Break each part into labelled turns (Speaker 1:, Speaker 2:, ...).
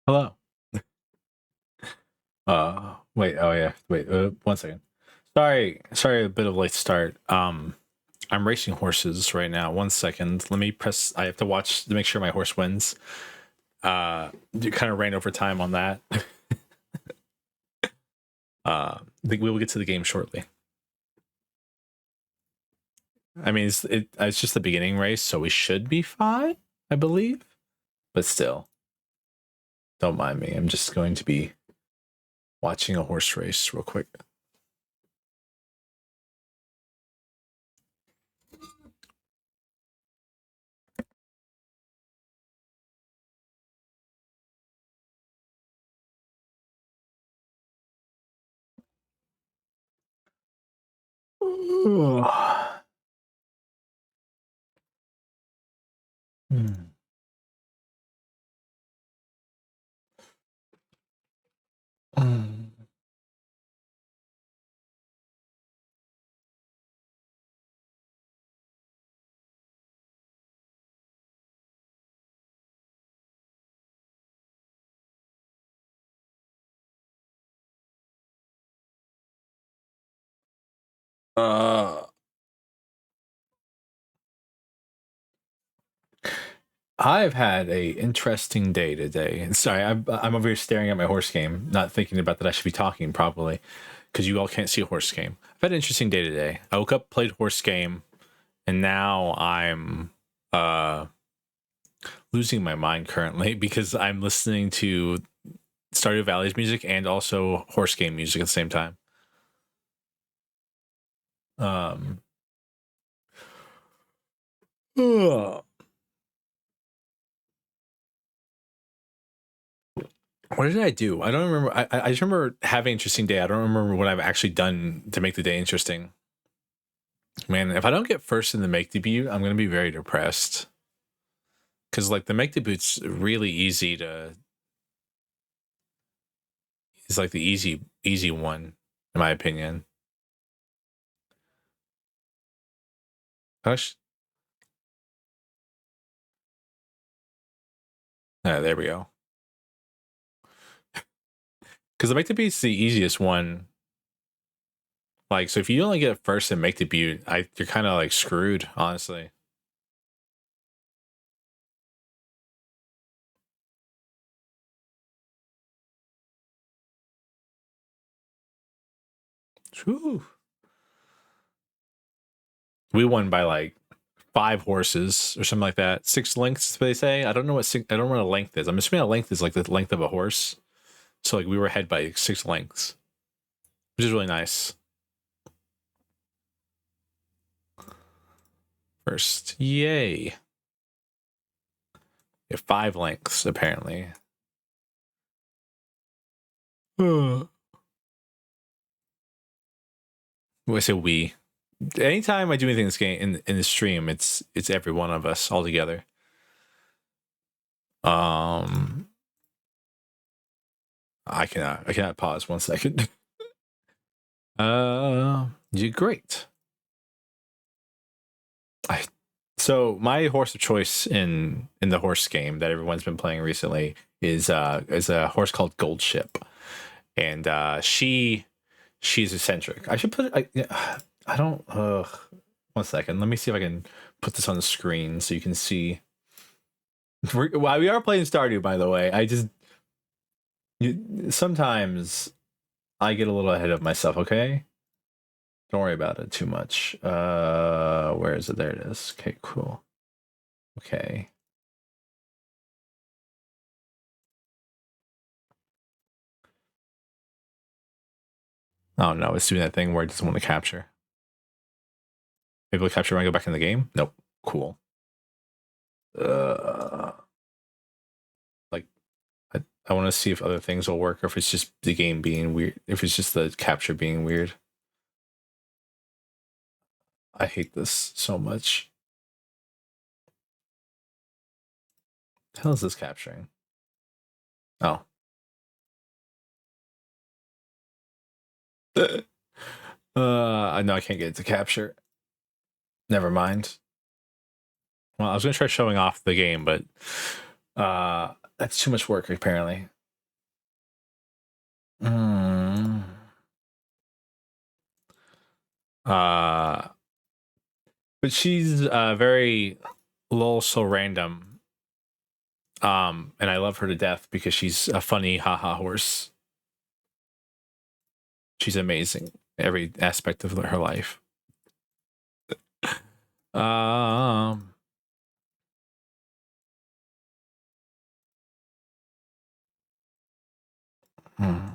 Speaker 1: Hello. Wait. Oh yeah. Wait. 1 second. Sorry. A bit of late start. I'm racing horses right now. 1 second. Let me press. I have to watch to make sure my horse wins. You kind of ran over time on that. I think we will get to the game shortly. I mean, it's just the beginning race, so we should be fine, I believe. But still, don't mind me. I'm just going to be watching a horse race real quick. Hmm. Hmm. Uh, I've had a interesting day today. Sorry, I'm over here staring at my horse game, not thinking about that I should be talking properly, because you all can't see a horse game. I've had an interesting day today. I woke up, played horse game, and now I'm losing my mind currently because I'm listening to Stardew Valley's music and also horse game music at the same time. Um, What did I do? I don't remember. I just remember having an interesting day. I don't remember what I've actually done to make the day interesting. Man, if I don't get first in the make debut, I'm gonna be very depressed. Cause like the make debut's really easy to. It's like the easy one, in my opinion. Gosh. There we go. Because the make debut's the easiest one. Like, so if you only get first in make debut, you're kind of like screwed, honestly. Whew. We won by like 5 horses or something like that. 6 lengths, they say. I don't know I don't know what a length is. I'm assuming a length is like the length of a horse. So like we were ahead by 6 lengths, which is really nice. First, yay! You have 5 lengths apparently. I say we. Anytime I do anything in this game in the stream, it's every one of us all together. I cannot pause 1 second. You're great. So my horse of choice in the horse game that everyone's been playing recently is a horse called Gold Ship, and she's eccentric. I should put it. I don't. 1 second. Let me see if I can put this on the screen so you can see. We are playing Stardew, by the way. Sometimes I get a little ahead of myself. Okay, don't worry about it too much. Where is it? There it is. Okay, cool. Okay. Oh no, it's doing that thing where it doesn't want to capture. Maybe it'll capture when I go back in the game. Nope. Cool. Like, I want to see if other things will work, or if it's just the game being weird. If it's just the capture being weird. I hate this so much. The hell is this capturing? Oh. I know I can't get it to capture. Never mind. Well, I was gonna try showing off the game, but that's too much work apparently. Mm. Uh, but she's very lol so random. And I love her to death because she's a funny haha horse. She's amazing every aspect of her life. Um. Hmm.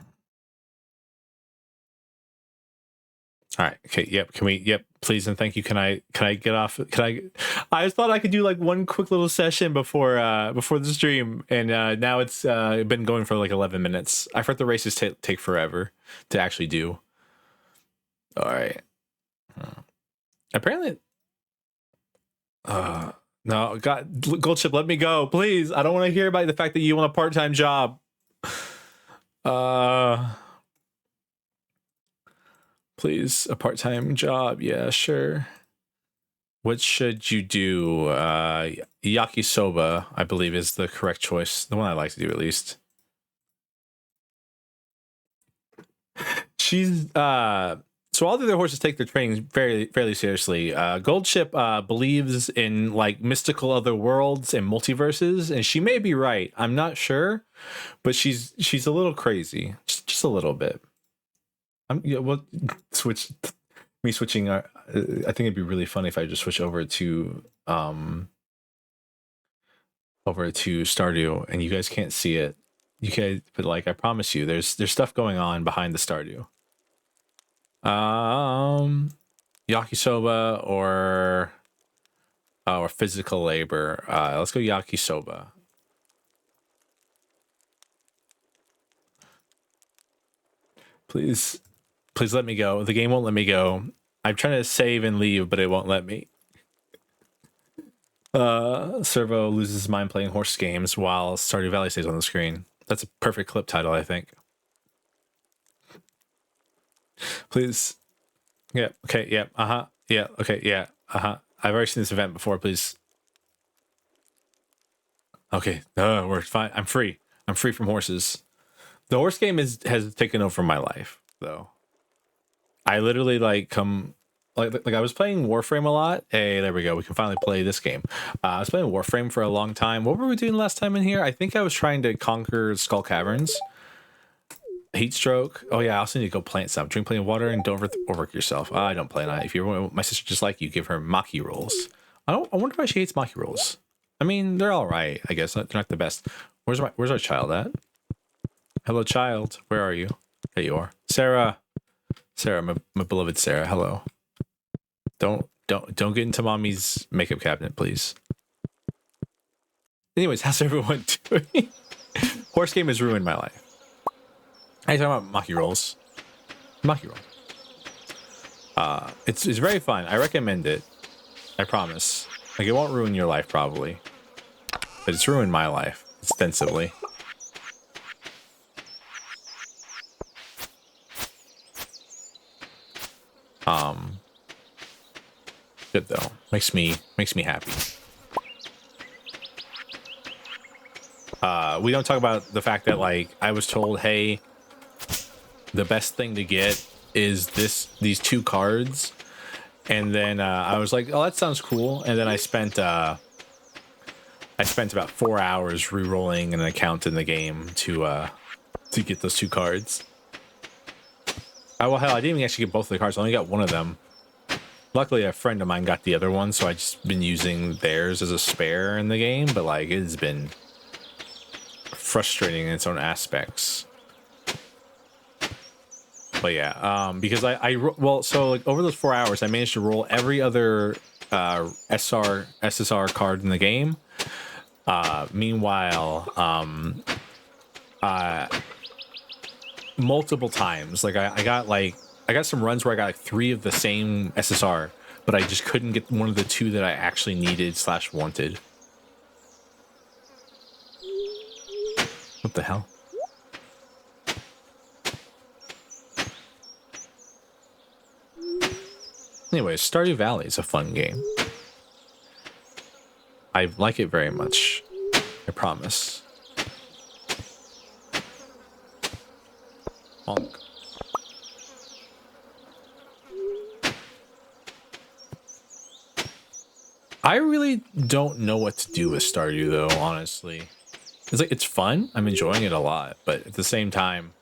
Speaker 1: All right. Okay. Yep. Can we? Yep. Please and thank you. Can I get off? Can I thought I could do like one quick little session before the stream, and now it's been going for like 11 minutes. I thought the races take forever to actually do. All right. Apparently. No. God, Gold Chip, let me go, please. I don't want to hear about the fact that you want a part-time job. Please, a part-time job. Yeah, sure. What should you do? Yakisoba, I believe, is the correct choice. The one I like to do, at least. She's so all the other horses take their training fairly seriously. Gold Ship believes in like mystical other worlds and multiverses, and she may be right. I'm not sure, but she's a little crazy, just a little bit. Well, switching. I think it'd be really funny if I just switch over to Stardew, and you guys can't see it. You guys, but like I promise you, there's stuff going on behind the Stardew. Yakisoba or physical labor. Let's go yakisoba. Please let me go. The game won't let me go. I'm trying to save and leave, but it won't let me. Servo loses his mind playing horse games while Stardew Valley stays on the screen. That's a perfect clip title, I think. Please. Yeah. Okay. Yeah. Yeah. Okay. Yeah. I've already seen this event before. Please. Okay. No, we're fine. I'm free. I'm free from horses. The horse game has taken over my life, though. I literally like I was playing Warframe a lot. Hey, there we go. We can finally play this game. I was playing Warframe for a long time. What were we doing last time in here? I think I was trying to conquer Skull Caverns. Heat stroke. Oh yeah, I also need to go plant some. Drink plenty of water and don't overwork yourself. I don't play that. If you're my sister, just like you, give her Maki rolls. I wonder why she hates Maki rolls. I mean, they're all right. I guess they're not the best. Where's our child at? Hello, child. Where are you? There you are, Sarah. Sarah, my beloved Sarah. Hello. Don't get into mommy's makeup cabinet, please. Anyways, how's everyone doing? Horse game has ruined my life. I talking about Maki rolls. Maki roll. It's very fun. I recommend it. I promise. Like, it won't ruin your life probably, but it's ruined my life extensively. Good though. Makes me happy. We don't talk about the fact that like I was told, hey, the best thing to get is these 2 cards, and then I was like, oh, that sounds cool, and then I spent about 4 hours re-rolling an account in the game to get those 2 cards. Well, hell, I didn't even actually get both of the cards. I only got one of them. Luckily, a friend of mine got the other one, so I just been using theirs as a spare in the game. But like, it's been frustrating in its own aspects. But yeah, because so like over those 4 hours, I managed to roll every other SSR card in the game. Meanwhile, multiple times, like I got some runs where I got like 3 of the same SSR, but I just couldn't get one of the 2 that I actually needed / wanted. What the hell? Anyways, Stardew Valley is a fun game. I like it very much. I promise. Bonk. I really don't know what to do with Stardew though, honestly. It's like, it's fun. I'm enjoying it a lot, but at the same time,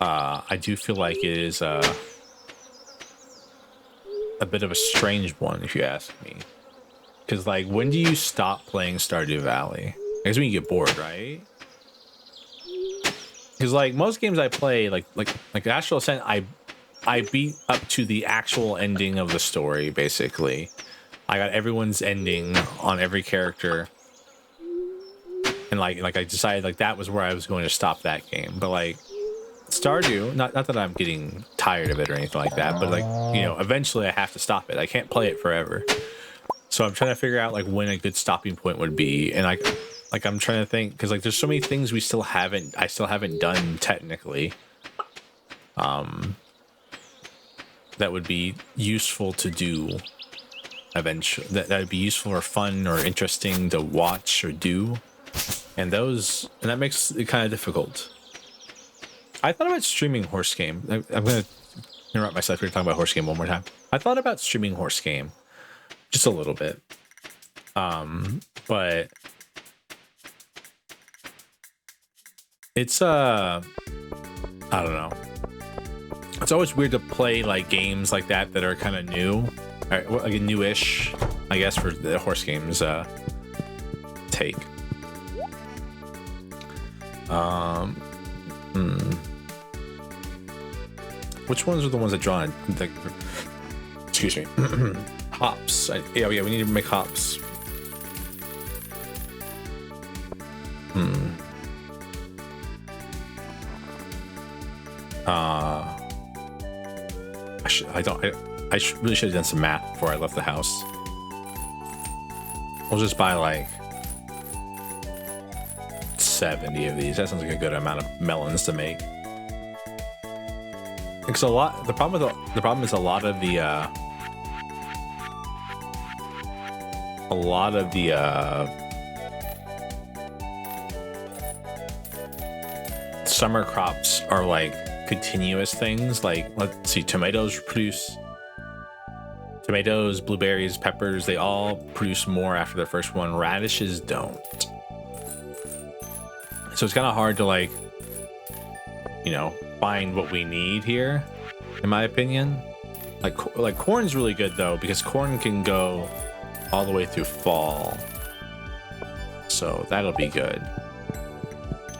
Speaker 1: I do feel like it is a bit of a strange one, if you ask me. Because, like, when do you stop playing Stardew Valley? I guess when you get bored, right? Because, like, most games I play, like Astral Ascent, I beat up to the actual ending of the story, basically. I got everyone's ending on every character. And, like I decided, like, that was where I was going to stop that game. But, like, Stardew, not that I'm getting tired of it or anything like that, but, like, you know, eventually I have to stop it. I can't play it forever. So I'm trying to figure out, like, when a good stopping point would be. And, like I'm trying to think, because, like, there's so many things I still haven't done technically. That would be useful to do eventually. That would be useful or fun or interesting to watch or do. And that makes it kind of difficult. I thought about streaming Horse Game. I'm going to interrupt myself here talking about Horse Game one more time. I thought about streaming Horse Game just a little bit. But it's I don't know. It's always weird to play like games like that are kind of new, like a newish, I guess, for the Horse Games take. Which ones are the ones that draw in? Excuse me. Hops. Yeah, we need to make hops. I really should have done some math before I left the house. We'll just buy like 70 of these. That sounds like a good amount of melons to make. Because the problem is a lot of the summer crops are like continuous things. Like, let's see, tomatoes, blueberries, peppers, they all produce more after the first one. Radishes don't. So it's kind of hard to, like, you know, find what we need here, in my opinion. Like corn's really good though, because corn can go all the way through fall, so that'll be good.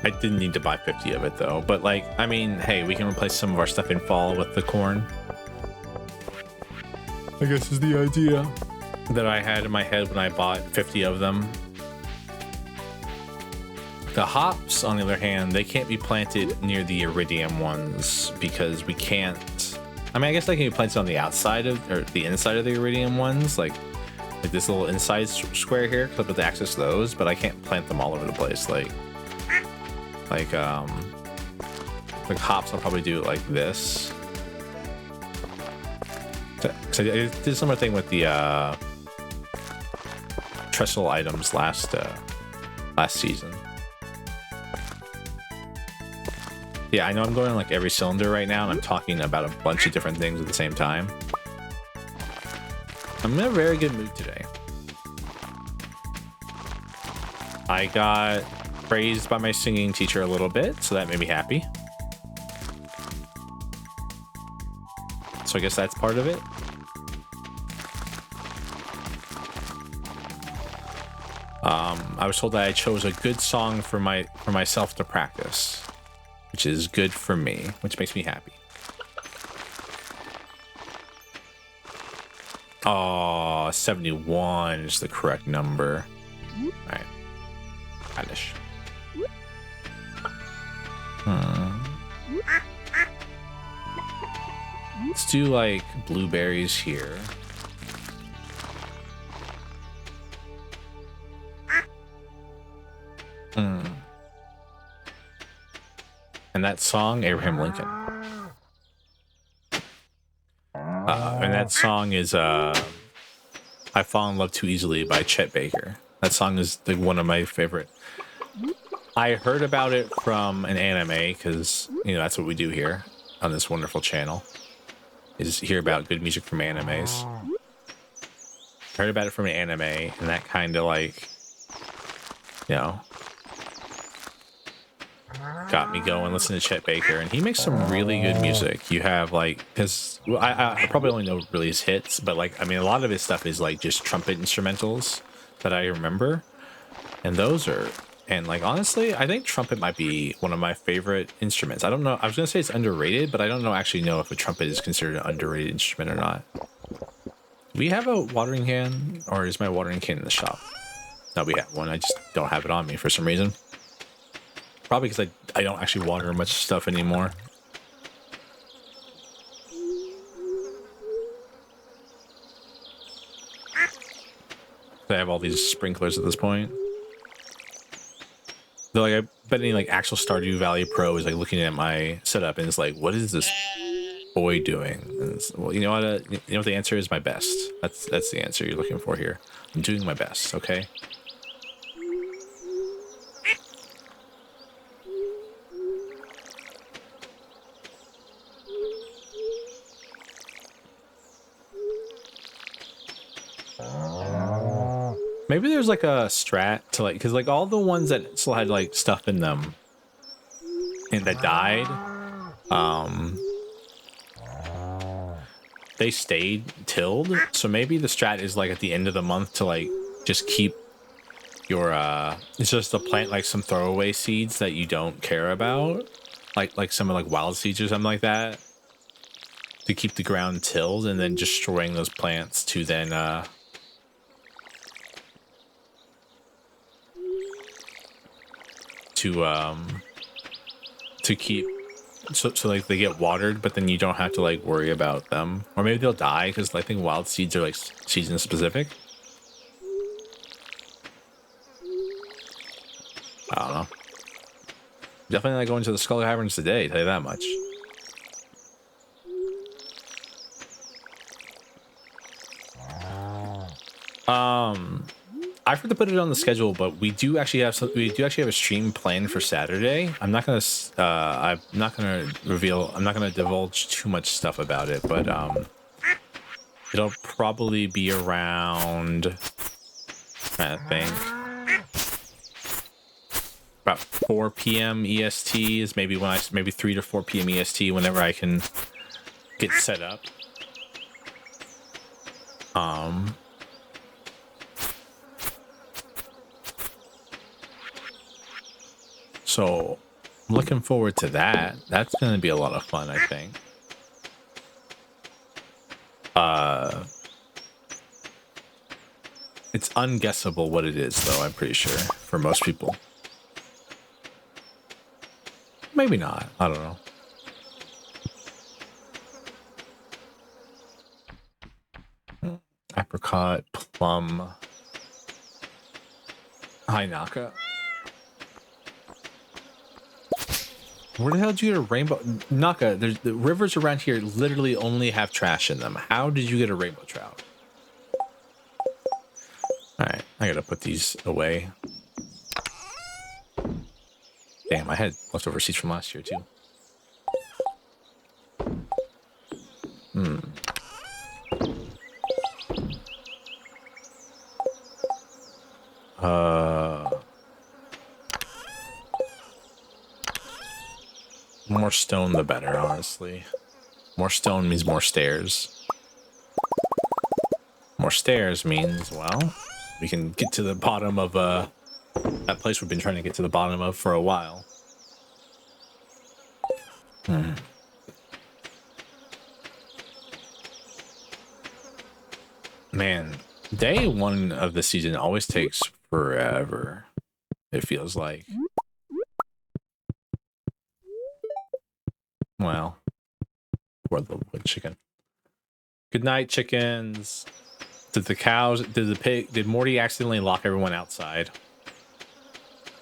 Speaker 1: I didn't need to buy 50 of it though, but, like, I mean, hey, we can replace some of our stuff in fall with the corn, I guess, is the idea that I had in my head when I bought 50 of them. The hops, on the other hand, they can't be planted near the iridium ones because we can't. I mean, I guess they can be planted on the outside of, or the inside of the iridium ones, like this little inside square here, because I'll be able to access those, but I can't plant them all over the place. Like hops, I'll probably do it like this. So I did a similar thing with the trestle items last season. Yeah, I know I'm going like every cylinder right now, and I'm talking about a bunch of different things at the same time. I'm in a very good mood today. I got praised by my singing teacher a little bit, so that made me happy. So I guess that's part of it. I was told that I chose a good song for myself to practice, which is good for me, which makes me happy. Oh, 71 is the correct number. All right. Radish. Let's do like blueberries here. And that song, Abraham Lincoln. And that song is I Fall in Love Too Easily by Chet Baker. That song is like one of my favorite I heard about it from an anime because, you know, that's what we do here on this wonderful channel, is hear about good music from animes. I heard about it from an anime, and that kind of like, you know, got me going. Listen to Chet Baker, and he makes some really good music. You have like, because well, I probably only know really his hits, but like, I mean, a lot of his stuff is like just trumpet instrumentals that I remember, and those are, and like honestly, I think trumpet might be one of my favorite instruments. I don't know. I was gonna say it's underrated, but I don't know actually know if a trumpet is considered an underrated instrument or not. Do we have a watering can, or is my watering can in the shop? No, we have one. I just don't have it on me for some reason. Probably because I don't actually water much stuff anymore. I have all these sprinklers at this point. They're like, I bet any like actual Stardew Valley pro is like looking at my setup and it's like, what is this boy doing? And well, you know what? You know what the answer is? My best. That's the answer you're looking for here. I'm doing my best. Okay. Maybe there's like a strat to like, because like all the ones that still had like stuff in them and that died, they stayed tilled. So maybe the strat is like at the end of the month to like just keep your it's just to plant like some throwaway seeds that you don't care about, like some of like wild seeds or something like that, to keep the ground tilled, and then destroying those plants to then to keep so like they get watered, but then you don't have to like worry about them, or maybe they'll die because I think wild seeds are like season specific. I don't know. Definitely not going to the Skull Caverns today, tell you that much. I forgot to put it on the schedule, but we do actually have a stream planned for Saturday. I'm not gonna divulge too much stuff about it, but it'll probably be around, I think, about 4 p.m. EST is maybe when maybe 3 to 4 p.m. EST, whenever I can get set up. So I'm looking forward to that. That's going to be a lot of fun, I think. It's unguessable what it is, though, I'm pretty sure, for most people. Maybe not. I don't know. Apricot, plum. Hi, Naka. Where the hell did you get a rainbow? Naka, the rivers around here literally only have trash in them. How did you get a rainbow trout? Alright, I gotta put these away. Damn, I had leftover seeds from last year, too. More stone, the better, honestly. More stone means more stairs. More stairs means, well, we can get to the bottom of that place we've been trying to get to the bottom of for a while. Man, day one of the season always takes forever, it feels like. Well, poor little wood chicken. Good night, chickens. Did the pig, did Morty accidentally lock everyone outside?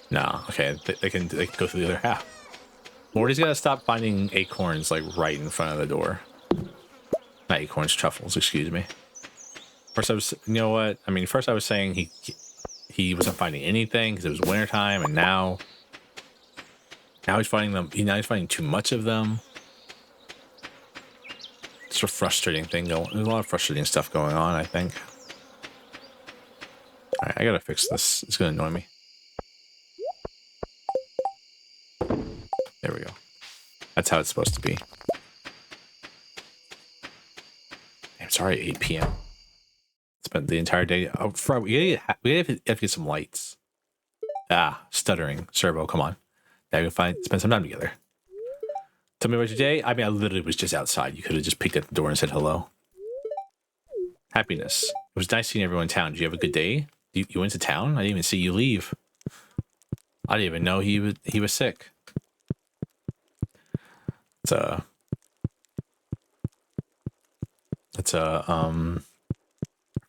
Speaker 1: No, okay, they can go through the other half. Morty's gotta stop finding acorns like right in front of the door. Not acorns, truffles, excuse me. First I was, you know what? I mean, first I was saying he wasn't finding anything because it was wintertime, and now Now he's fighting them. Now he's fighting too much of them. It's a frustrating thing going. There's a lot of frustrating stuff going on, I think. Alright, I gotta fix this. It's gonna annoy me. There we go. That's how it's supposed to be. I'm sorry, 8 p.m. Spent the entire day. Oh, we have to get some lights. Ah, stuttering. Servo, come on. Now we can spend some time together. Tell me about your day. I mean, I literally was just outside. You could have just picked at the door and said hello. Happiness. It was nice seeing everyone in town. Did you have a good day? You went to town? I didn't even see you leave. I didn't even know he was sick. It's a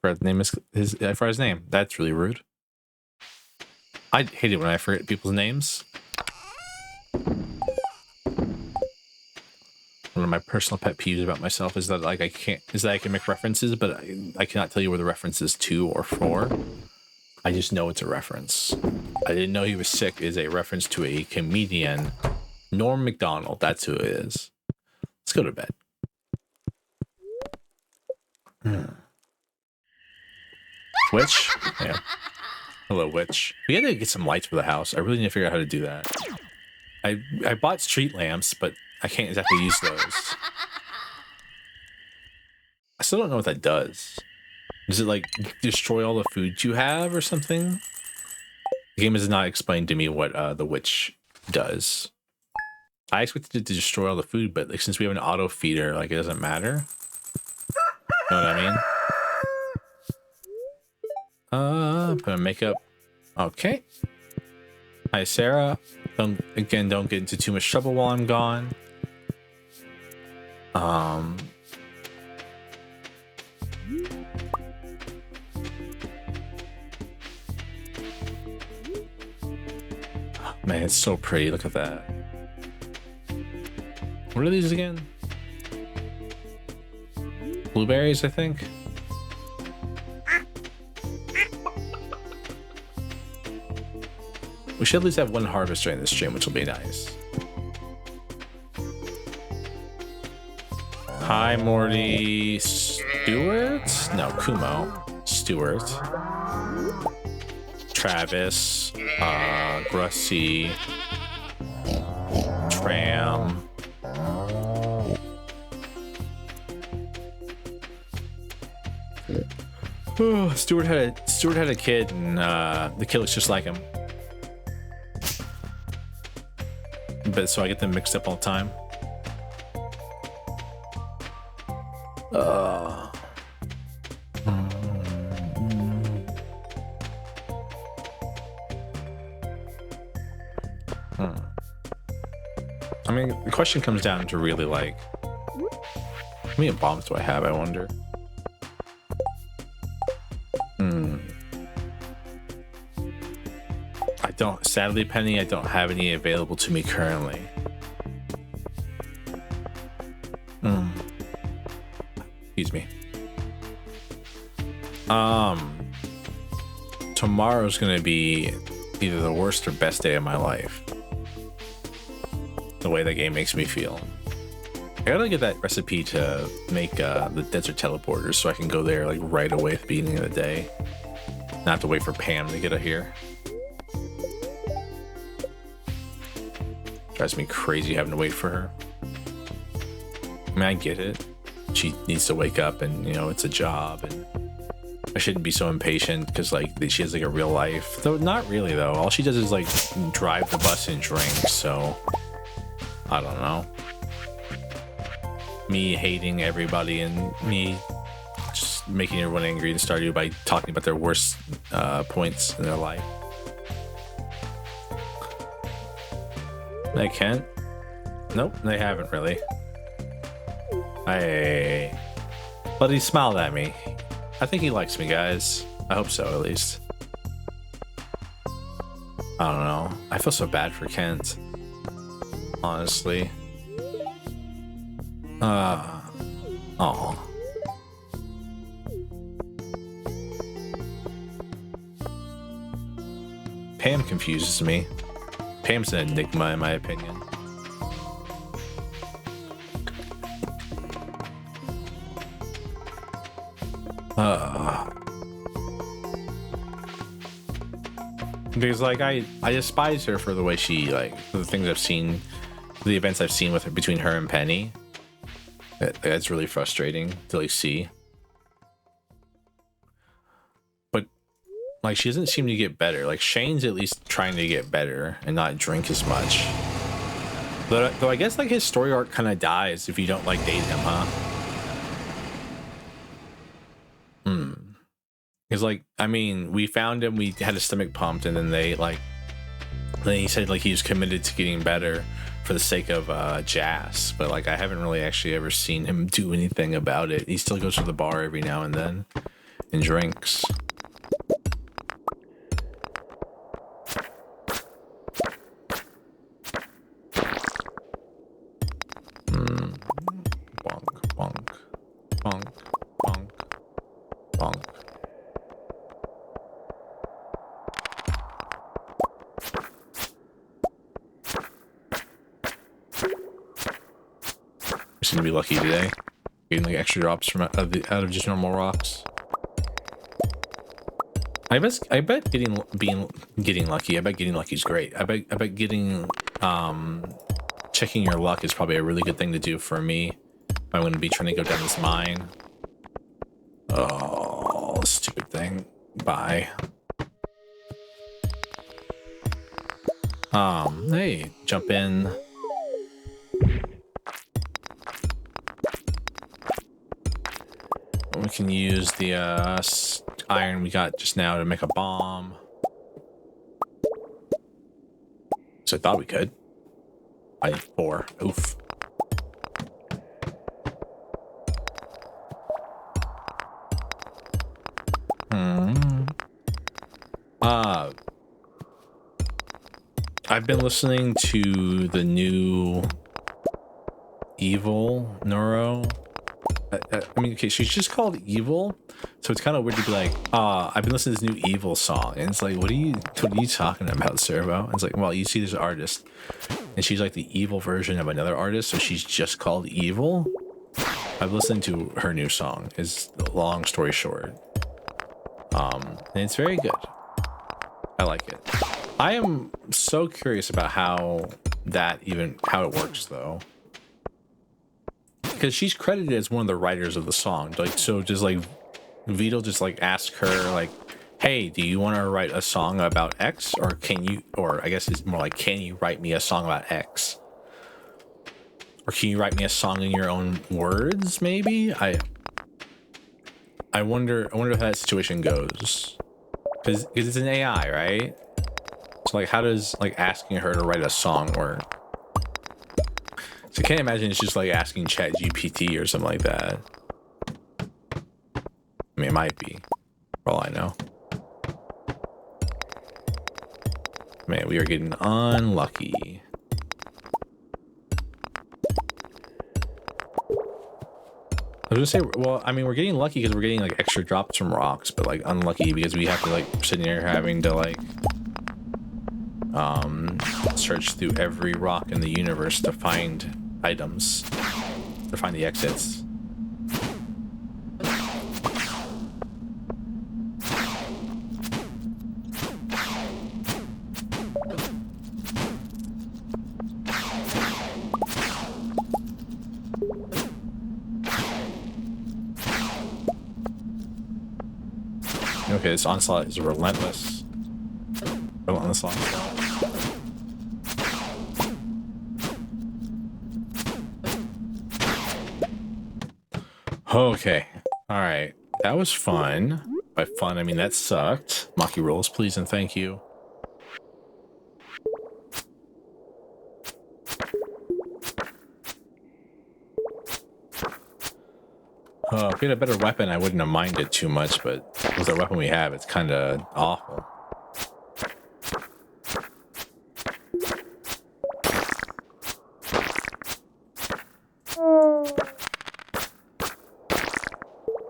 Speaker 1: for the name is for his name. That's really rude. I hate it when I forget people's names. One of my personal pet peeves about myself is that like I can make references, but I cannot tell you where the reference is to or for. I just know it's a reference. I didn't know he was sick is a reference to a comedian, Norm Macdonald. That's who it is. Let's go to bed. Witch? Yeah. Hello, witch. We had to get some lights for the house. I really need to figure out how to do that. I bought street lamps, but I can't exactly use those. I still don't know what that does. Does it like destroy all the food you have or something? The game has not explained to me what the witch does. I expected it to destroy all the food, but like, since we have an auto feeder, like it doesn't matter. You know what I mean? Put on makeup. Okay. Hi, Sarah. Don't get into too much trouble while I'm gone. Man, it's so pretty. Look at that. What are these again? Blueberries, I think. We should at least have one harvest during this stream, which will be nice. Hi, Morty Stewart? No, Kumo. Stewart. Travis. Grussy. Tram. Oh, Stewart had a kid, and the kid looks just like him. But so I get them mixed up all the time. I mean, the question comes down to really like, how many bombs do I have? I wonder. Sadly, Penny, I don't have any available to me currently. Excuse me. Tomorrow's gonna be either the worst or best day of my life. The way that game makes me feel. I gotta get that recipe to make the desert teleporters so I can go there like right away at the beginning of the day. Not have to wait for Pam to get here. Drives me crazy having to wait for her. I mean, I get it. She needs to wake up and, you know, it's a job, and I shouldn't be so impatient because, like, she has, like, a real life. Though, not really, though. All she does is, like, drive the bus and drink, so I don't know. Me hating everybody and me just making everyone angry and Stardew by talking about their worst points in their life. They can't. Nope, they haven't really. But he smiled at me. I think he likes me, guys. I hope so, at least. I don't know. I feel so bad for Kent. Honestly. Aw. Pam confuses me. Pam's an enigma in my opinion. Because like I despise her for the way she, like, for the things I've seen, the events I've seen with her, between her and Penny. That's really frustrating to like see. But like she doesn't seem to get better. Like Shane's at least trying to get better and not drink as much. Though I guess like his story arc kind of dies if you don't like date him, huh? Because like, I mean, we found him, we had his stomach pumped, and then then he said like he was committed to getting better for the sake of Jazz. But like I haven't really actually ever seen him do anything about it. He still goes to the bar every now and then and drinks. Bonk, bonk, bonk, bonk, bonk. Just gonna be lucky today, getting like extra drops from out of just normal rocks. I bet getting lucky. I bet getting lucky is great. I bet getting checking your luck is probably a really good thing to do for me. I'm gonna be trying to go down this mine. Oh, stupid thing. Bye. Hey, jump in. We can use the iron we got just now to make a bomb. So I thought we could. I need 4. Oof. I've been listening to the new Evil Neuro. I mean, okay, she's just called Evil, so it's kind of weird to be like, I've been listening to this new Evil song, and it's like, what are you talking about, Servo? And it's like, well, you see this artist, and she's like the evil version of another artist, so she's just called Evil. I've listened to her new song, is the long story short. And it's very good. I like it. I am so curious about how it works though. Because she's credited as one of the writers of the song. Like, so just like Vito just like ask her like, hey, do you want to write a song about X, or I guess it's more like, can you write me a song about X? Or can you write me a song in your own words, maybe? I wonder how that situation goes. Because it's an AI, right? So like, how does like asking her to write a song work? So I can't imagine it's just like asking ChatGPT or something like that. I mean, it might be, for all I know. Man, we are getting unlucky. I was gonna say, well, I mean, we're getting lucky because we're getting like extra drops from rocks, but like unlucky because we have to like sit here having to like search through every rock in the universe to find items, to find the exits. Okay, this onslaught is relentless. Relentless onslaught. Okay, alright. That was fun. By fun, I mean that sucked. Maki rolls, please and thank you. If we had a better weapon, I wouldn't have minded too much, but with the weapon we have, it's kind of awful.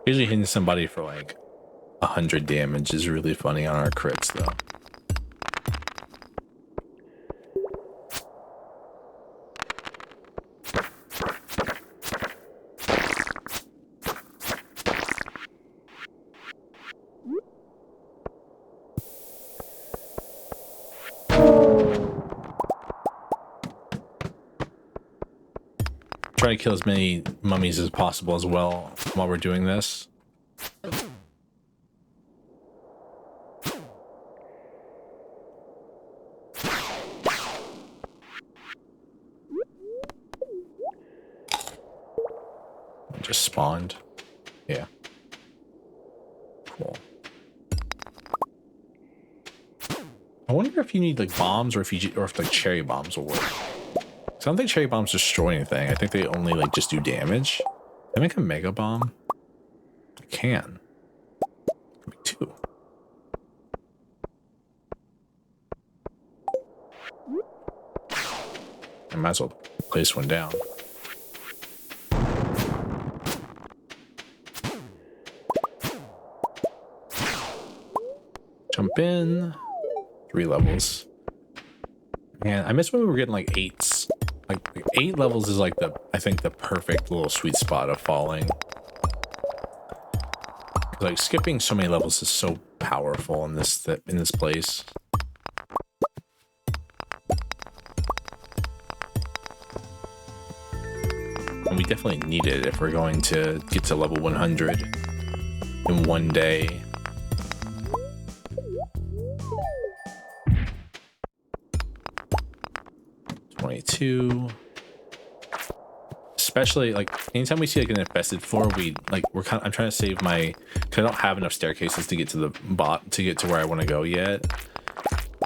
Speaker 1: Usually hitting somebody for like 100 damage is really funny on our crits, though. try to kill as many mummies as possible as well while we're doing this. Just spawned. Yeah. Cool. I wonder if you need like bombs or if like cherry bombs will work. So I don't think cherry bombs destroy anything. I think they only like just do damage. Can I make a mega bomb? I can. Make two. I might as well place one down. Jump in. 3 levels. Man, I miss when we were getting like 8s. Like 8 levels is like I think the perfect little sweet spot of falling. Like skipping so many levels is so powerful in this place. And we definitely need it if we're going to get to level 100 in one day. Especially like anytime we see like an infested floor, I'm trying to save because I don't have enough staircases to get to where I want to go yet.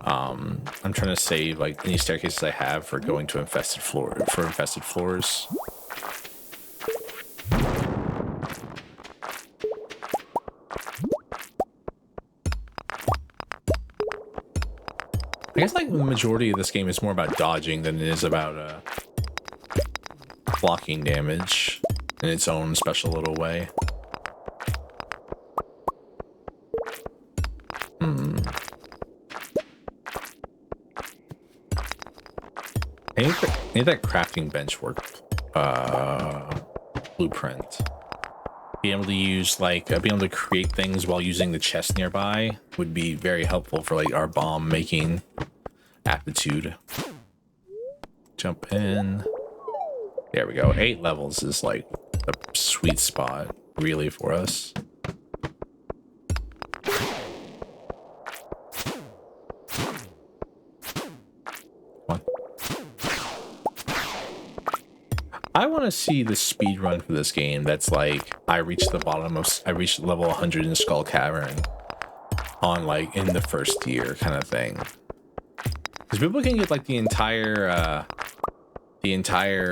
Speaker 1: I'm trying to save like any staircases I have for going to infested floors. I guess like the majority of this game is more about dodging than it is about blocking damage in its own special little way. I need that crafting bench work blueprint. Being able to use being able to create things while using the chest nearby would be very helpful for like our bomb making aptitude. Jump in. There we go. 8 levels is like the sweet spot really for us. Come on. I want to see the speed run for this game that's like I reached level 100 in Skull Cavern on like in the first year kind of thing. Because people can get like the entire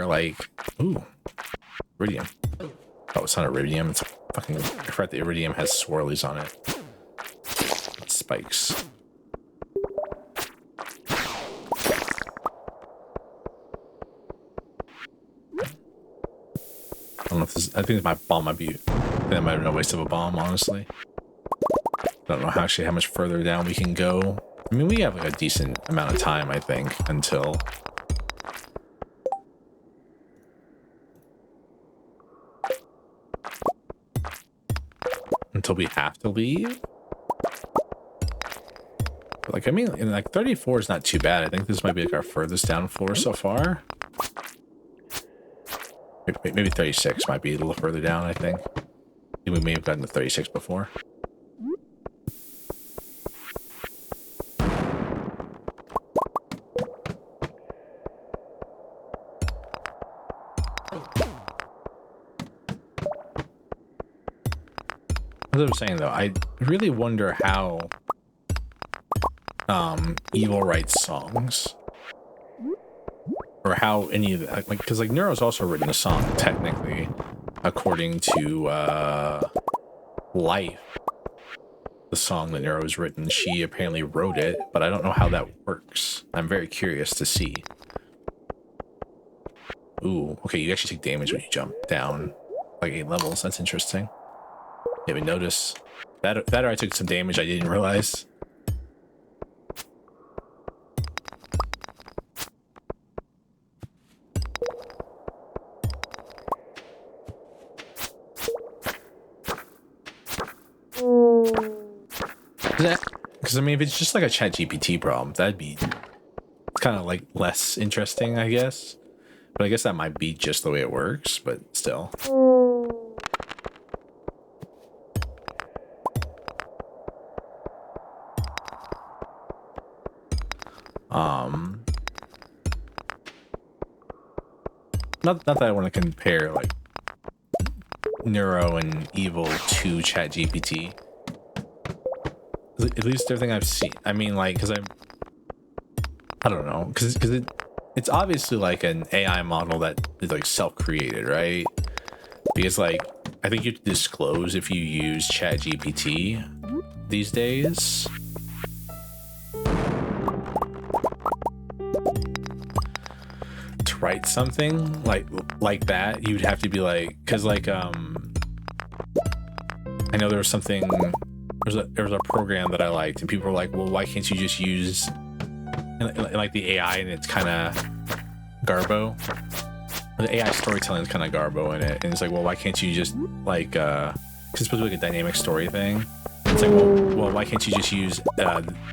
Speaker 1: like, ooh, iridium. Oh, it's not iridium. It's fucking, I forgot the iridium has swirlies on it. Spikes. I don't know if I think my bomb might be, I think that might have been a waste of a bomb, honestly. I don't know how much further down we can go. I mean, we have like a decent amount of time, I think, until we have to leave. But like, I mean, like 34 is not too bad. I think this might be like our furthest down floor so far. Maybe 36 might be a little further down, I think. We may have gotten to 36 before. As I was saying though, I really wonder how Evil writes songs, or how any of the, like, because like Neuro's also written a song technically, according to Life, the song that Neuro has written. She apparently wrote it, but I don't know how that works. I'm very curious to see. Ooh, okay, you actually take damage when you jump down like 8 levels. That's interesting. Didn't even notice that, or I took some damage I didn't realize. Because I mean, if it's just like a ChatGPT problem, that'd be kind of like less interesting, I guess. But I guess that might be just the way it works, but still. Not that I want to compare like Neuro and Evil to ChatGPT. At least everything I've seen. I mean, like, because I don't know, because it's obviously like an AI model that is like self-created, right? Because like I think you have to disclose if you use ChatGPT these days. To write something like that, you'd have to be like, because like I know there was something, there was a program that I liked, and people were like, well, why can't you just use like the AI, and it's kind of garbo. The AI storytelling is kind of garbo in it, and it's like, well, why can't you just like cause it's supposed to be like a dynamic story thing. It's like, well, why can't you just use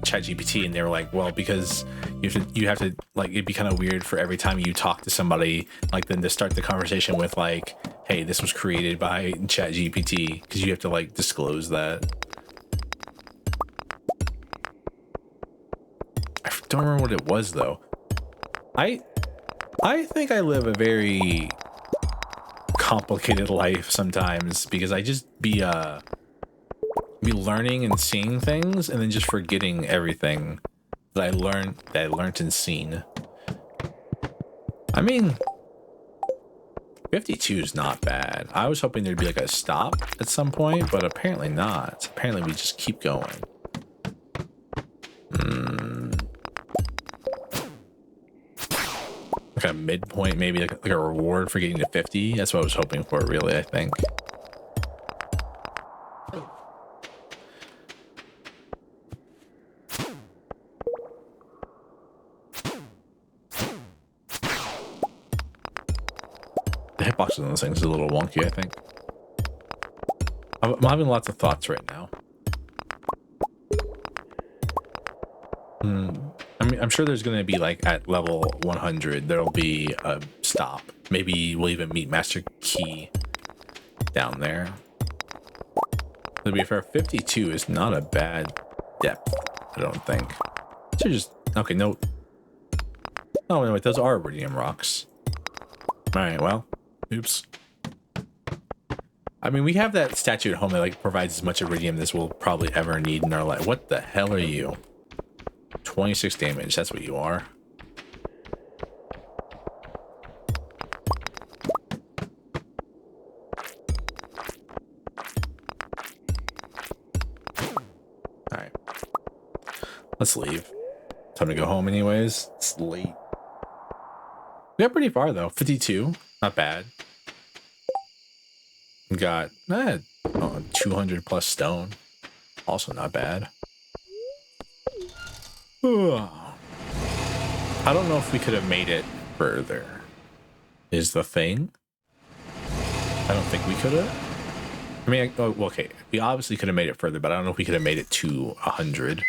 Speaker 1: ChatGPT? And they were like, well, because you have to like, it'd be kind of weird for every time you talk to somebody, like then to start the conversation with like, hey, this was created by ChatGPT, because you have to like disclose that. I don't remember what it was though. I think I live a very complicated life sometimes, because I just be learning and seeing things and then just forgetting everything that I learned and seen. I mean, 52 is not bad. I was hoping there'd be like a stop at some point, but apparently not. Apparently we just keep going. Like a midpoint, maybe like a reward for getting to 50. That's what I was hoping for, really, I think. The hitboxes on this thing is a little wonky, I think. I'm having lots of thoughts right now. I mean, I'm sure there's going to be like at level 100, there'll be a stop. Maybe we'll even meet Master Key down there. To be fair, 52 is not a bad depth, I don't think. So just, okay, no. Oh, wait, those are iridium rocks. All right, well, oops. I mean, we have that statue at home that like provides as much iridium as we'll probably ever need in our life. What the hell are you? 26 damage, that's what you are. Alright. Let's leave. Time to go home anyways. It's late. We got pretty far though. 52. Not bad. We got 200 plus stone. Also not bad. I don't know if we could have made it further, is the thing. I don't think we could have. I mean, well, okay, we obviously could have made it further, but I don't know if we could have made it to 100.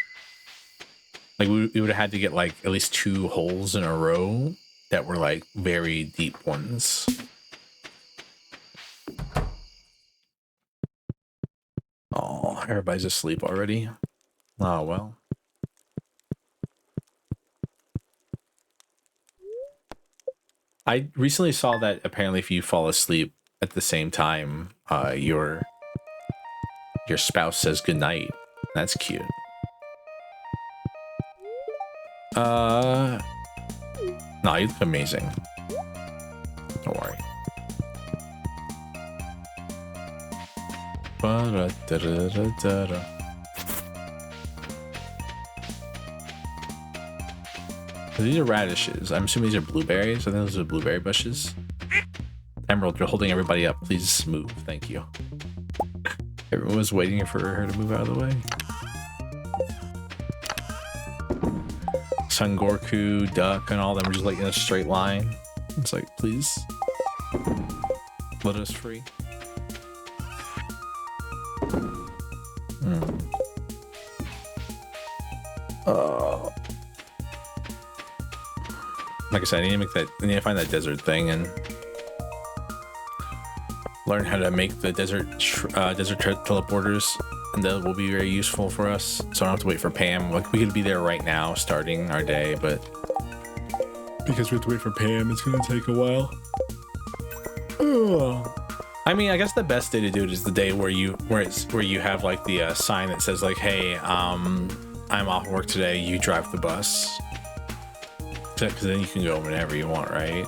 Speaker 1: Like, we would have had to get, like, at least 2 holes in a row that were, like, very deep ones. Oh, everybody's asleep already. Oh, well. I recently saw that apparently if you fall asleep at the same time, your spouse says goodnight. That's cute. No, you look amazing. Don't worry. These are radishes. I'm assuming these are blueberries. I think those are blueberry bushes. Emerald, you're holding everybody up. Please move. Thank you. Everyone was waiting for her to move out of the way. Sungorku, Duck, and all them were just like in a straight line. It's like, please let us free. like I said, I need to make that. I need to find that desert thing and learn how to make the desert teleporters, and that will be very useful for us. So I don't have to wait for Pam. Like, we could be there right now, starting our day, but because we have to wait for Pam, it's gonna take a while. Oh. I mean, I guess the best day to do it is the day where you have like the sign that says like, "Hey, I'm off work today. You drive the bus." Because then you can go whenever you want, right?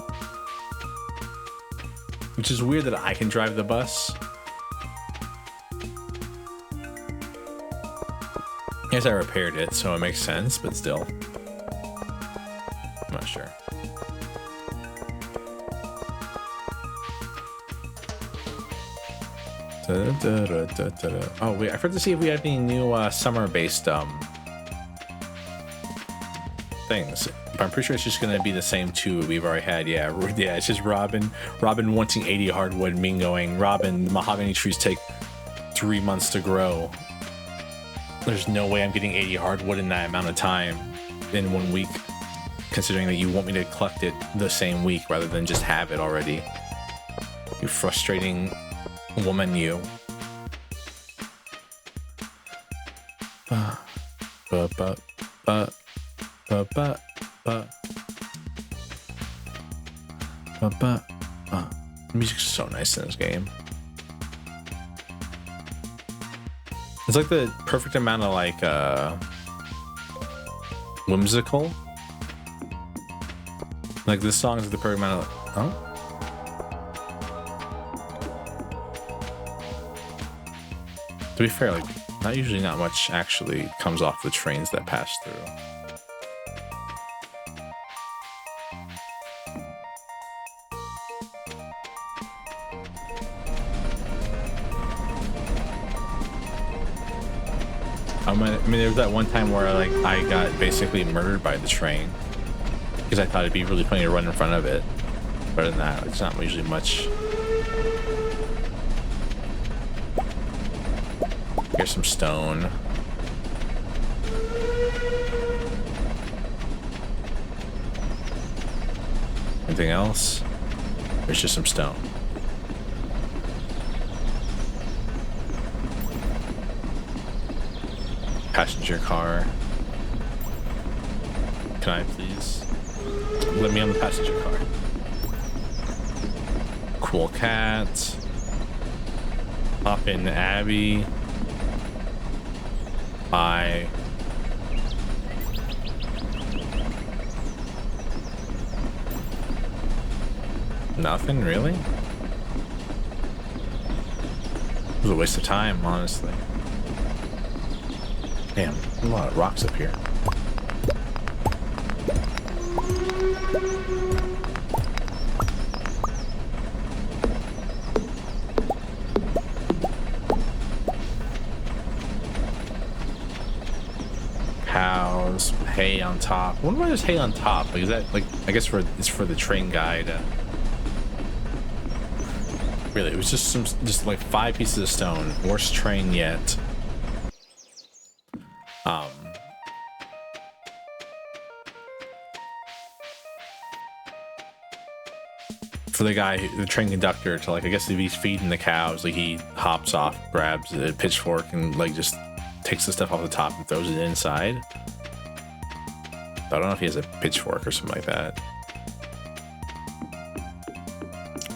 Speaker 1: Which is weird that I can drive the bus. I guess I repaired it, so it makes sense, but still. I'm not sure. Oh wait, I forgot to see if we had any new summer-based things. But I'm pretty sure it's just gonna be the same two we've already had. Yeah, it's just Robin wanting 80 hardwood, me going, Robin, mahogany trees take 3 months to grow. There's no way I'm getting 80 hardwood in that amount of time in 1 week, considering that you want me to collect it the same week rather than just have it already. You frustrating woman, you. The music's so nice in this game. It's like the perfect amount of like whimsical. Like this song is the perfect amount of to be fair, like not much actually comes off the trains that pass through. I mean, there was that one time where I got basically murdered by the train because I thought it'd be really funny to run in front of it. But other than that, it's not usually much. Here's some stone. Anything else? There's just some stone. Passenger car. Can I please? Let me on the passenger car. Cool cat. Hop in Abby. Bye. Nothing, really? It was a waste of time, honestly. Damn, a lot of rocks up here. Cows, hay on top. I wonder why there's hay on top. Like, is that like? I guess it's for the train guy to. Really, it was just like 5 pieces of stone. Worst train yet. For the guy, the train conductor, to like, I guess if he's feeding the cows, like he hops off, grabs a pitchfork, and like just takes the stuff off the top and throws it inside. I don't know if he has a pitchfork or something like that.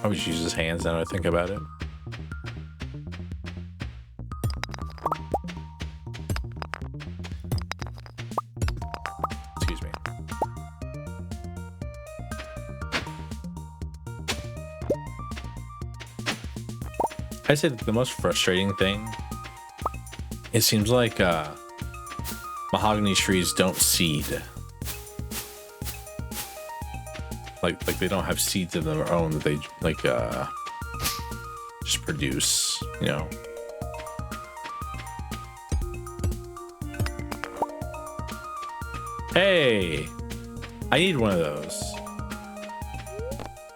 Speaker 1: I would use his hands now that I think about it. Excuse me. I'd say that the most frustrating thing, it seems like mahogany trees don't seed. Like they don't have seeds of their own that they like just produce, you know. Hey, I need one of those.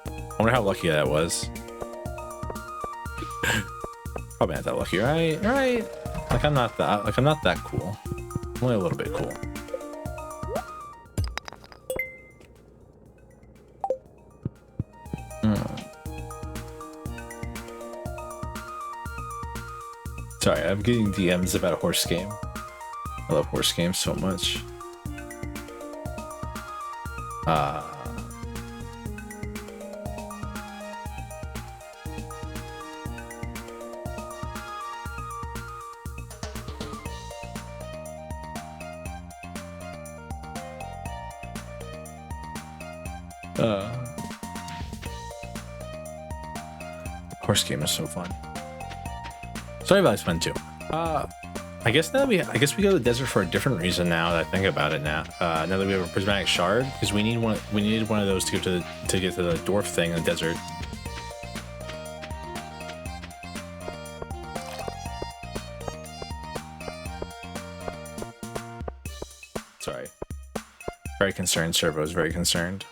Speaker 1: I wonder how lucky that was. Probably not that lucky, right? Right? Like I'm not that cool. I'm only a little bit cool. Sorry, I'm getting DMs about a horse game. I love horse games so much. Horse game is so fun. Stardew Valley's fun too. I guess we go to the desert for a different reason now that I think about it now. Now that we have a prismatic shard, because we needed one of those to get to the dwarf thing in the desert. Sorry. Very concerned, Servo's very concerned.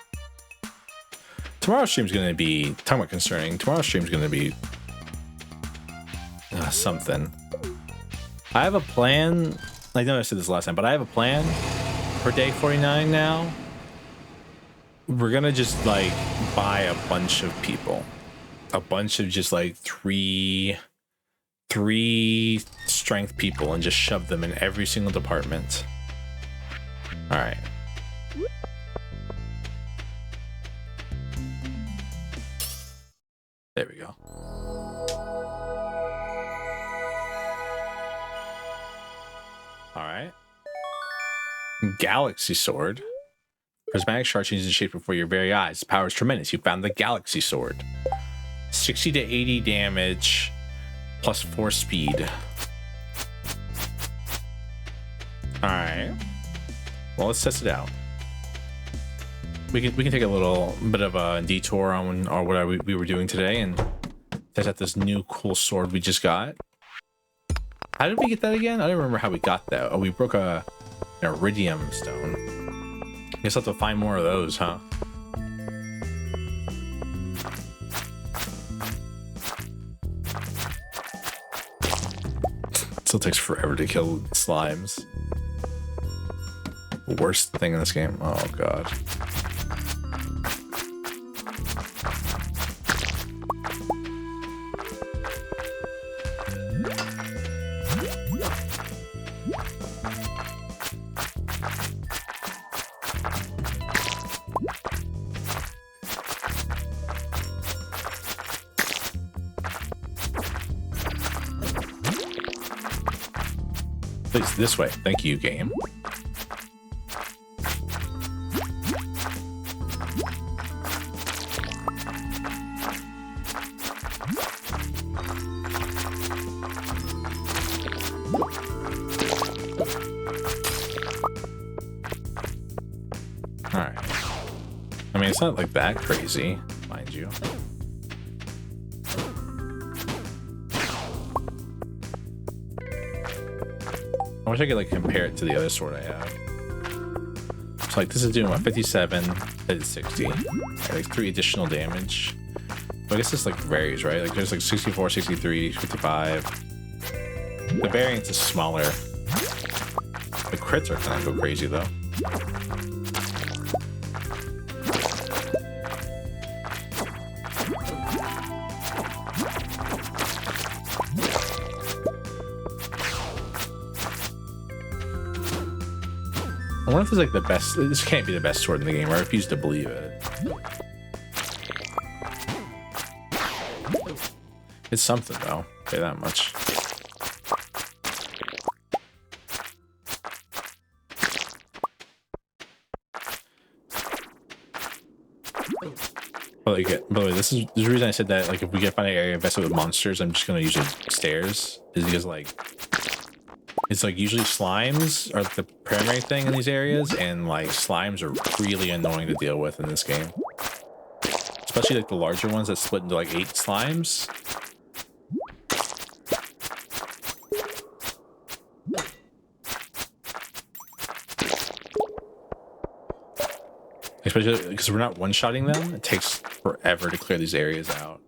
Speaker 1: Tomorrow's stream's gonna be talking about concerning. Tomorrow's stream's gonna be something. I have a plan. I know I said this last time, but I have a plan for day 49 now. We're gonna just like buy a bunch of people, a bunch of just like three strength people, and just shove them in every single department. All right. There we go. All right. Galaxy Sword. Prismatic shard changes shape before your very eyes. The power is tremendous. You found the Galaxy Sword. 60 to 80 damage, plus 4 speed. All right. Well, let's test it out. We can take a little bit of a detour on what we were doing today and test out this new cool sword we just got. How did we get that again? I don't remember how we got that. Oh, we broke an iridium stone. I guess I'll have to find more of those, huh? Still takes forever to kill slimes. Worst thing in this game. Oh god. Please, this way. Thank you, game. Alright. I mean, it's not like that crazy, mind you. I wish I could like compare it to the other sword I have. So like this is doing what, 57, that is 60. Like 3 additional damage. But I guess this like varies, right? Like there's like 64, 63, 55. The variance is smaller. The crits are kind of go crazy though. I wonder if it's like the best. This can't be the best sword in the game. I refuse to believe it. It's something though. I'll say that much. But like, by the way, this is the reason I said that. Like, if we get find an area infested with monsters, I'm just gonna use stairs. Is because like. It's like usually slimes are the primary thing in these areas, and like slimes are really annoying to deal with in this game. Especially like the larger ones that split into like 8 slimes. Especially because we're not one-shotting them, it takes forever to clear these areas out.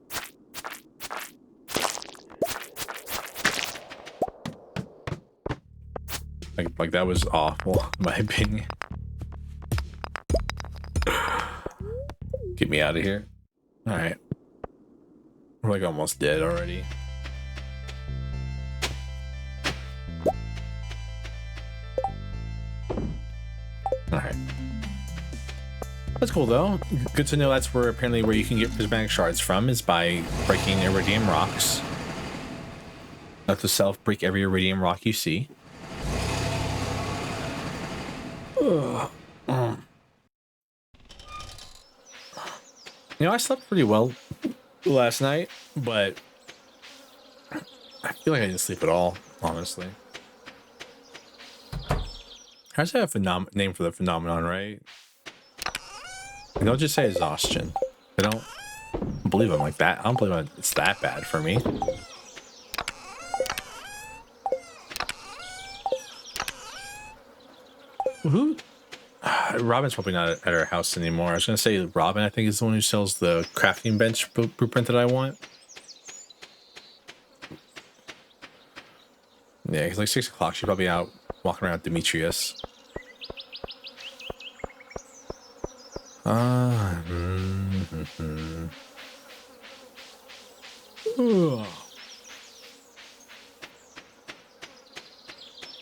Speaker 1: Like that was awful, in my opinion. Get me out of here. All right, we're like almost dead already. That's cool though. Good to know that's where apparently where you can get prismatic shards from is by breaking iridium rocks. Let the self break every iridium rock you see. Ugh. You know, I slept pretty well last night, but I feel like I didn't sleep at all, honestly. How's that a name for the phenomenon, right? Like, don't just say exhaustion. I don't believe I'm like that. I don't believe it's that bad for me. Who? Robin's probably not at our house anymore. I was gonna say Robin, I think, is the one who sells the crafting bench blueprint that I want. Yeah, it's like 6 o'clock. She's probably out walking around with Demetrius.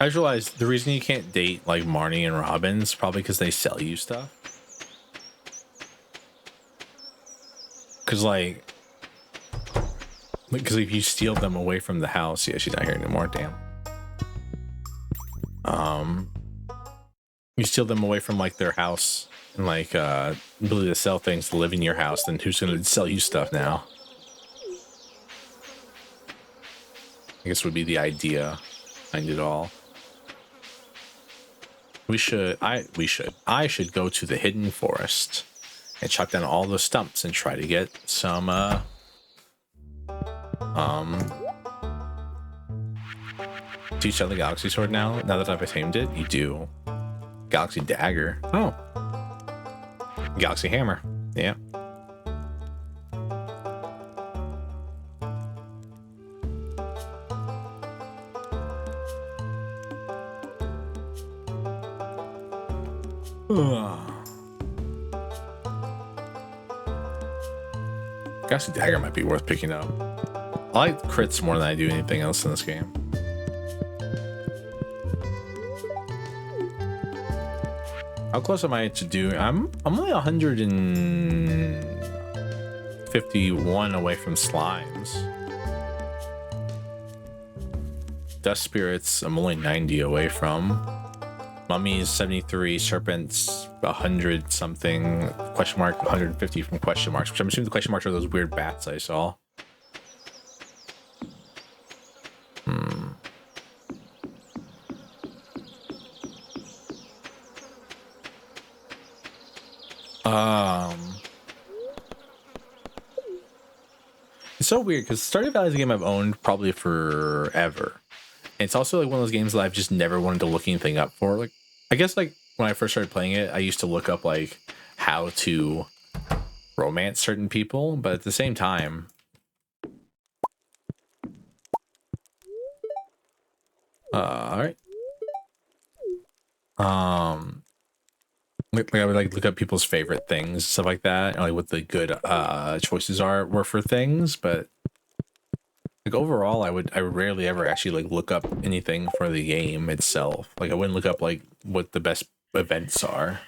Speaker 1: I just realized the reason you can't date like Marnie and Robin is probably because they sell you stuff. Because if you steal them away from the house, yeah, she's not here anymore. Damn. You steal them away from like their house and like ability to sell things to live in your house, then who's gonna sell you stuff now? I guess would be the idea behind it all. I should go to the hidden forest and chop down all the stumps and try to get some do you sell the galaxy sword now that I've tamed it? You do. Galaxy dagger. Oh. Galaxy hammer. Yeah. Galaxy dagger might be worth picking up. I like crits more than I do anything else in this game. How close am I to do? I'm only 151 away from slimes. Dust spirits, I'm only 90 away from. Mummies 73, serpents 100 something, question mark 150 from question marks, which I'm assuming the question marks are those weird bats I saw. It's so weird because Stardew Valley is a game I've owned probably forever. And it's also like one of those games that I've just never wanted to look anything up for. Like, I guess like when I first started playing it, I used to look up like how to romance certain people, but at the same time, all right. Like I would like look up people's favorite things, stuff like that, and like what the good choices were for things, but like overall I rarely ever actually like look up anything for the game itself. Like I wouldn't look up like what the best events are.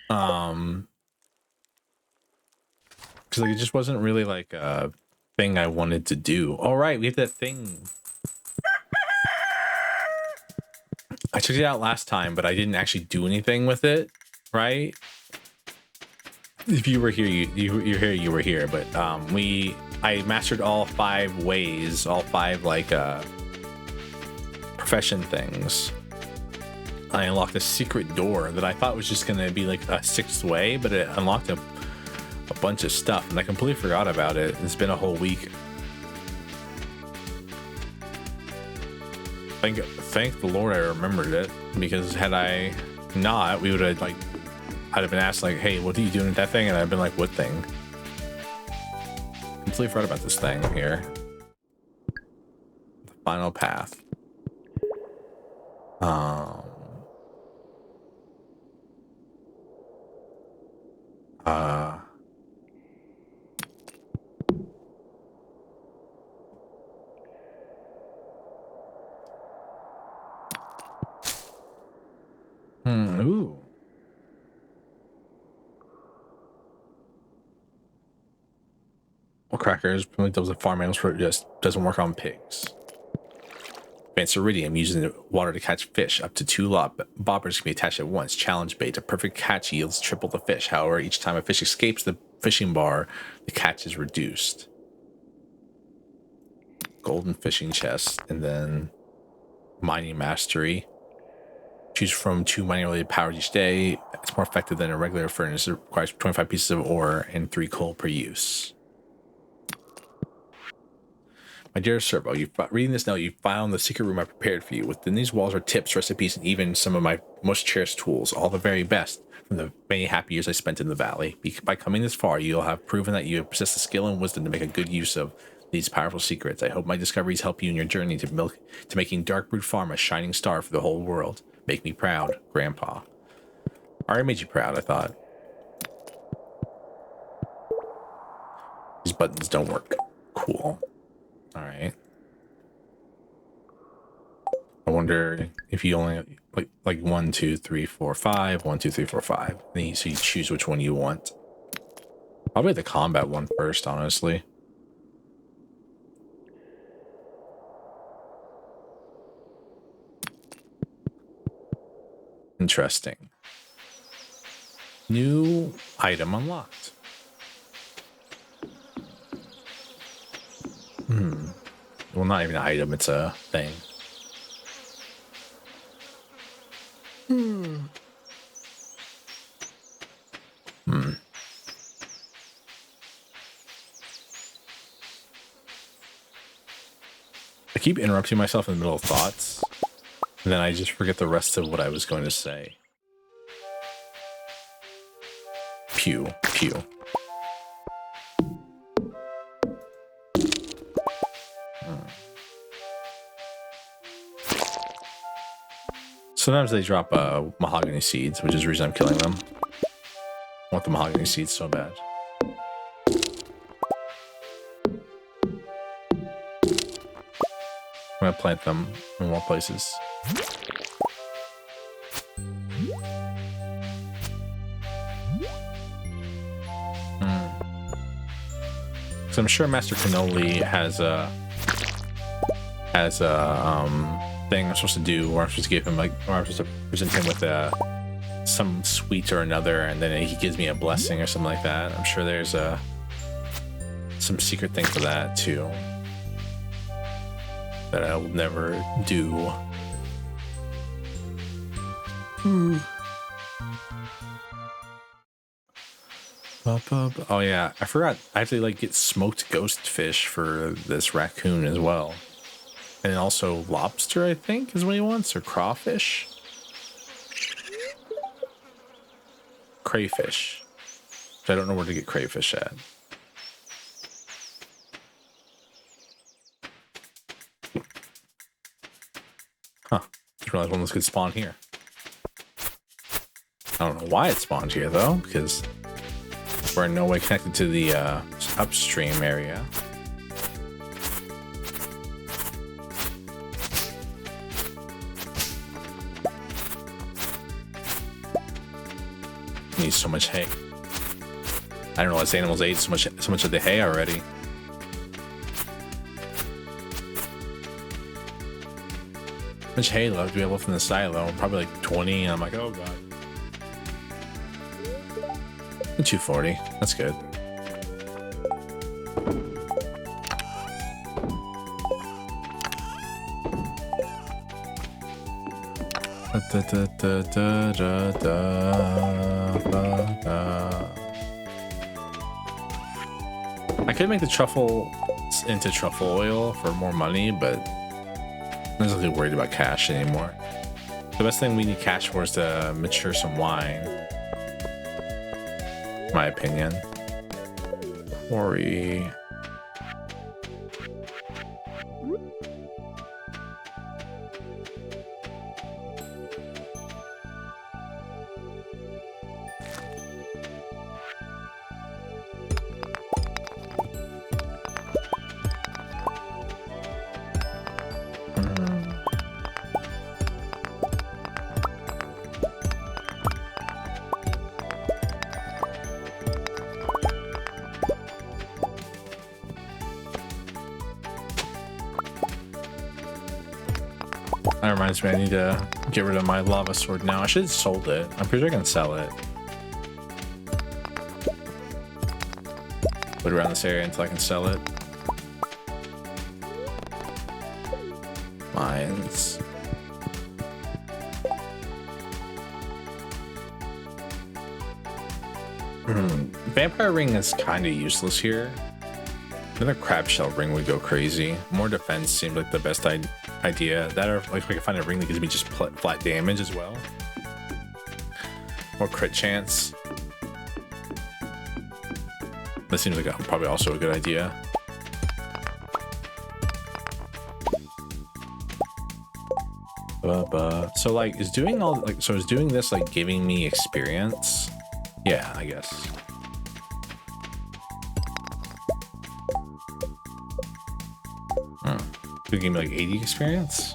Speaker 1: Because like it just wasn't really like a thing I wanted to do. All right, we have that thing. I took it out last time, but I didn't actually do anything with it, right? If you were here, you're here, you were here. But I mastered all 5 ways, all 5 like profession things. I unlocked a secret door that I thought was just gonna be like a 6th way, but it unlocked a bunch of stuff, and I completely forgot about it. It's been a whole week. Thank the Lord I remembered it, because had I not, we would have like, I'd have been asked like, hey, what are you doing with that thing? And I've been like, what thing? Completely forgot about this thing here. The final path. Ooh. Well, crackers, those are farm animals for just doesn't work on pigs. Advanced iridium using the water to catch fish. Up to 2 bobbers can be attached at once. Challenge bait. A perfect catch yields triple the fish. However, each time a fish escapes the fishing bar, the catch is reduced. Golden fishing chest, and then mining mastery. Choose from 2 mining related powers each day. It's more effective than a regular furnace. It requires 25 pieces of ore and 3 coal per use. My dear Servo, reading this note, you found the secret room I prepared for you. Within these walls are tips, recipes, and even some of my most cherished tools, all the very best from the many happy years I spent in the valley. By coming this far, you'll have proven that you possess the skill and wisdom to make a good use of these powerful secrets. I hope my discoveries help you in your journey to making Dark Brood Farm a shining star for the whole world. Make me proud, Grandpa. I already made you proud, I thought. These buttons don't work. Cool. All right. I wonder if you only like 1, 2, 3, 4, 5. 1, 2, 3, 4, 5. So you choose which one you want. Probably the combat one first, honestly. Interesting. New item unlocked. Well, not even an item, it's a thing. I keep interrupting myself in the middle of thoughts, and then I just forget the rest of what I was going to say. Pew, pew. Sometimes they drop mahogany seeds, which is the reason I'm killing them. I want the mahogany seeds so bad. I'm gonna plant them in more places. So I'm sure Master Cannoli has a thing I'm supposed to do, or I'm supposed to give him or I'm supposed to present him with some sweet or another, and then he gives me a blessing or something like that. I'm sure there's some secret thing for that too that I will never do. Oh yeah, I forgot. I have to get smoked ghost fish for this raccoon as well. And also lobster, I think, is what he wants, or crawfish. Crayfish. I don't know where to get crayfish at. Huh. Just realized one of those could spawn here. I don't know why it spawned here, though, because we're in no way connected to the upstream area. Need so much hay. I don't know, these animals ate so much of the hay already. How much hay left do we have left in the silo? Probably like 20, and I'm like, oh god. 240. That's good. I could make the truffle into truffle oil for more money, but I'm not really worried about cash anymore. The best thing we need cash for is to mature some wine, in my opinion. Quarry. that reminds me, I need to get rid of my lava sword now. I should have sold it. I'm pretty sure I can sell it. Put it around this area until I can sell it. Mines. Vampire ring is kind of useless here. Another crab shell ring would go crazy. More defense seemed like the best idea. That, or like if I can find a ring that gives me just flat damage as well. More crit chance. That seems like probably also a good idea. So like, is doing all like, so is doing this like giving me experience? Yeah, I guess. Could give me like 80 experience.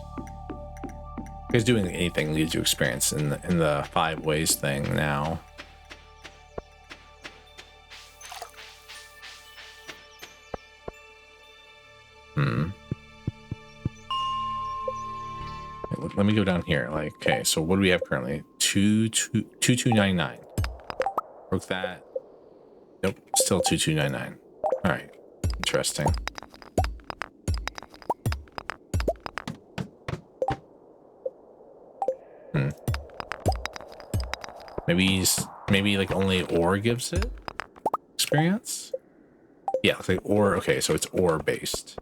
Speaker 1: Because doing anything leads you experience in the 5 ways thing now. Let me go down here. Like, okay, so what do we have currently? 2299. Broke that. Nope, still 2299. All right, interesting. Maybe like only ore gives it experience. Yeah, it's like ore. Okay, so it's ore based.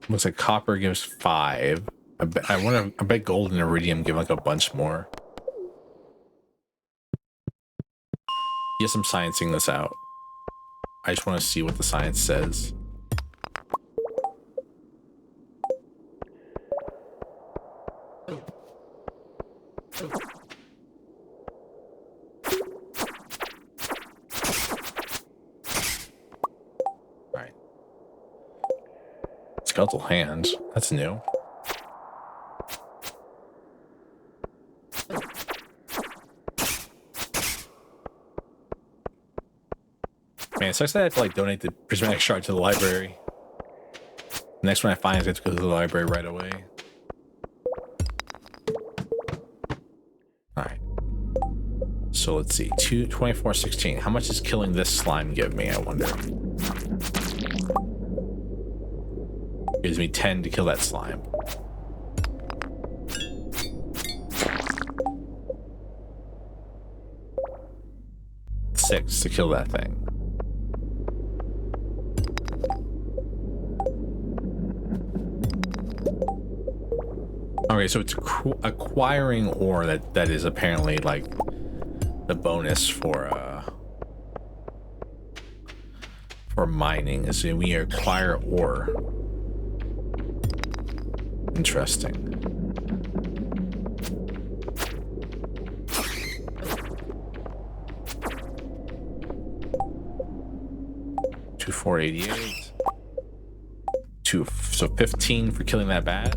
Speaker 1: Looks like copper gives 5. I bet gold and iridium give like a bunch more. Yes, I'm sciencing this out. I just want to see what the science says. Alright. Skeletal hands. That's new. Man, it sucks that I have to like donate the prismatic shard to the library. The next one I find is I have to go to the library right away. Alright. So let's see. 2416. How much does killing this slime give me, I wonder? Gives me 10 to kill that slime. Six to kill that thing. Okay, so it's acquiring ore that is apparently like the bonus for mining. Is we acquire ore. Interesting. Two 488. So 15 for killing that bat.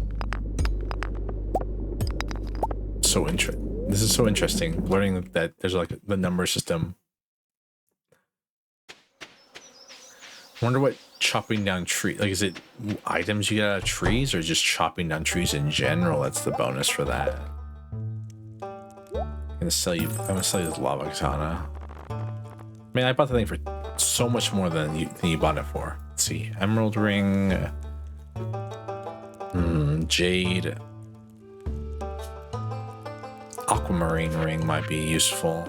Speaker 1: So this is so interesting, learning that there's like the number system. I wonder what chopping down tree, like, is it items you get out of trees or just chopping down trees in general? That's the bonus for that. I'm gonna sell you this lava katana. Man, I bought the thing for so much more than you bought it for. Let's see, emerald ring, jade. Aquamarine ring might be useful.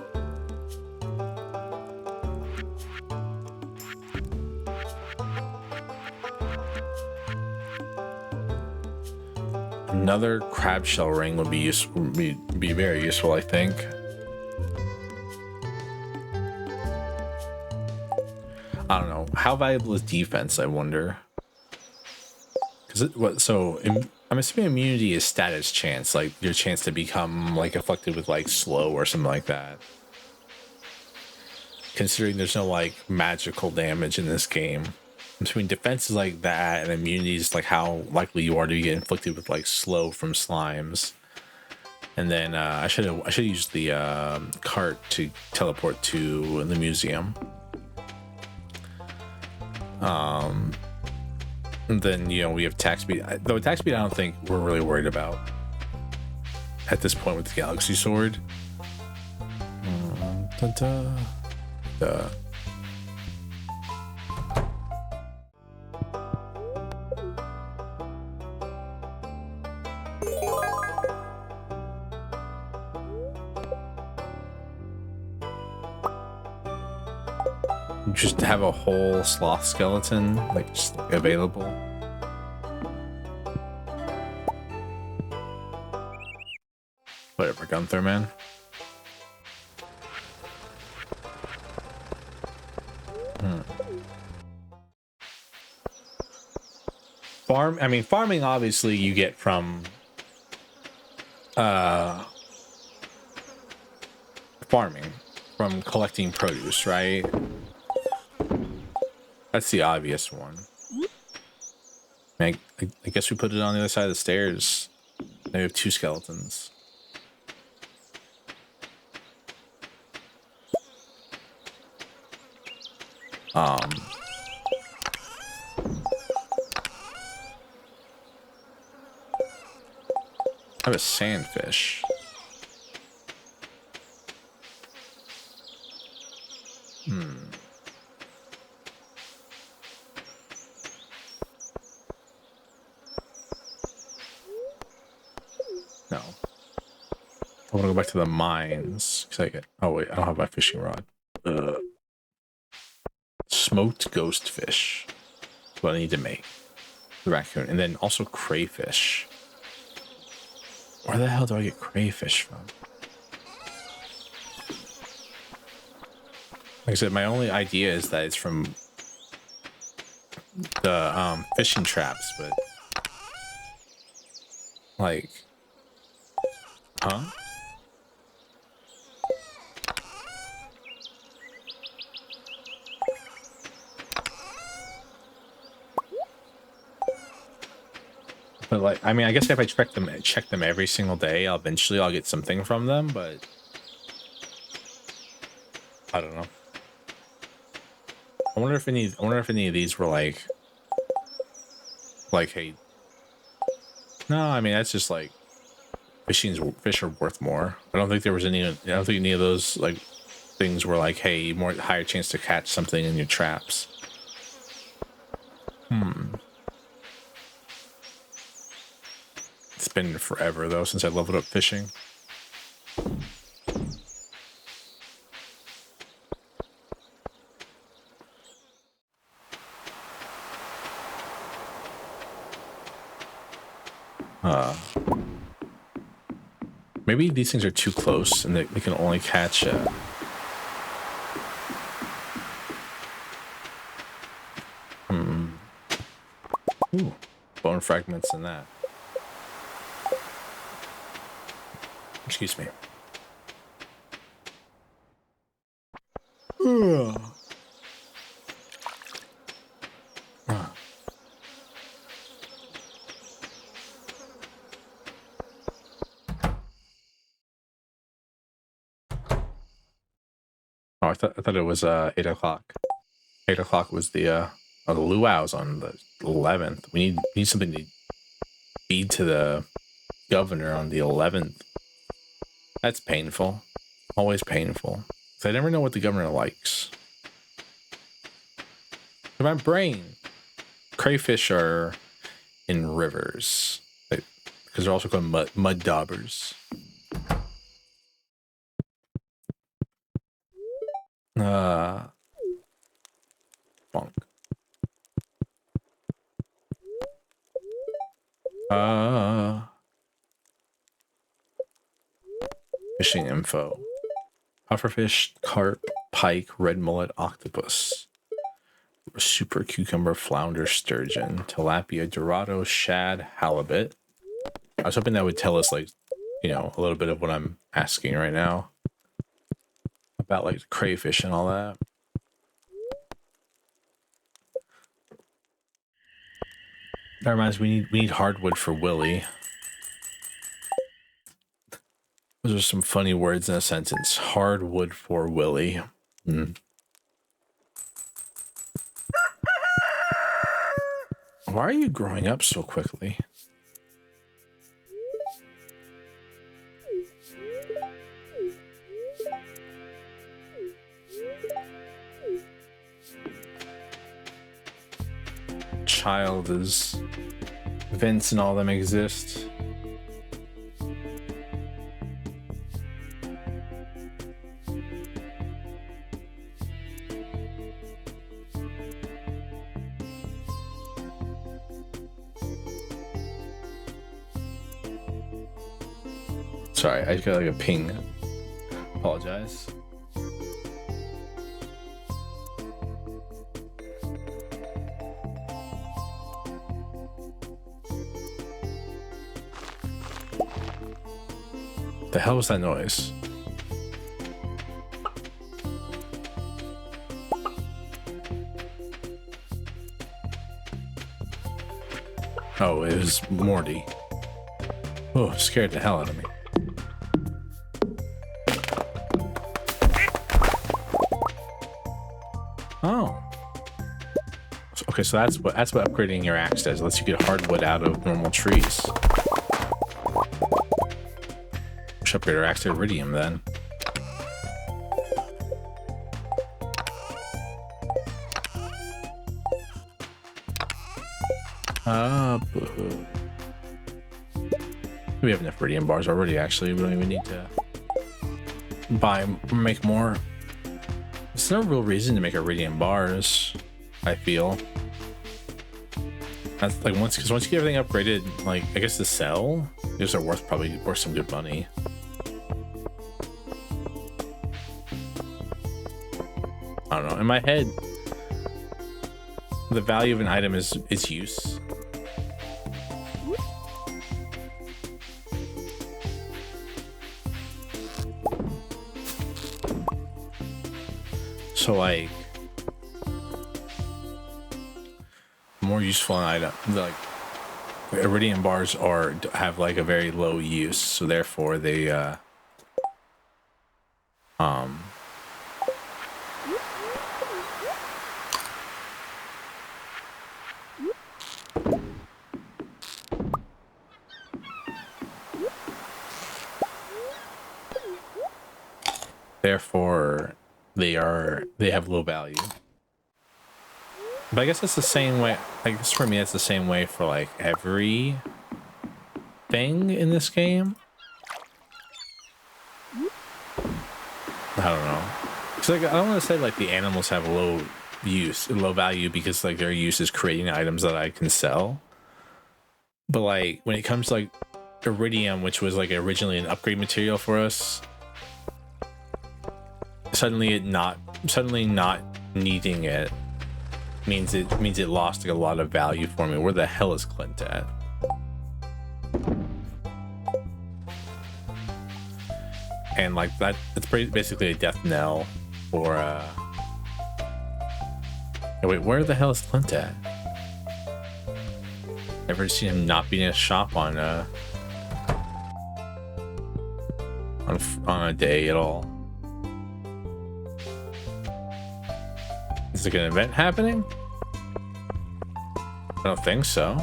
Speaker 1: Another crab shell ring would be useful. Be very useful, I think. I don't know. How valuable is defense, I wonder? I'm assuming immunity is status chance, like your chance to become like afflicted with like slow or something like that. Considering there's no like magical damage in this game, I'm assuming defense is like that, and immunity is like how likely you are to get inflicted with like slow from slimes. And then I should use the cart to teleport to the museum. And then, you know, we have attack speed. Though attack speed, I don't think we're really worried about at this point with the Galaxy Sword. Just have a whole sloth skeleton like just available. Whatever, Gunther, man. Farming obviously you get from collecting produce, right? That's the obvious one. I guess we put it on the other side of the stairs. Now we have 2 skeletons. I have a sandfish. No. I want to go back to the mines. Oh wait, I don't have my fishing rod. Smoked ghost fish. That's what I need to make. The raccoon. And then also crayfish. Where the hell do I get crayfish from? Like I said, my only idea is that it's from the fishing traps, but like, huh? But like, I mean, I guess if I check them every single day, eventually I'll get something from them, but I don't know. I wonder if any of these were like, hey, no, I mean, that's just like fish are worth more. I don't think there was any, I don't think any of those like things were like, hey, higher chance to catch something in your traps. It's been forever though since I leveled up fishing. Maybe these things are too close and they can only catch ooh, bone fragments in that. Excuse me. Oh, I thought it was 8 o'clock. 8 o'clock was the luau's on the 11th. We need something to feed to the governor on the 11th. That's painful. Always painful. I never know what the governor likes. In my brain, crayfish are in rivers because they're also called mud daubers. Bonk. Fishing info. Pufferfish, carp, pike, red mullet, octopus, super cucumber, flounder, sturgeon, tilapia, dorado, shad, halibut. I was hoping that would tell us, like, you know, a little bit of what I'm asking right now about like crayfish and all that. That reminds me, we need hardwood for Willy. Those are some funny words in a sentence. Hardwood for Willy. Why are you growing up so quickly? Child is Vince and all them exist. Sorry, I got like a ping. Apologize. The hell was that noise? Oh, it was Morty. Oh, scared the hell out of me. Oh. Okay, so that's what upgrading your axe does. It lets you get hardwood out of normal trees. We should upgrade our axe to iridium then. We have enough iridium bars already, actually. We don't even need to make more. There's no real reason to make iridium bars, I feel. That's like once you get everything upgraded, like I guess the sell, those are probably worth some good money. I don't know. In my head, the value of an item is its use. So like more useful an item, like iridium bars have like a very low use, so therefore they they have low value. But I guess it's the same way. I guess for me, it's the same way for like every thing in this game. I don't know. Cause like I don't want to say like the animals have low value because like their use is creating items that I can sell. But like when it comes to like iridium, which was like originally an upgrade material for us, suddenly not needing it means it lost like a lot of value for me. Where the hell is Clint at? And like that, it's basically a death knell for oh, wait, where the hell is Clint at? Never seen him not being in a shop on a day at all. Is like an event happening? I don't think so.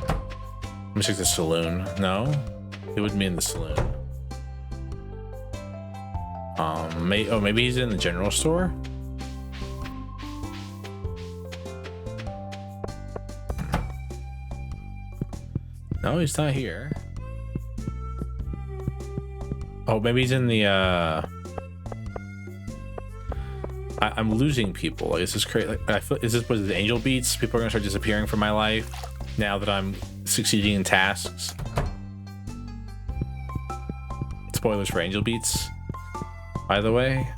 Speaker 1: Let me check the saloon. No, it wouldn't be in the saloon. Maybe he's in the general store. No, he's not here. Oh, maybe he's in the I'm losing people. Like, this is crazy. Like, I feel, is this what the angel beats? People are gonna start disappearing from my life now that I'm succeeding in tasks. Spoilers for angel beats, by the way.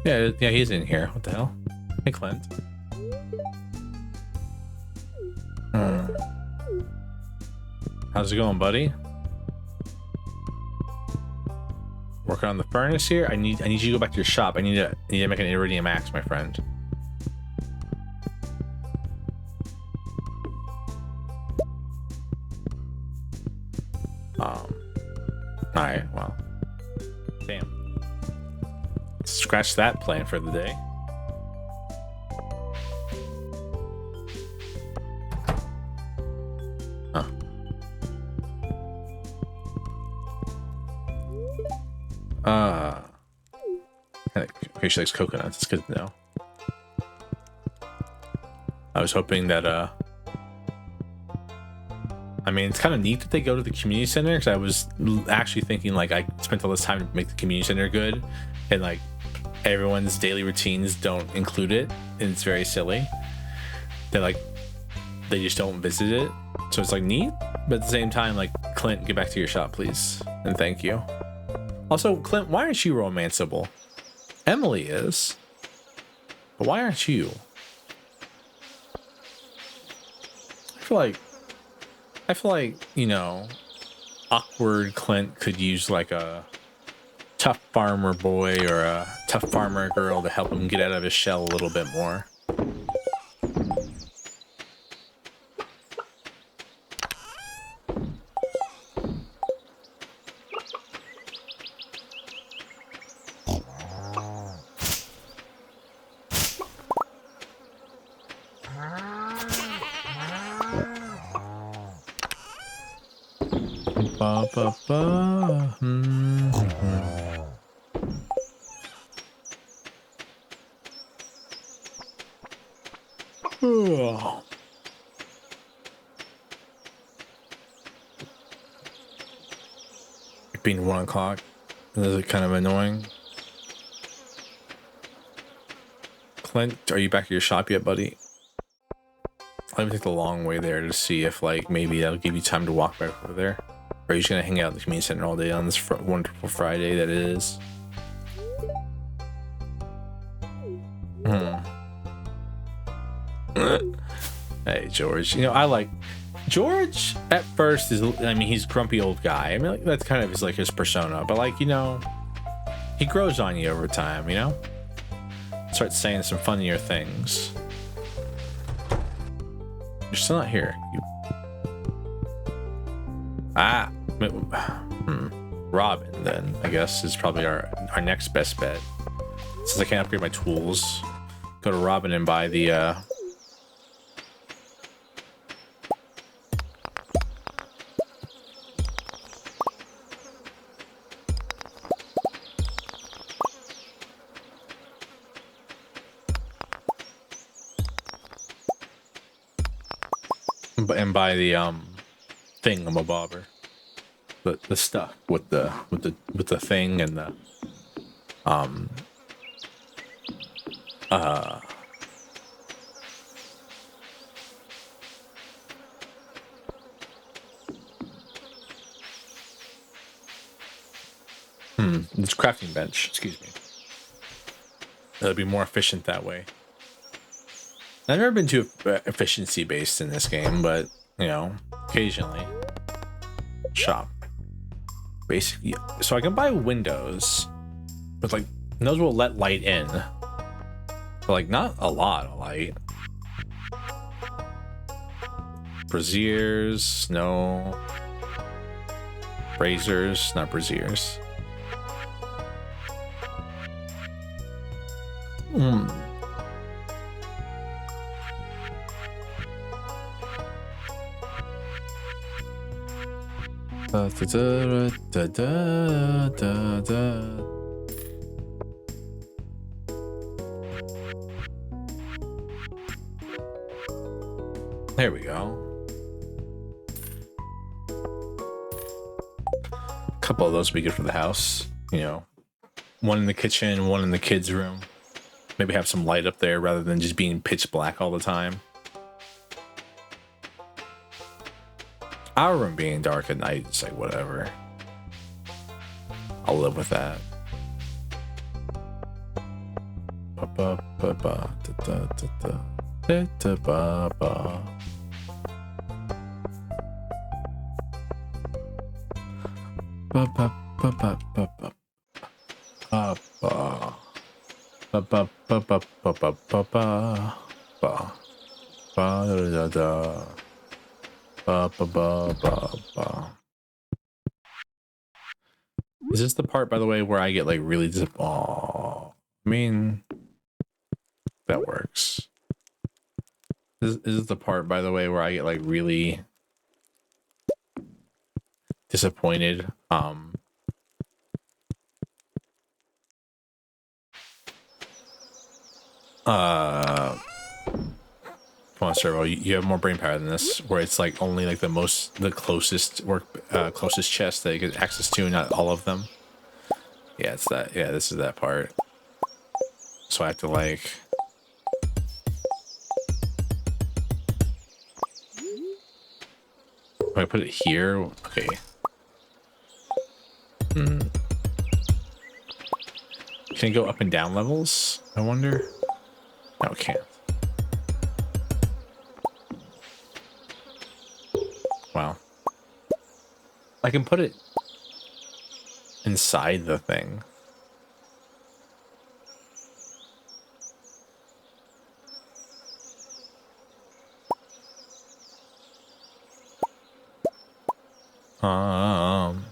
Speaker 1: Yeah, he's in here. What the hell? Hey, Clint. How's it going, buddy? Working on the furnace here. I need you to go back to your shop. I need to make an iridium axe, my friend. Alright, well. Damn. Scratch that plan for the day. Huh. Okay, she likes coconuts. It's good to know. I was hoping that, I mean, it's kind of neat that they go to the community center, because I was actually thinking, like, I spent all this time to make the community center good, and, like, everyone's daily routines don't include it, and it's very silly. They're, like, they just don't visit it, so it's, like, neat, but at the same time, like, Clint, get back to your shop, please, and thank you. Also, Clint, why aren't you romanceable? Emily is, but why aren't you? I feel like, you know, awkward Clint could use like a tough farmer boy or a tough farmer girl to help him get out of his shell a little bit more. Ba, ba, ba. It being 1 o'clock, is it kind of annoying? Clint, are you back at your shop yet, buddy? Let me take the long way there to see if, like, maybe that'll give you time to walk back over there. Or are you just gonna hang out in the community center all day on this wonderful Friday that it is? Hey, George. You know, I like George at first is, I mean, he's a grumpy old guy. I mean, like, that's kind of his, like, his persona. But, like, you know, he grows on you over time, you know? Starts saying some funnier things. You're still not here. Robin, then, I guess, is probably our next best bet. Since I can't upgrade my tools, go to Robin and buy the, thingamabobber. The stuff with the thing and the this crafting bench, excuse me. It'll be more efficient that way. I've never been too efficiency based in this game, but you know, occasionally. Shop. Basically, so I can buy windows, but like those will let light in, but like not a lot of light. Braziers, no. Braziers, not braziers. Da, da, da, da, da, da. There we go. A couple of those would be good for the house. You know, one in the kitchen, one in the kids' room. Maybe have some light up there rather than just being pitch black all the time. Our room being dark at night, it's like whatever. I'll live with that. Ba ba ba ba da da da da da ba ba. Ba ba ba ba ba ba ba ba ba ba ba ba ba ba ba ba ba da da da. Ba ba ba ba ba. Is this the part, by the way, where I get like really oh, I mean, that works. This is the part, by the way, where I get like really disappointed. Come on, Servo, you have more brain power than this, where it's like only like the closest closest chest that you get access to, not all of them. Yeah, it's that. Yeah, this is that part. So I have to like. If I put it here, okay. Can it go up and down levels? I wonder. No, it can't. Wow. I can put it inside the thing.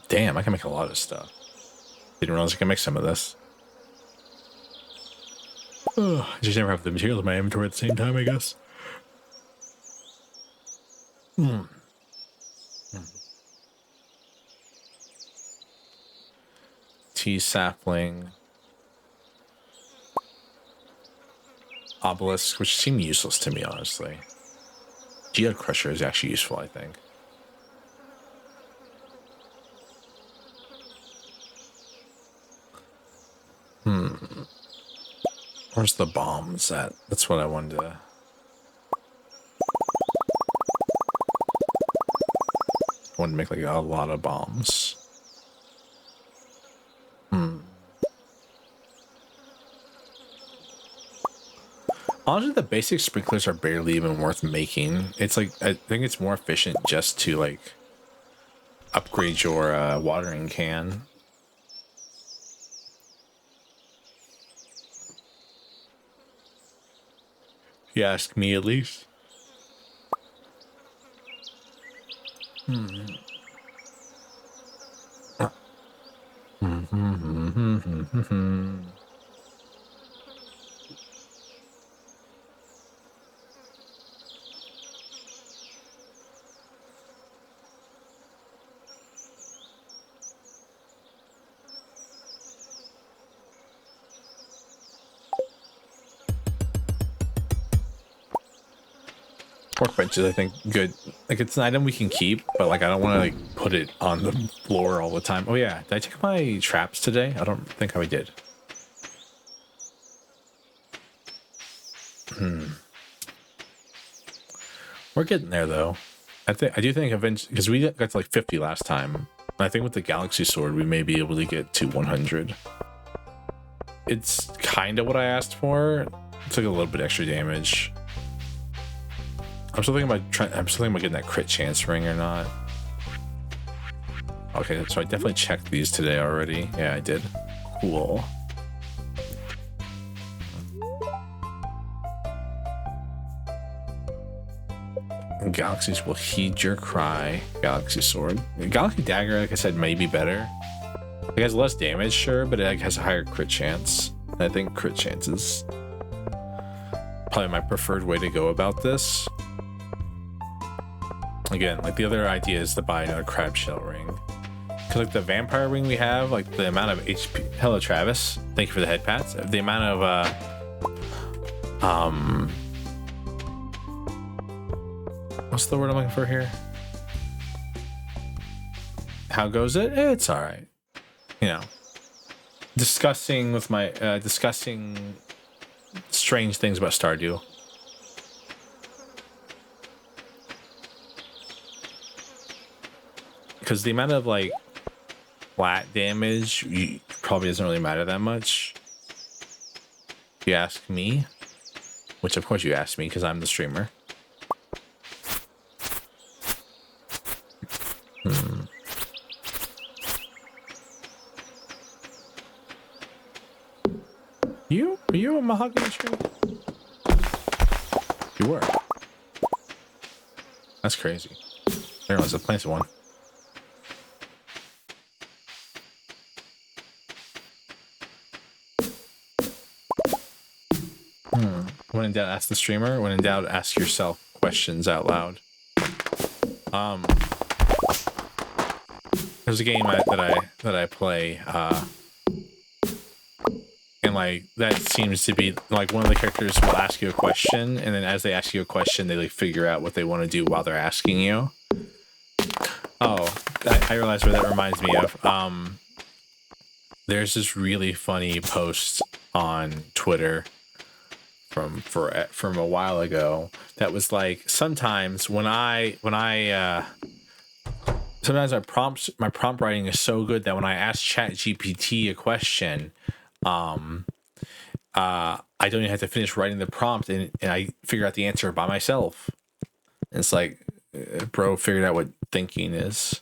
Speaker 1: Damn, I can make a lot of stuff. Didn't realize I can make some of this. I just never have the materials in my inventory at the same time, I guess. Tea sapling. Obelisk, which seem useless to me, honestly. Geo crusher is actually useful, I think. Where's the bombs at? That's what I wanted to... I wanted to make like a lot of bombs. Honestly, the basic sprinklers are barely even worth making. It's like, I think it's more efficient just to like upgrade your watering can. You ask me, at least. Workbenches, I think, good. Like, it's an item we can keep, but like I don't want to like put it on the floor all the time. Oh yeah, did I check my traps today? I don't think I did. We're getting there though. I do think eventually, because we got to like 50 last time, and I think with the Galaxy Sword we may be able to get to 100. It's kind of what I asked for. It's like a little bit extra damage. I'm still thinking about getting that crit chance ring or not. Okay, so I definitely checked these today already. Yeah, I did. Cool. Galaxies will heed your cry. Galaxy Sword. Galaxy Dagger, like I said, may be better. It has less damage, sure, but it has a higher crit chance. And I think crit chance is probably my preferred way to go about this. Again, like the other idea is to buy another crab shell ring. Because like the vampire ring we have, like the amount of HP. Hello, Travis. Thank you for the head pats. The amount of what's the word I'm looking for here? How goes it? It's all right. You know, discussing with my discussing strange things about Stardew. Because the amount of like flat damage probably doesn't really matter that much. If you ask me, which of course you asked me because I'm the streamer. Are you a mahogany tree? You were. That's crazy. There was a planted one. When in doubt, ask the streamer. When in doubt, ask yourself questions out loud. There's a game that I play, and like that seems to be like one of the characters will ask you a question, and then as they ask you a question, they like figure out what they want to do while they're asking you. Oh, I realize where that reminds me of. There's this really funny post on Twitter from a while ago that was like, sometimes sometimes my prompt writing is so good that when I ask ChatGPT a question, I don't even have to finish writing the prompt, and I figure out the answer by myself. And it's like, bro, figured out what thinking is.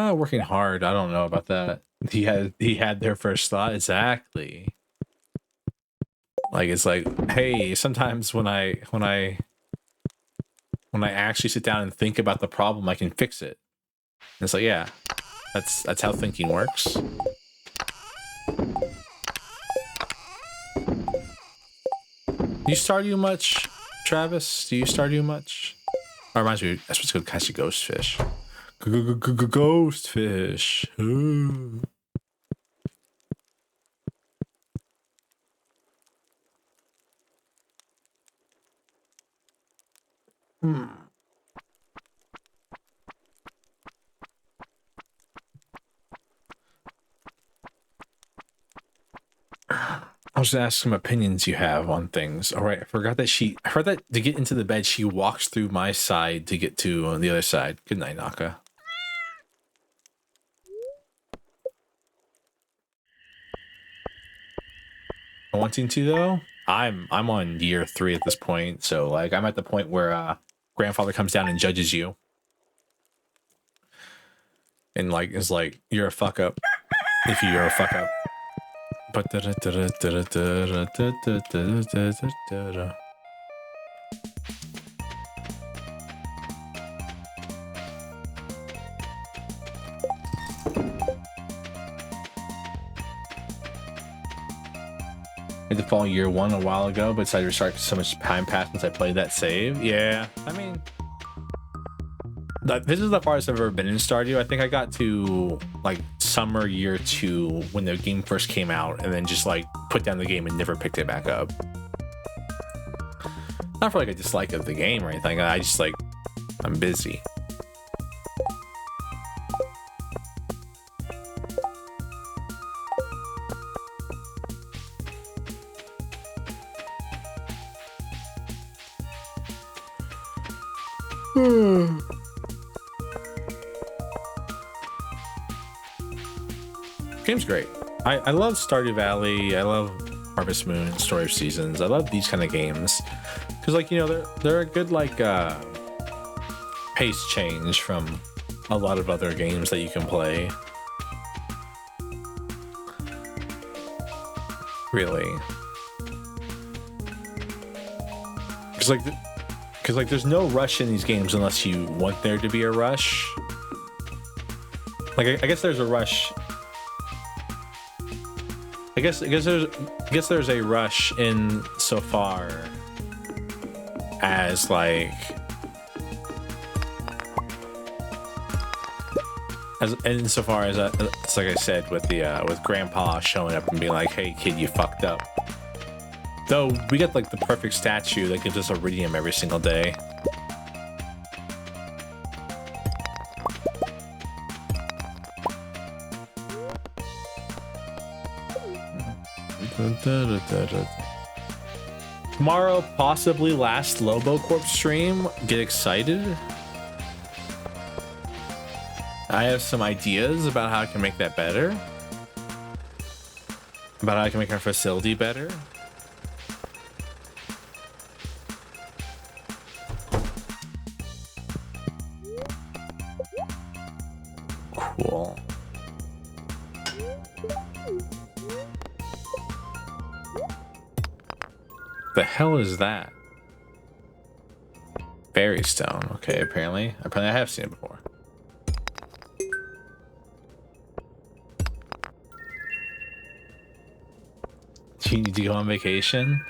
Speaker 1: Working hard. I don't know about that. He had their first thought. Exactly. Like, it's like, hey, sometimes when I actually sit down and think about the problem, I can fix it. And it's like, yeah, that's how thinking works. Do you Stardew much, Travis? Do you Stardew much? Oh, reminds me, I'm supposed to go catch a ghost fish. Ghost fish. Ooh. I was gonna ask some opinions you have on things. All right, I heard that to get into the bed, she walks through my side to get to on the other side. Good night, Naka. Wanting to though, I'm on year 3 at this point, so like I'm at the point where grandfather comes down and judges you, and like is like, you're a fuck up if you're a fuck up. But I had to fall year 1 a while ago, but decided to restart because so much time passed since I played that save. Yeah, I mean, this is the farthest I've ever been in Stardew. I think I got to like summer year 2 when the game first came out, and then just like put down the game and never picked it back up. Not for like a dislike of the game or anything. I just like, I'm busy. Game's great. I love Stardew Valley. I love Harvest Moon, Story of Seasons. I love these kind of games because, like, you know, they're a good like pace change from a lot of other games that you can play. Really, because like there's no rush in these games unless you want there to be a rush. Like I guess there's a rush. I guess there's a rush in so far as like insofar as it's like I said with the with Grandpa showing up and being like, "Hey kid, you fucked up." Though we get like the perfect statue that gives us iridium every single day. Tomorrow, possibly last Lobo Corp stream. Get excited. I have some ideas about how I can make that better. About how I can make our facility better. Cool. The hell is that? Berry stone. Okay, apparently I have seen it before. Do you need to go on vacation?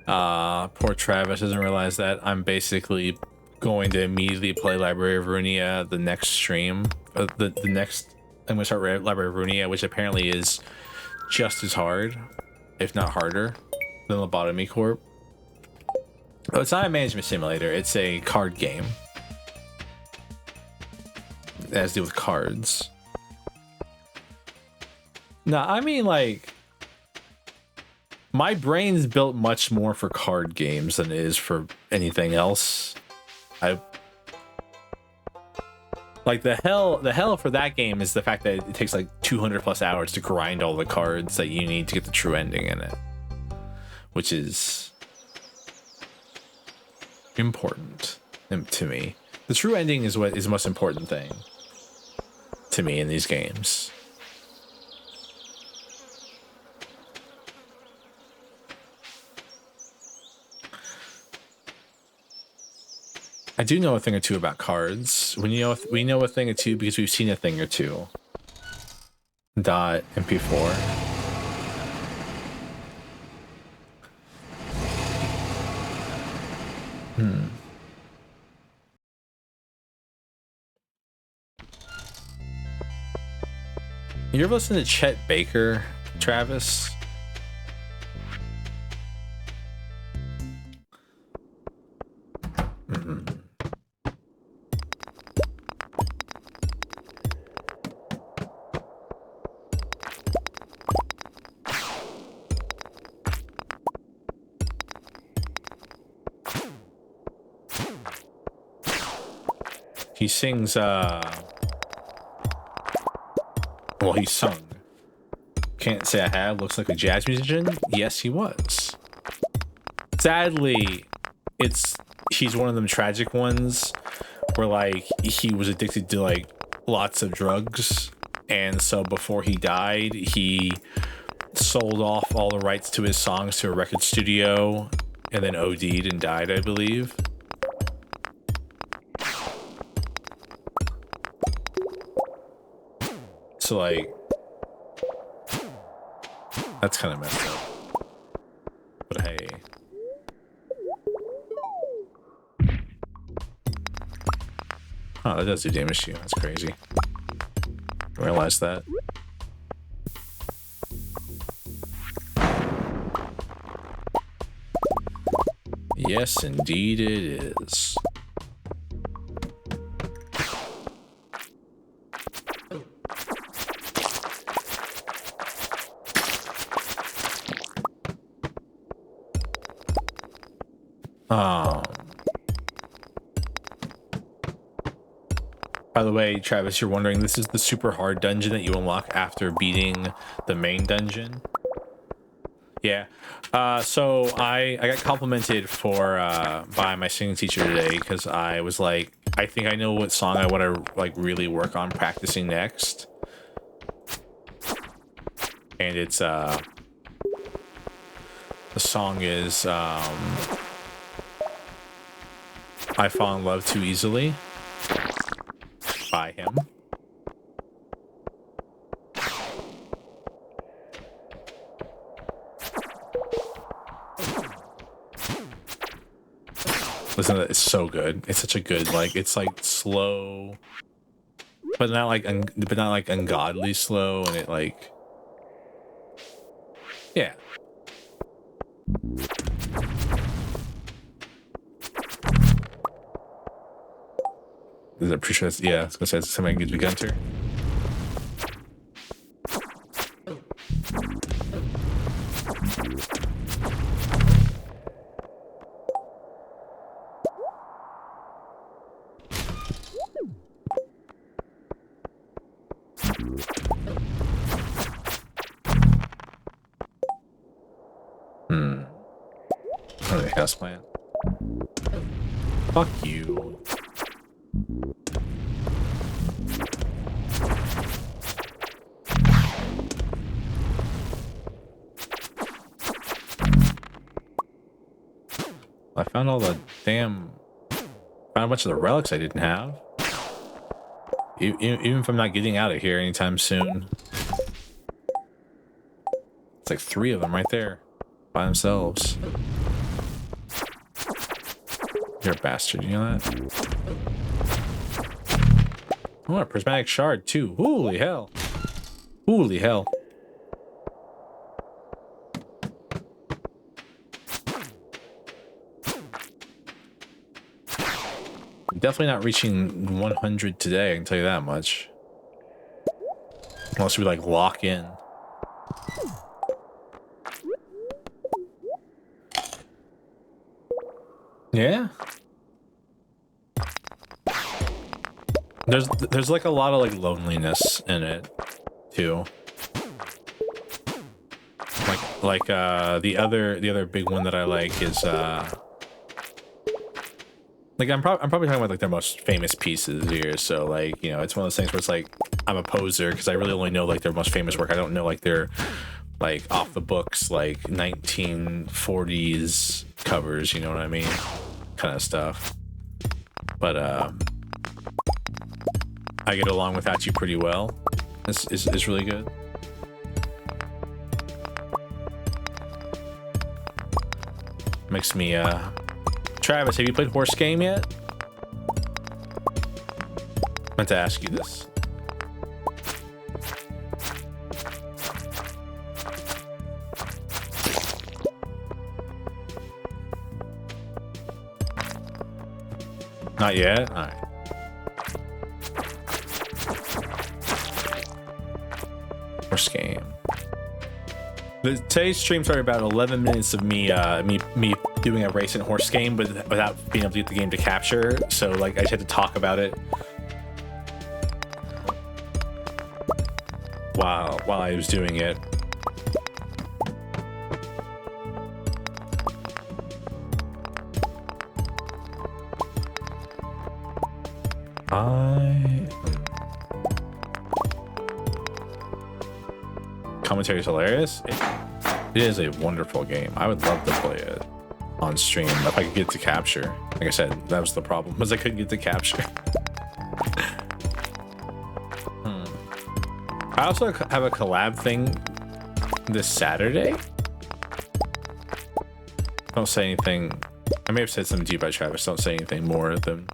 Speaker 1: Poor Travis doesn't realize that I'm basically going to immediately play Library of Runia the next stream. The next I'm gonna start Library of Runia, which apparently is just as hard, if not harder, than Lobotomy Corp. Oh, it's not a management simulator, it's a card game. It has to do with cards. No, I mean, like, my brain's built much more for card games than it is for anything else. Like, the hell for that game is the fact that it takes like 200 plus hours to grind all the cards that you need to get the true ending in it, which is important to me. The true ending is what is the most important thing to me in these games. I do know a thing or two about cards. We know a thing or two because we've seen a thing or two. .mp4. You ever listen to Chet Baker, Travis? He sings, well, he sung. Can't Say I Have. Looks like a jazz musician. Yes, he was. Sadly, he's one of them tragic ones where, like, he was addicted to, like, lots of drugs, and so before he died, he sold off all the rights to his songs to a record studio, and then OD'd and died, I believe. So, like, that's kind of messed up. But hey. Oh, that does do damage to you. That's crazy. I realized that. Yes, indeed it is. By the way, Travis, you're wondering, this is the super hard dungeon that you unlock after beating the main dungeon. Yeah. So I got complimented by my singing teacher today because I was like, I think I know what song I want to like really work on practicing next. And it's the song is I Fall in Love Too Easily by him. Listen to it, it's so good. It's such a good, like, it's like slow, but not like ungodly slow, and it like, yeah. I'm pretty sure that's, yeah, I was gonna say it's something good to Gunter. Oh, the house plant. Fuck you. I found all the damn... Found a bunch of the relics I didn't have. Even if I'm not getting out of here anytime soon. It's like 3 of them right there. By themselves. You're a bastard, you know that? Oh, a prismatic shard too. Holy hell. Holy hell. Definitely not reaching 100 today, I can tell you that much. Unless we like lock in. Yeah. There's like a lot of like loneliness in it too. Like the other big one that I like is like I'm probably talking about like their most famous pieces here. So like, you know, it's one of those things where it's like I'm a poser because I really only know like their most famous work. I don't know like their like off the books like 1940s covers, you know what I mean? Kind of stuff. But I get along without you pretty well. It's really good. Makes me Travis, have you played Horse Game yet? I meant to ask you this. Not yet? Alright. Horse Game. Today's stream started about 11 minutes of me me doing a race in Horse Game, but without being able to get the game to capture. So like I just had to talk about it while I was doing it. Commentary is hilarious. It is a wonderful game. I would love to play it on stream if I could get to capture. Like I said, that was the problem, was I couldn't get to capture. I also have a collab thing this Saturday. Don't say anything. I may have said something to you by Travis. Don't say anything more than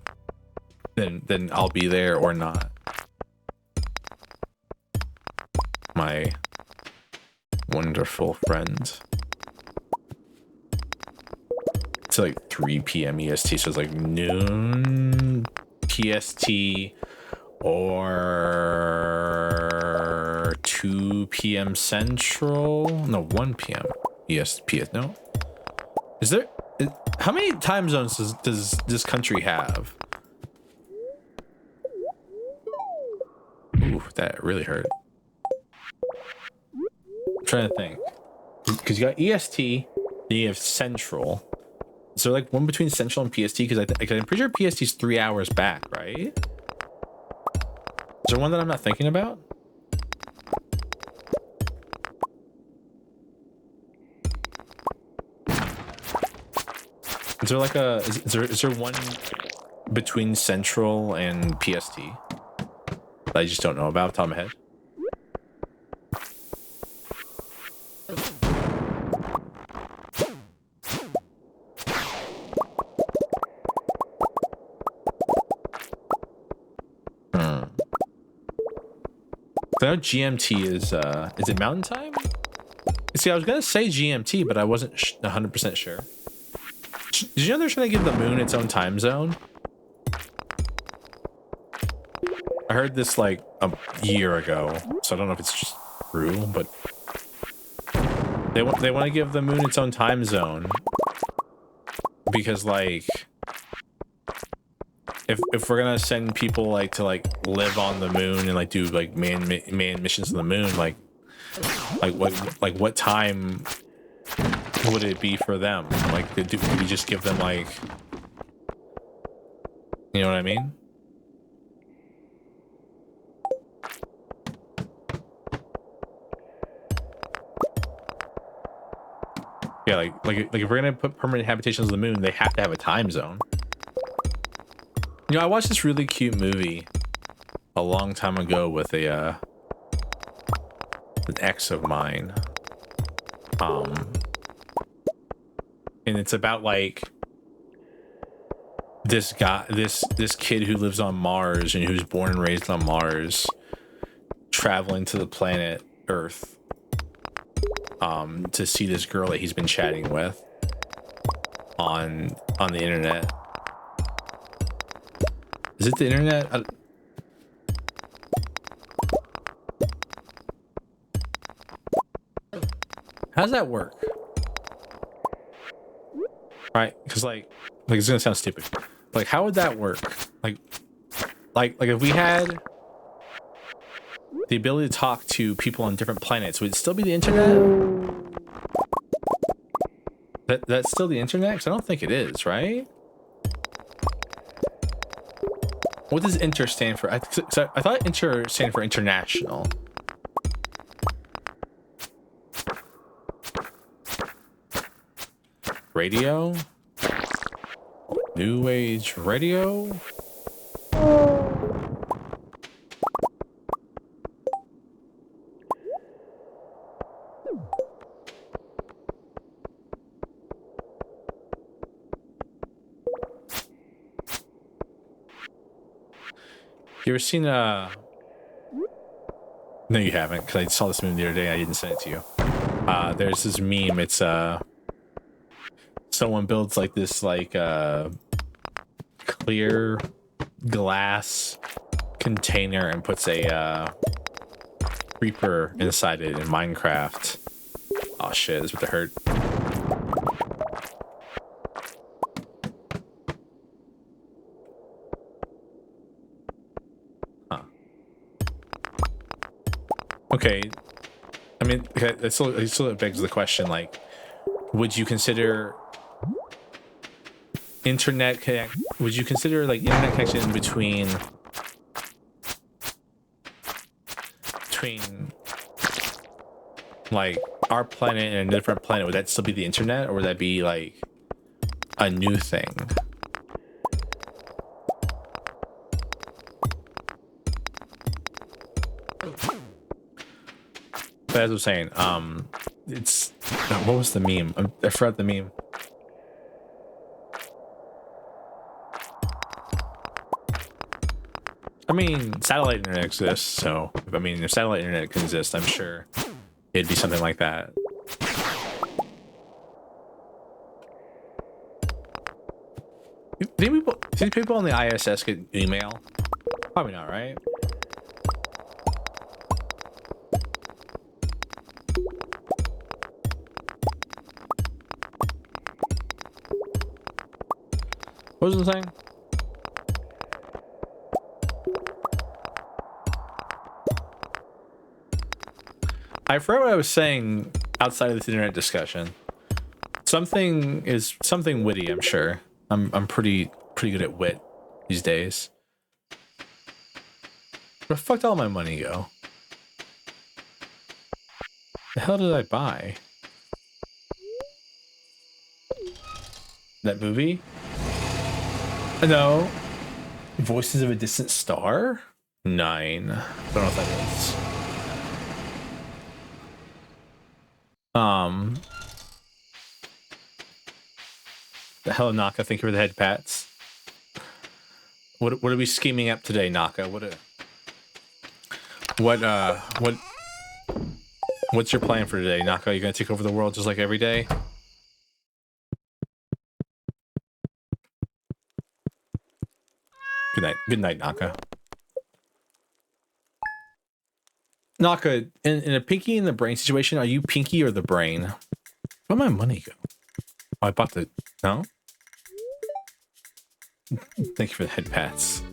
Speaker 1: I'll be there or not. My wonderful friend. It's like 3 p.m. EST, so it's like noon PST or 2 p.m. Central. No, 1 p.m. EST. No, is there? How many time zones does this country have? Ooh, that really hurt. I'm trying to think, because you got EST, then you have Central. Is there like one between Central and PST? Because I'm pretty sure PST is 3 hours back, right? Is there one that I'm not thinking about? Is there like a is there one between Central and PST that I just don't know about off the top of my head? I know GMT is it Mountain Time? See, I was gonna say GMT, but I wasn't 100% sure. Did you know they're trying to give the moon its own time zone? I heard this like a year ago, so I don't know if it's just true, but they want to give the moon its own time zone because like if we're gonna send people like to like live on the moon and like do like man missions on the moon, like what time would it be for them? Like, do we just give them like, you know what I mean? Yeah, like if we're gonna put permanent habitations on the moon, they have to have a time zone. You know, I watched this really cute movie a long time ago with an ex of mine. And it's about like this kid who lives on Mars and who's born and raised on Mars, traveling to the planet Earth to see this girl that he's been chatting with on the internet. Is it the internet? How does that work? Right? Because like it's gonna sound stupid. Like, how would that work? Like if we had the ability to talk to people on different planets, would it still be the internet? That's still the internet? Because I don't think it is, right? What does inter stand for? I thought inter stand for international. Radio? New age radio? You ever seen No, you haven't, because I saw this meme the other day and I didn't send it to you. There's this meme. It's someone builds like this clear glass container and puts a creeper inside it in Minecraft. Oh shit, this is what they hurt. Okay, I mean, it still begs the question, like, would you consider internet connection between like our planet and a different planet? Would that still be the internet, or would that be like a new thing? But as I was saying, it's what was the meme? I forgot the meme. I mean, satellite internet exists, so I mean, if satellite internet can exist, I'm sure it'd be something like that. Do people on the ISS get email? Probably not, right? What was I saying? I forgot what I was saying outside of this internet discussion. Something witty, I'm sure. I'm pretty good at wit these days. Where the fuck did all my money go? The hell did I buy? That movie? No. Voices of a Distant Star? 9. I don't know what that is. The hell, Naka, thank you for the head pats. What are we scheming up today, Naka? What's your plan for today, Naka? Are you gonna take over the world just like every day? Good night, Naka. Naka, in a Pinky in the Brain situation, are you Pinky or the Brain? Where'd my money go? Oh, I bought the... No? Thank you for the head pats.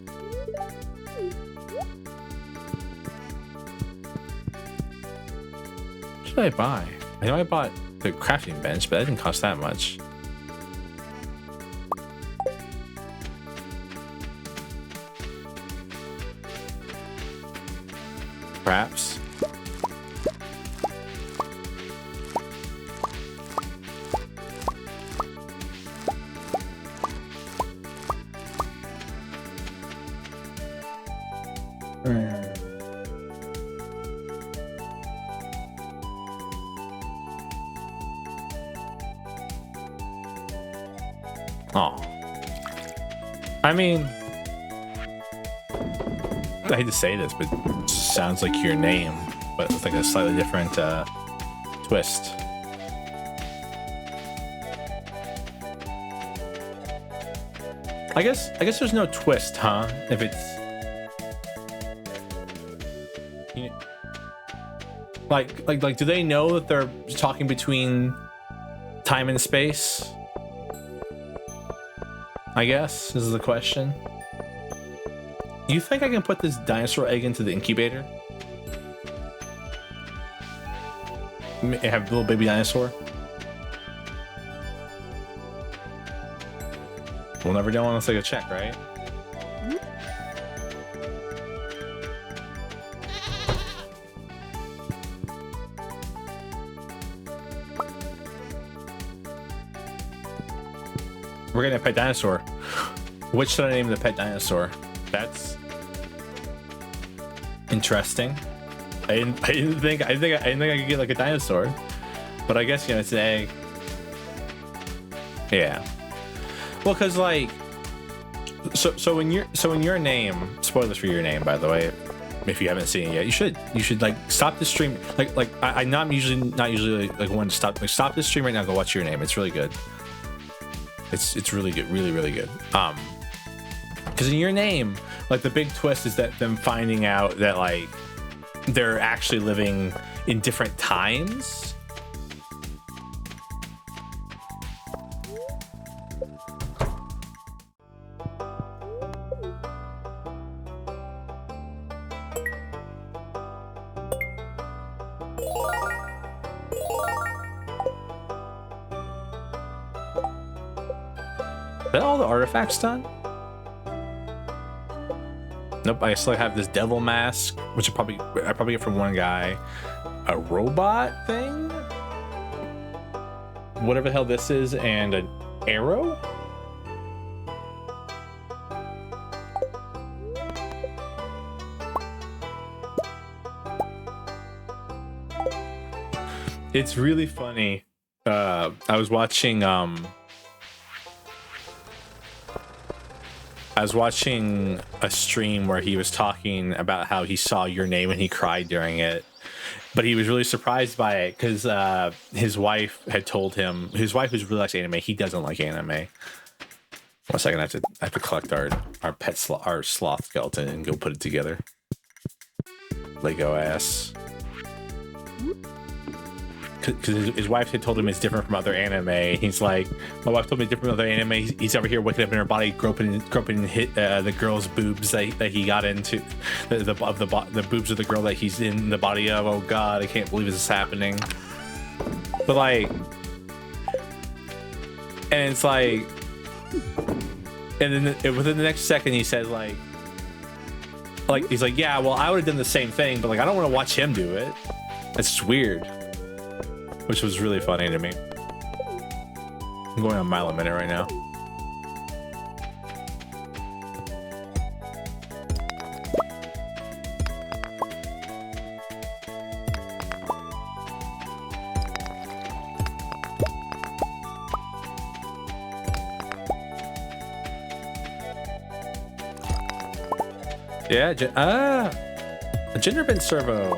Speaker 1: What did I buy? I know I bought the crafting bench, but that didn't cost that much. Perhaps. Oh. I mean, I hate to say this, but it sounds like your name, but with like a slightly different twist. I guess there's no twist, huh? If it's, you know, like do they know that they're talking between time and space? I guess this is the question. You think I can put this dinosaur egg into the incubator? Have a little baby dinosaur? We'll never know unless I go check, right? We're getting a pet dinosaur. Which should I name the pet dinosaur? That's interesting. I didn't think I could get like a dinosaur, but I guess, you know, it's an egg. Yeah. Well, cause like, so in your name, spoilers for your name, by the way, if you haven't seen it yet, you should like stop the stream. I'm not usually like one to stop. Like, stop this stream right now. Go watch your name. It's really good. It's really good, really good. Because in your name, like the big twist is that them finding out that like they're actually living in different times. Is that all the artifacts done? Nope, I still have this devil mask, which I probably get from one guy. A robot thing? Whatever the hell this is, and an arrow? It's really funny. I was watching a stream where he was talking about how he saw your name and he cried during it, but he was really surprised by it because his wife had told him, his wife who's really likes anime, he doesn't like anime. 1 second, I have to collect our our sloth skeleton and go put it together. Lego ass. Because his wife had told him it's different from other anime. He's like, my wife told me it's different from other anime. He's over here waking up in her body, groping hit the girl's boobs that he got into, the boobs of the girl that he's in the body of. Oh God, I can't believe this is happening. But like, and it's like, and then within the next second he said like he's like, yeah, well, I would have done the same thing, but like I don't want to watch him do it. That's just weird. Which was really funny to me. I'm going a mile a minute right now. Yeah, a gender bent servo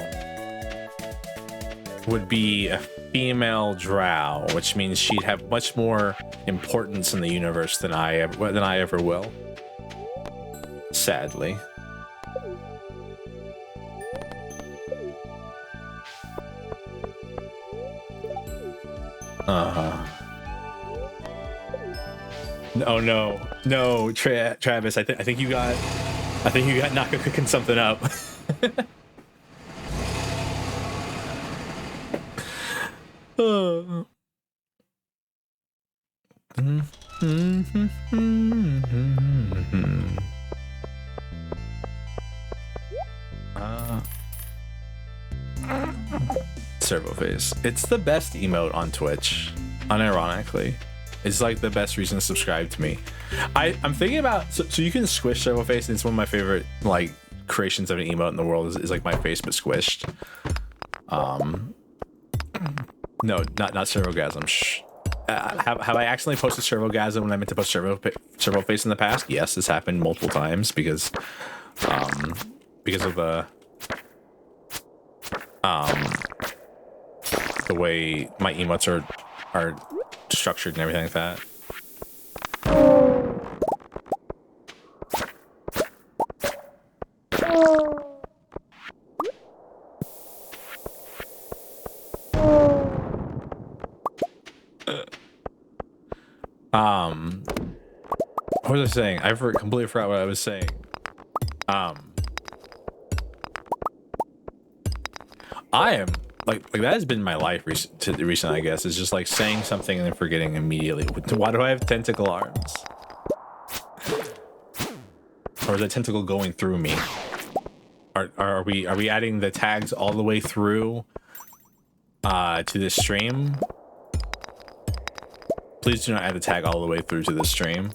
Speaker 1: would be a female drow, which means she'd have much more importance in the universe than I ever will. Sadly. Oh no, Travis. I think you got Naka cooking something up. Servo face. It's the best emote on Twitch, unironically. It's like the best reason to subscribe to me. I'm thinking about, so you can squish Servo face, and it's one of my favorite like creations of an emote in the world is like my face but squished. No, not Servogasm. Shh. have I accidentally posted Servogasm when I meant to post Servo Face in the past? Yes, this happened multiple times because of the way my emotes are structured and everything like that. What was I saying? I completely forgot what I was saying. I am like that has been my life recently, I guess. It's just like saying something and then forgetting immediately. Why do I have tentacle arms? Or is a tentacle going through me? Are we adding the tags all the way through to this stream? Please do not add the tag all the way through to this stream.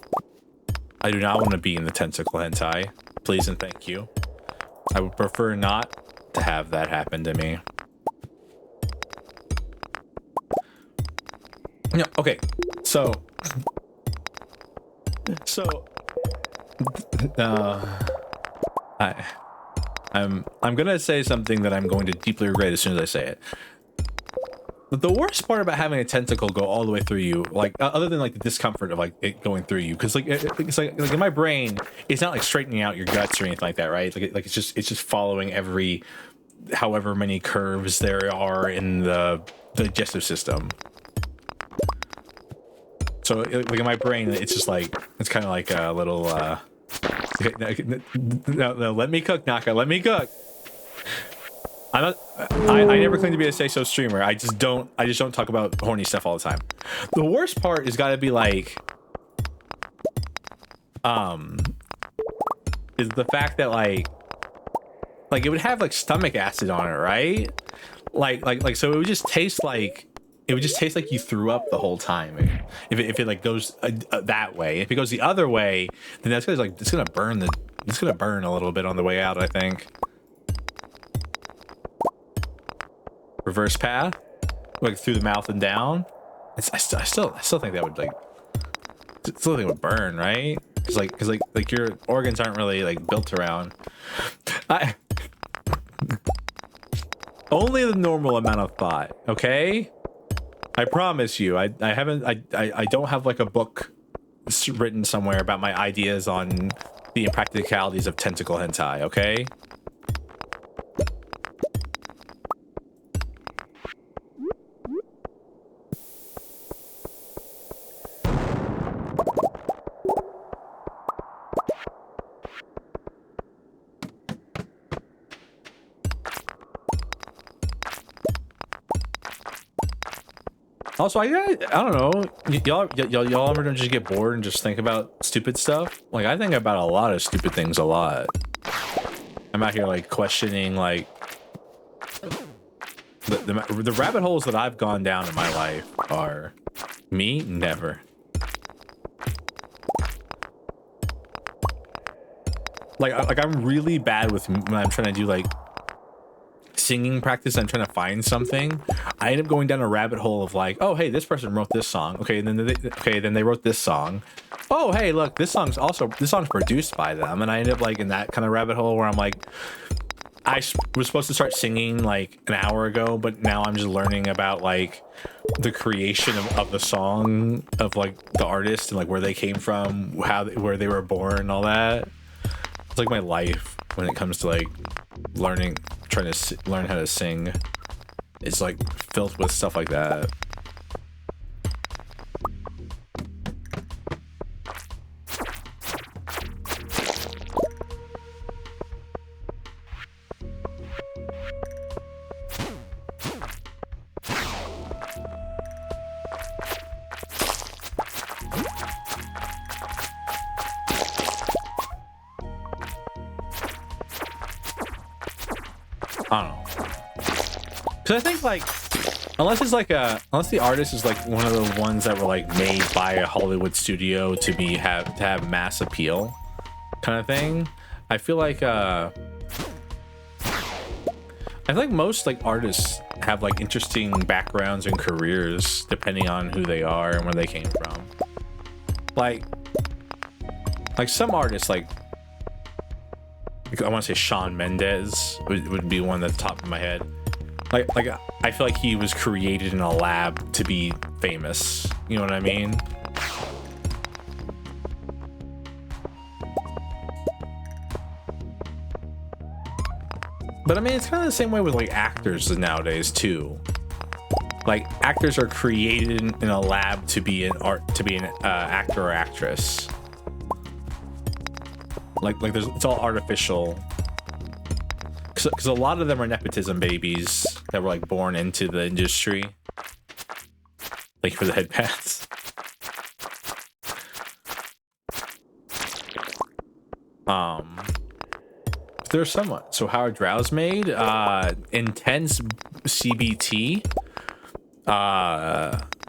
Speaker 1: I do not want to be in the tentacle hentai. Please and thank you. I would prefer not to have that happen to me. No, okay. So I'm gonna say something that I'm going to deeply regret as soon as I say it. But the worst part about having a tentacle go all the way through you, like other than like the discomfort of like it going through you, because like it's like in my brain, it's not like straightening out your guts or anything like that, right? Like it's just following every however many curves there are in the digestive system. So like in my brain, it's just like it's kind of like a little. No, let me cook, Naka. Let me cook. I never claim to be a say so streamer. I just don't talk about horny stuff all the time. The worst part is got to be like is the fact that like it would have like stomach acid on it, right? Like so it would just taste like you threw up the whole time if it like goes that way. If it goes the other way, then that's like it's gonna burn a little bit on the way out, I think. Reverse path, like through the mouth and down. I still think that would like still think it would burn, right? Because your organs aren't really like built around. Only the normal amount of thought, okay? I promise you. I don't have like a book written somewhere about my ideas on the impracticalities of tentacle hentai, okay? Also, I don't know. Y'all ever don't just get bored and just think about stupid stuff? Like, I think about a lot of stupid things a lot. I'm out here like questioning like the rabbit holes that I've gone down in my life are me never. Like I'm really bad with when I'm trying to do like singing practice. I'm trying to find something. I end up going down a rabbit hole of like, oh hey, this person wrote this song. Okay, then they wrote this song. Oh hey, look, this song's produced by them. And I end up like in that kind of rabbit hole where I'm like, I was supposed to start singing like an hour ago, but now I'm just learning about like the creation of the song, of like the artist and like where they came from, where they were born, and all that. It's like my life when it comes to like trying to learn how to sing. It's like filled with stuff like that. I don't know. Cause I think like, unless the artist is like one of the ones that were like made by a Hollywood studio to have mass appeal, kind of thing. I feel like most like artists have like interesting backgrounds and careers depending on who they are and where they came from. Like some artists, like I want to say Shawn Mendes would be one at the top of my head. Like I feel like he was created in a lab to be famous. You know what I mean? But I mean, it's kind of the same way with like actors nowadays too. Like actors are created in a lab to be an actor or actress. Like it's all artificial. Because a lot of them are nepotism babies that were like born into the industry. Thank you for the headbands. There's somewhat. So Howard Drow's made intense CBT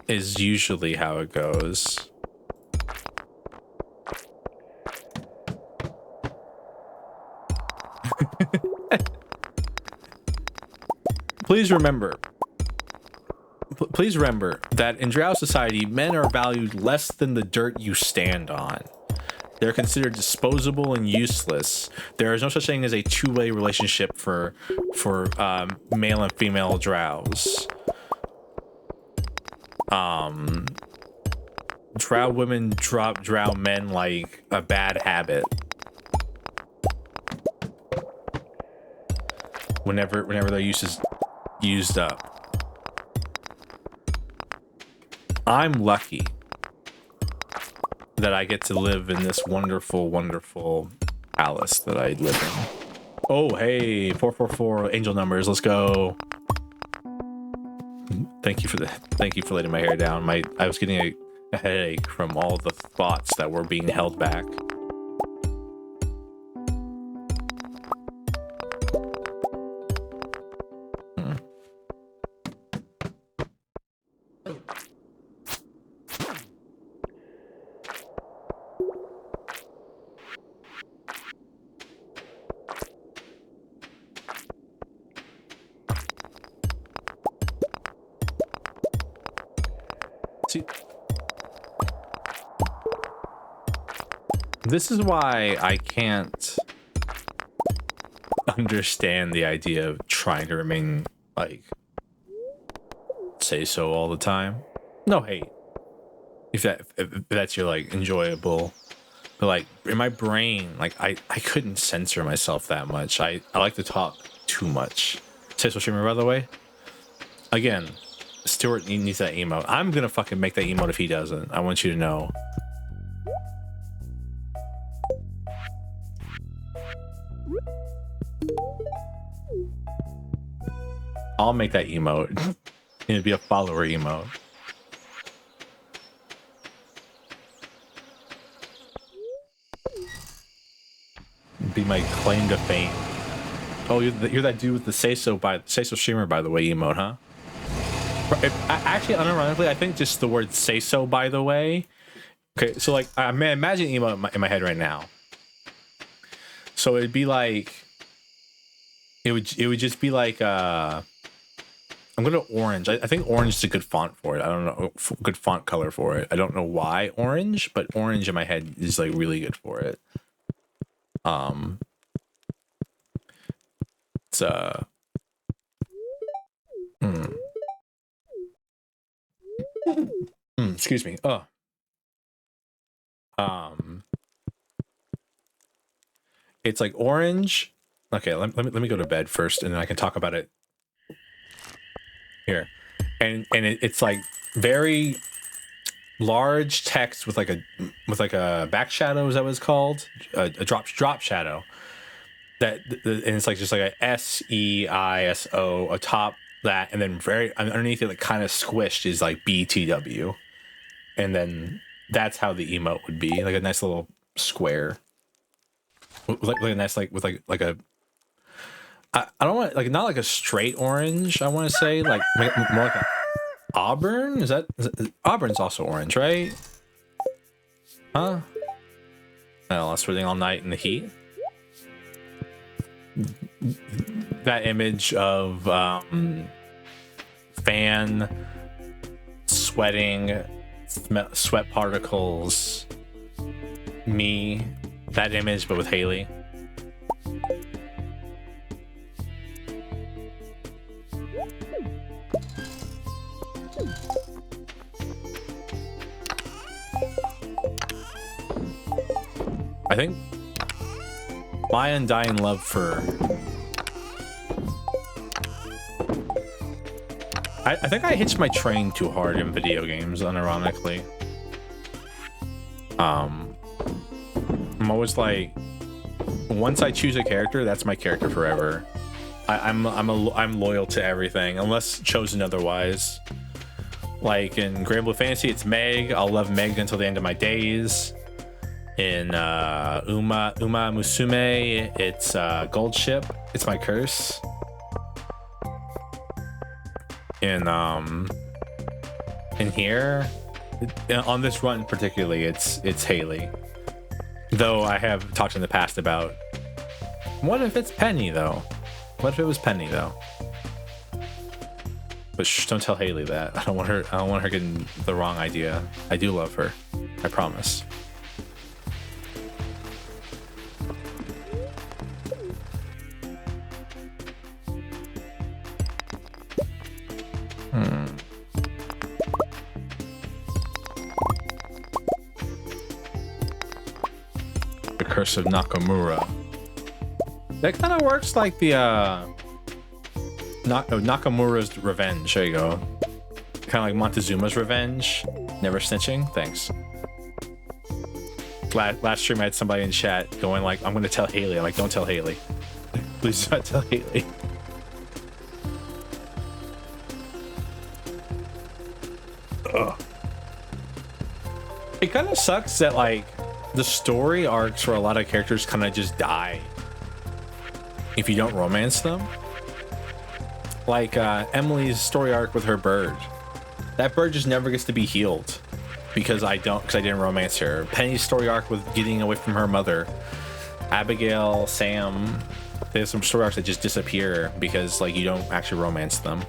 Speaker 1: is usually how it goes. Please remember that in Drow society, men are valued less than the dirt you stand on. They're considered disposable and useless. There is no such thing as a two-way relationship for male and female drows. Drow women drop drow men like a bad habit. Whenever their use is used up. I'm lucky that I get to live in this wonderful, wonderful palace that I live in. Oh, hey, 444 angel numbers. Let's go. Thank you for letting my hair down. I was getting a headache from all the thoughts that were being held back. See, this is why I can't understand the idea of trying to remain like say so all the time. No hate. If that's your like enjoyable, but like in my brain, like I couldn't censor myself that much. I like to talk too much. Say so streamer, by the way. Again, Stuart needs that emote. I'm gonna fucking make that emote if he doesn't. I want you to know. I'll make that emote. It'd be a follower emote. It'd be my claim to fame. Oh, you're that dude with the say so streamer, by the way, emote, huh? Actually, unironically, I think just the word "say so." By the way, okay. So like, I'm imagining emo in my head right now. So it'd be like, it would just be like, I'm gonna orange. I think orange is a good font for it. I don't know, good font color for it. I don't know why orange, but orange in my head is like really good for it. It's excuse me. It's like orange. Okay, let me go to bed first, and then I can talk about it here. And it's like very large text with like a back shadow. Is that what it's called? A drop shadow. And it's like just like a SEISO atop that, and then very underneath it, like kind of squished, is like BTW, and then that's how the emote would be, like a nice little square, like a nice with like a. I don't want like not like a straight orange. I want to say like more like a auburn. Is that auburn's also orange, right? Huh? Well, that's sitting all night in the heat. That image of fan, sweating, sweat particles, me, that image, but with Haley. I think my undying love for... I think I hitched my train too hard in video games, unironically. I'm always like, once I choose a character, that's my character forever. I'm loyal to everything, unless chosen otherwise. Like in Grand Blue Fantasy, it's Meg. I'll love Meg until the end of my days. In Uma Musume, it's Gold Ship. It's my curse. In here, on this run particularly, it's Haley. Though I have talked in the past about, what if it's Penny though? What if it was Penny though? But shh, don't tell Haley that. I don't want her getting the wrong idea. I do love her. I promise. The Curse of Nakamura. That kind of works like the Nakamura's Revenge. There you go. Kind of like Montezuma's Revenge. Never snitching. Thanks. Last stream I had somebody in chat going like, I'm gonna tell Haley. I'm like, don't tell Haley. Please don't tell Haley. Ugh. It kind of sucks that like the story arcs for a lot of characters kind of just die if you don't romance them. Like Emily's story arc with her bird. That bird just never gets to be healed because I didn't romance her. Penny's story arc with getting away from her mother. Abigail, Sam, there's some story arcs that just disappear because like you don't actually romance them.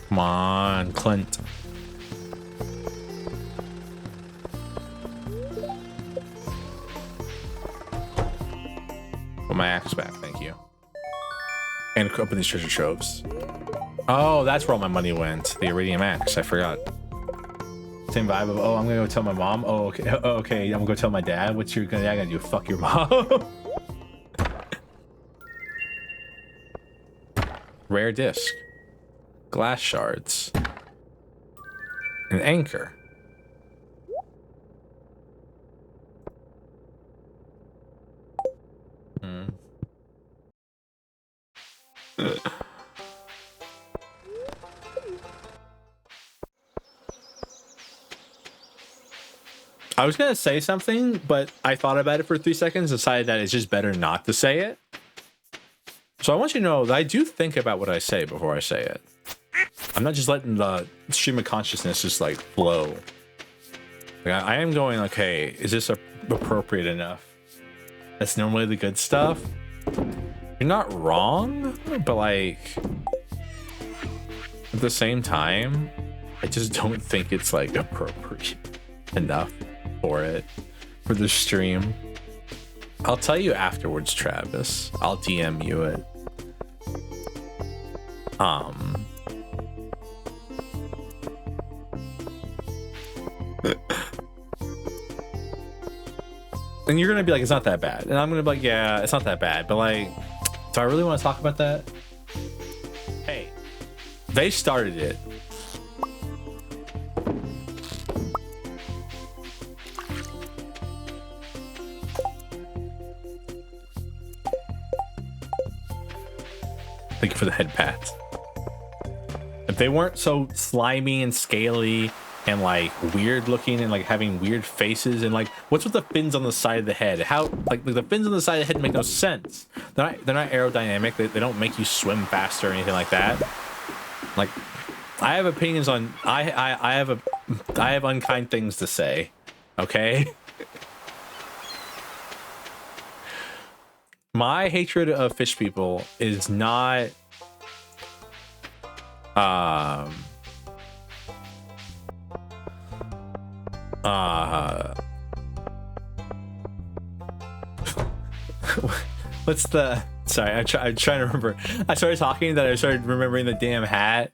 Speaker 1: Come on, Clint. Put my axe back, thank you. And open these treasure troves. Oh, that's where all my money went. The iridium axe, I forgot. Same vibe of, oh, I'm gonna go tell my mom. Oh, okay. Oh, okay, I'm gonna go tell my dad. What's your dad gonna do? Fuck your mom. Rare disc. Glass shards. An anchor. I was gonna say something, but I thought about it for 3 seconds, decided that it's just better not to say it. So I want you to know that I do think about what I say before I say it. I'm not just letting the stream of consciousness just like flow. Like, I am going, okay, is this appropriate enough? That's normally the good stuff. You're not wrong, but like at the same time, I just don't think it's like appropriate enough for it, for the stream. I'll tell you afterwards, Travis. I'll DM you it. And you're gonna be like, it's not that bad, and I'm gonna be like, yeah, it's not that bad, but like, do I really want to talk about that? Hey, they started it. Thank you for the head pat. If they weren't so slimy and scaly and like weird looking and like having weird faces and like, what's with the fins on the side of the head? How like the fins on the side of the head make no sense. They're not aerodynamic. They don't make you swim faster or anything like that. Like, I have opinions on I have unkind things to say. Okay. My hatred of fish people is not what's the sorry, I'm trying to remember. I started talking that I started remembering the damn hat.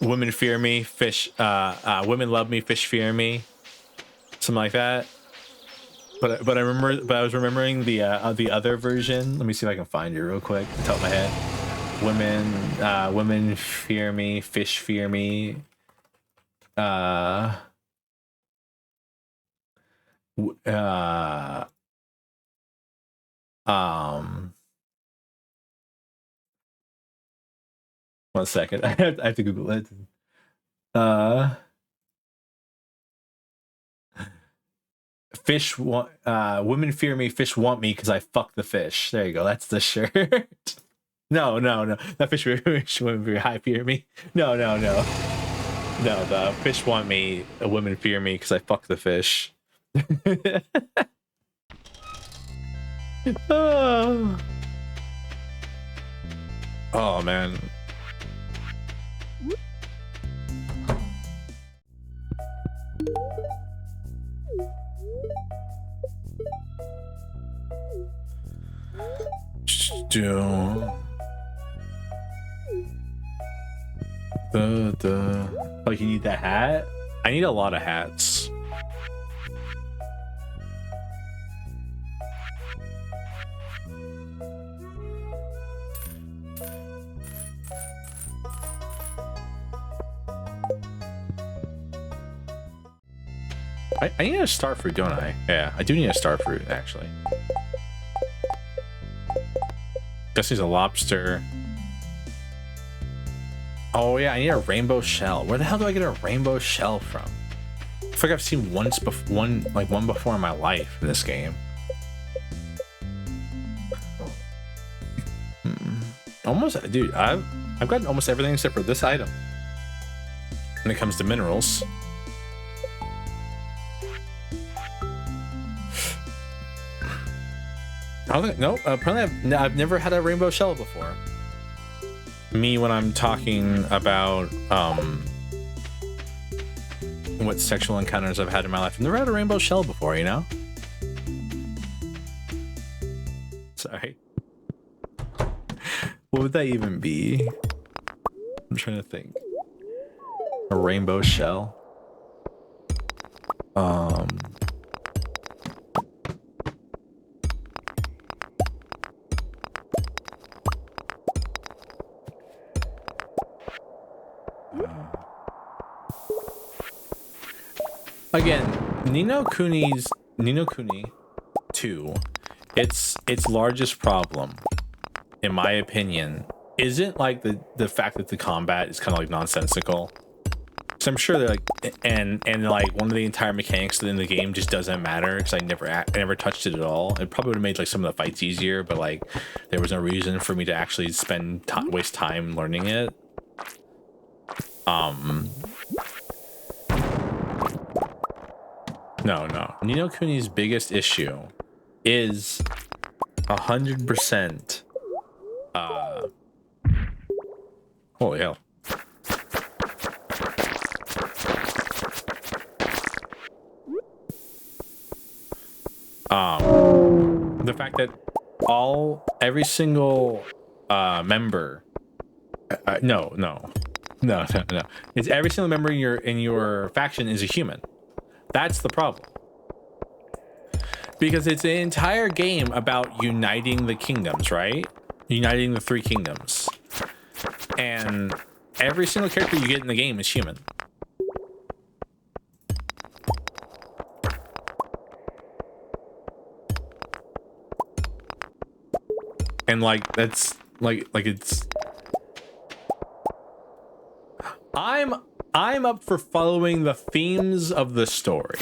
Speaker 1: Women fear me, fish women love me, fish fear me. Something like that. But I was remembering the other version. Let me see if I can find it real quick. Top of my head. Women fear me, fish fear me. One second. I have to Google it. Fish want women fear me, fish want me because I fuck the fish. There you go. That's the shirt. No. That fish women fear me. No. No, the fish want me, women fear me because I fuck the fish. Oh man. Oh, you need that hat? I need a lot of hats. I need a star fruit, don't I? Yeah, I do need a star fruit, actually. Guess he's a lobster. Oh yeah, I need a rainbow shell. Where the hell do I get a rainbow shell from? I feel like I've seen one before in my life in this game. Almost, dude. I've gotten almost everything except for this item. When it comes to minerals. I don't think, no, apparently I've never had a rainbow shell before. Me when I'm talking about what sexual encounters I've had in my life. I've never had a rainbow shell before, you know? Sorry. What would that even be? I'm trying to think. A rainbow shell. Again, Ni no Kuni 2, its largest problem, in my opinion, isn't like the fact that the combat is kind of like nonsensical. So I'm sure they're like, and like one of the entire mechanics in the game just doesn't matter because I never touched it at all. It probably would have made like some of the fights easier, but like there was no reason for me to actually waste time learning it. No. Ni no Kuni's biggest issue is 100%. Holy hell. The fact that every single member. No. It's every single member in your faction is a human. That's the problem. Because it's an entire game about uniting the kingdoms, right? Uniting the 3 kingdoms. And every single character you get in the game is human. And like that's like it's I'm up for following the themes of the story.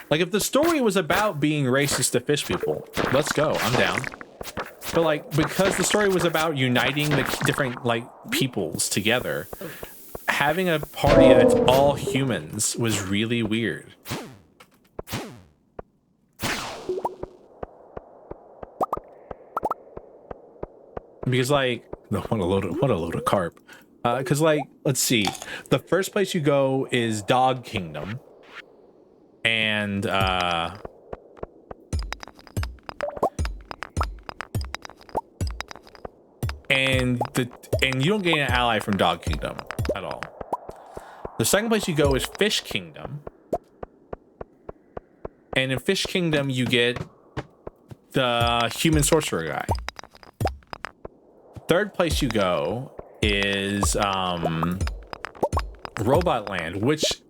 Speaker 1: Like if the story was about being racist to fish people, let's go. I'm down. But like, because the story was about uniting the different like peoples together, having a party that's all humans was really weird. Because like, what a load of carp. Because like, let's see, the first place you go is Dog Kingdom, and you don't get an ally from Dog Kingdom at all. The second place you go is Fish Kingdom, and in Fish Kingdom you get the human sorcerer guy. Third place you go is Robot Land, which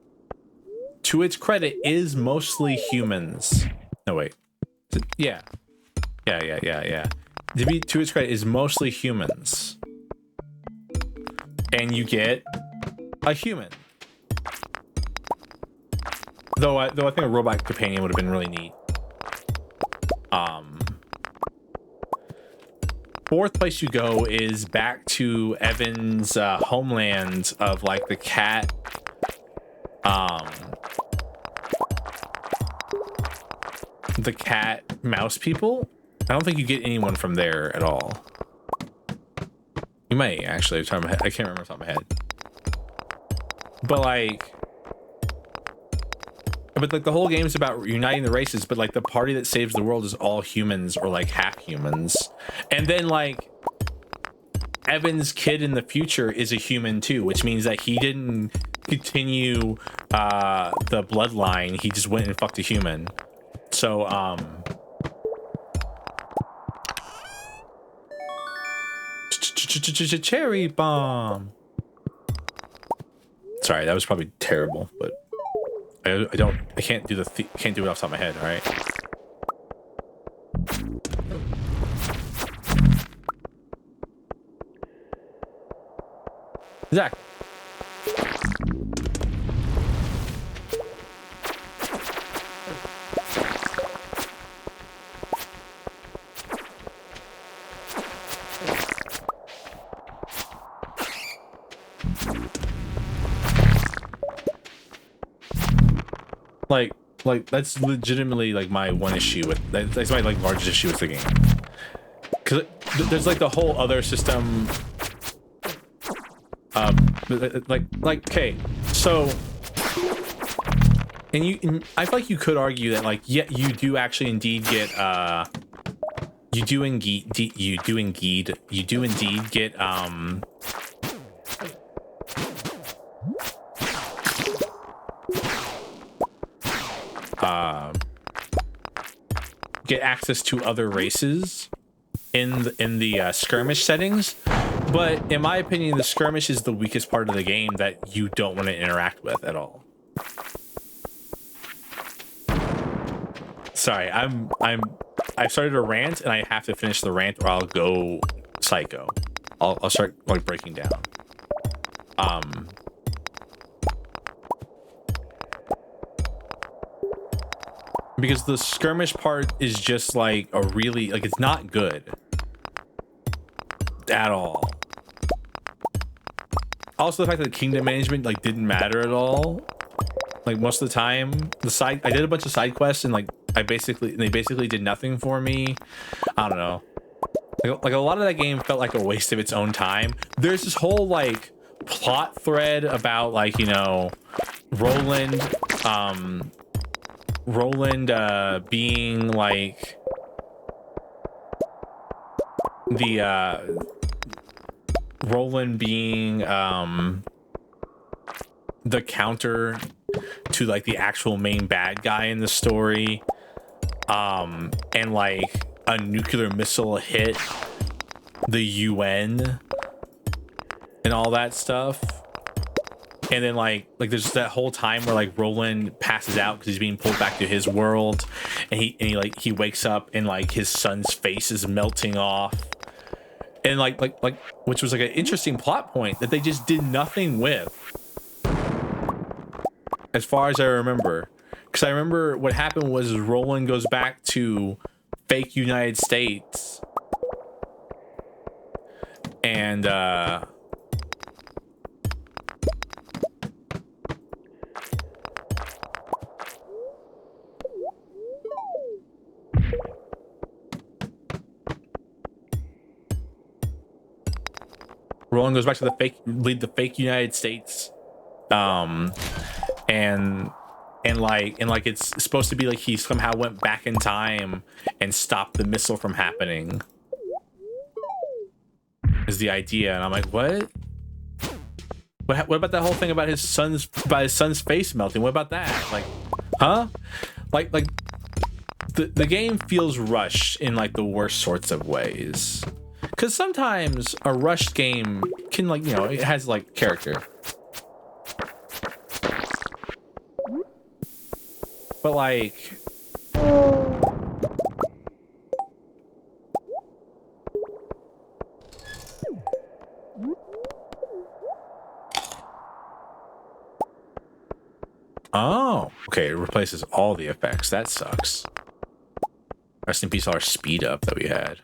Speaker 1: to its credit is mostly humans. No wait, yeah. To its credit is mostly humans, and you get a human. Though I think a robot companion would have been really neat. Fourth place you go is back to Evan's homeland of like the cat. The cat mouse people. I don't think you get anyone from there at all. You may actually. I can't remember off the top of my head. But like the whole game is about uniting the races, but like the party that saves the world is all humans or like half humans. And then like Evan's kid in the future is a human too, which means that he didn't continue the bloodline. He just went and fucked a human. So cherry bomb. Sorry, that was probably terrible, but I can't do it off the top of my head. All right. Zach. Like that's legitimately like my one issue with that's my like largest issue with the game, because there's like the whole other system like okay, so and I feel like you could argue that like yeah, you do actually indeed get you do indeed get get access to other races in the skirmish settings, but in my opinion the skirmish is the weakest part of the game that you don't want to interact with at all. Sorry, I've started a rant and I have to finish the rant or I'll go psycho. I'll start like breaking down. Because the skirmish part is just like a really like it's not good at all. Also the fact that the kingdom management like didn't matter at all. Like most of the time I did a bunch of side quests and like they basically did nothing for me. I don't know. Like a lot of that game felt like a waste of its own time. There's this whole like plot thread about like, you know, Roland being like the counter to like the actual main bad guy in the story, and like a nuclear missile hit the UN and all that stuff. And then like there's that whole time where like Roland passes out because he's being pulled back to his world, and he wakes up and like his son's face is melting off, and like which was like an interesting plot point that they just did nothing with, as far as I remember. Because I remember what happened was Roland goes back to fake United States And Roland goes back to the fake United States, and like it's supposed to be like he somehow went back in time and stopped the missile from happening. Is the idea, and I'm like, what about that whole thing about his son's face melting? What about that? Like, huh? Like the game feels rushed in like the worst sorts of ways. Because sometimes a rushed game can, like, you know, it has like character. But like, oh, okay, it replaces all the effects. That sucks. Rest in peace, all our speed up that we had.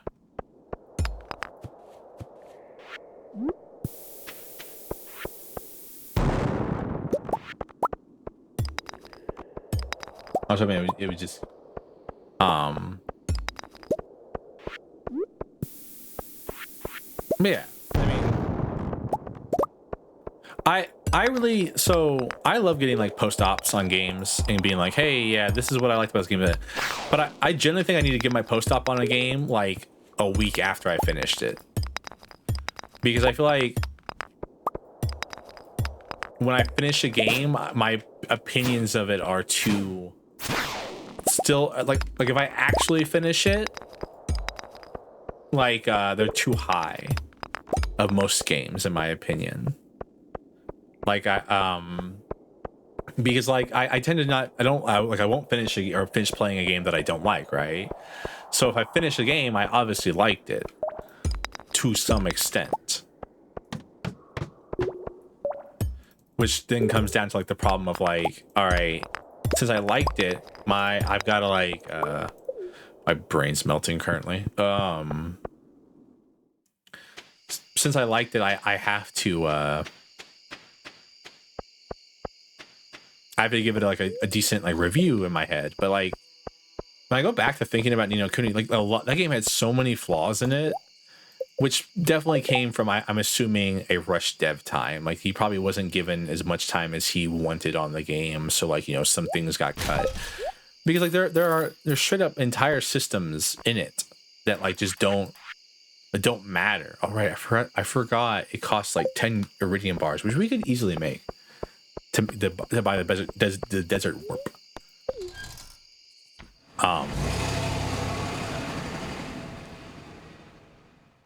Speaker 1: I was hoping it would just yeah, I mean, I really, so I love getting like post ops on games and being like, hey, yeah, this is what I liked about this game. But I generally think I need to give my post op on a game like a week after I finished it, because I feel like when I finish a game, my opinions of it are too still like if I actually finish it, like they're too high of most games in my opinion. Like because like I tend to not, I won't finish finish playing a game that I don't like, right? So if I finish a game, I obviously liked it to some extent, which then comes down to like the problem of like, all right, since I liked it, I've got to like my brain's melting currently. Since I liked it, I have to give it like a decent like review in my head. But like when I go back to thinking about Ni no Kuni, like that game had so many flaws in it, which definitely came from, I'm assuming, a rushed dev time. Like he probably wasn't given as much time as he wanted on the game, so like, you know, some things got cut. Because like there's straight up entire systems in it that like just don't matter. All right, I forgot it costs like 10 iridium bars, which we could easily make to buy the desert warp.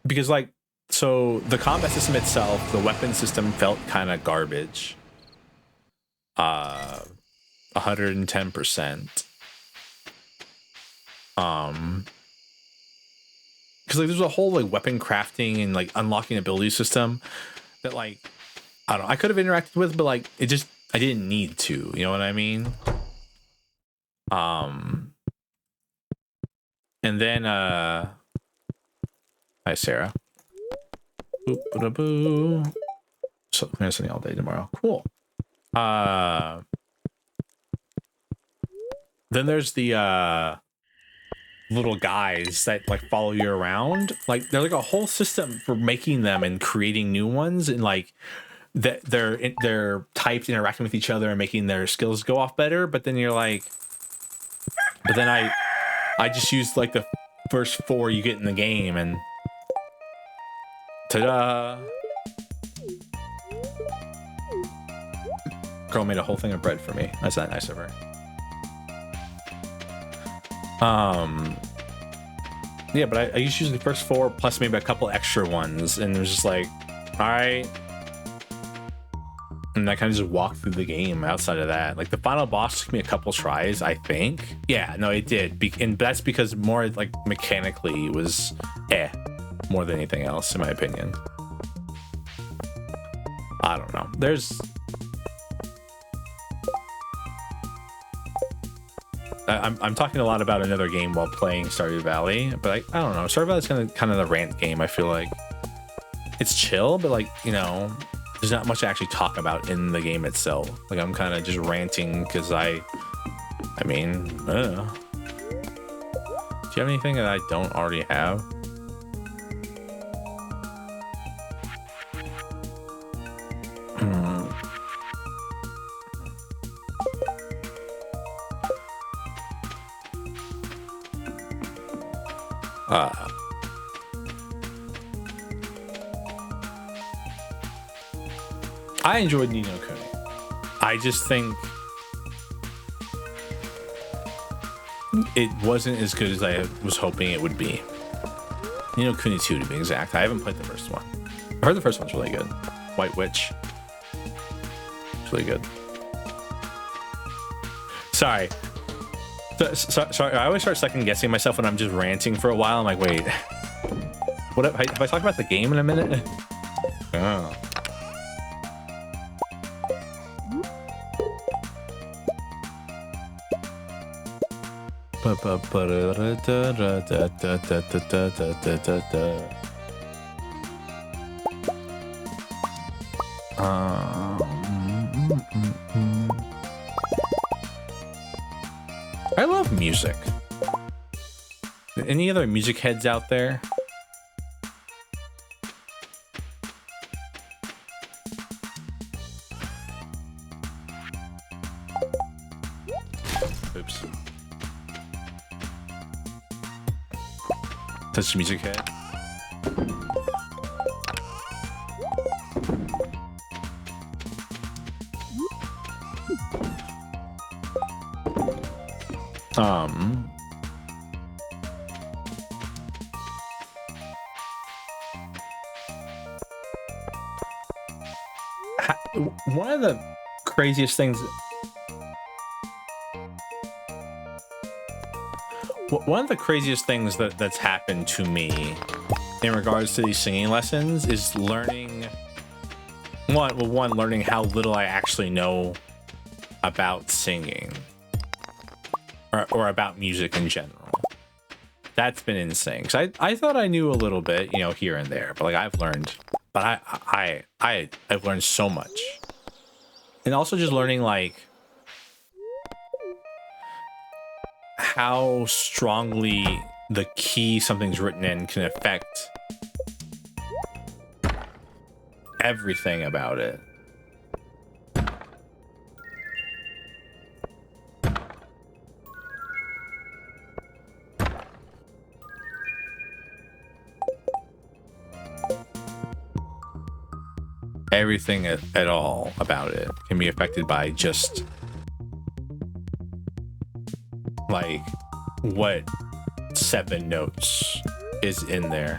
Speaker 1: Because like, so the combat system itself, the weapon system felt kind of garbage. 110%. Because like there's a whole like weapon crafting and like unlocking ability system that like, I don't know, I could have interacted with, but like I didn't need to, you know what I mean? And then hi Sarah. Boop-a-da-boo. So I'm gonna send you all day tomorrow. Cool. Then there's the little guys that like follow you around. Like there's like a whole system for making them and creating new ones, and like that they're types interacting with each other and making their skills go off better. But then you're like, but then I just used like the first 4 you get in the game, and ta-da! Girl made a whole thing of bread for me. That's not nice of her. Yeah, but I used to use the first 4 plus maybe a couple extra ones, and it was just like, all right. And I kind of just walked through the game outside of that. Like the final boss took me a couple tries, I think. Yeah, no, it did. And that's because more like mechanically it was more than anything else, in my opinion. I don't know. I'm talking a lot about another game while playing Stardew Valley, but I don't know. Stardew Valley is kind of the rant game, I feel like. it's chill, but like, you know, there's not much to actually talk about in the game itself. Like I'm kind of just ranting because I mean, I don't know. Do you have anything that I don't already have? I enjoyed Ni no Kuni. I just think it wasn't as good as I was hoping it would be. Ni no Kuni 2 to be exact. I haven't played the first one. I heard the first one's really good. White Witch. It's really good. Sorry. Sorry, I always start second guessing myself when I'm just ranting for a while. I'm like, wait, what have I talked about the game in a minute? Oh. I love music. Any other music heads out there? Oops. Touch the music head. One of the craziest things. One of the craziest things that's happened to me in regards to these singing lessons is learning learning how little I actually know about singing or about music in general. That's been insane. 'Cause I thought I knew a little bit, you know, here and there, but like I've learned so much. And also just learning like how strongly the key something's written in can affect everything about it. Everything at all about it can be affected by just like what 7 notes is in there.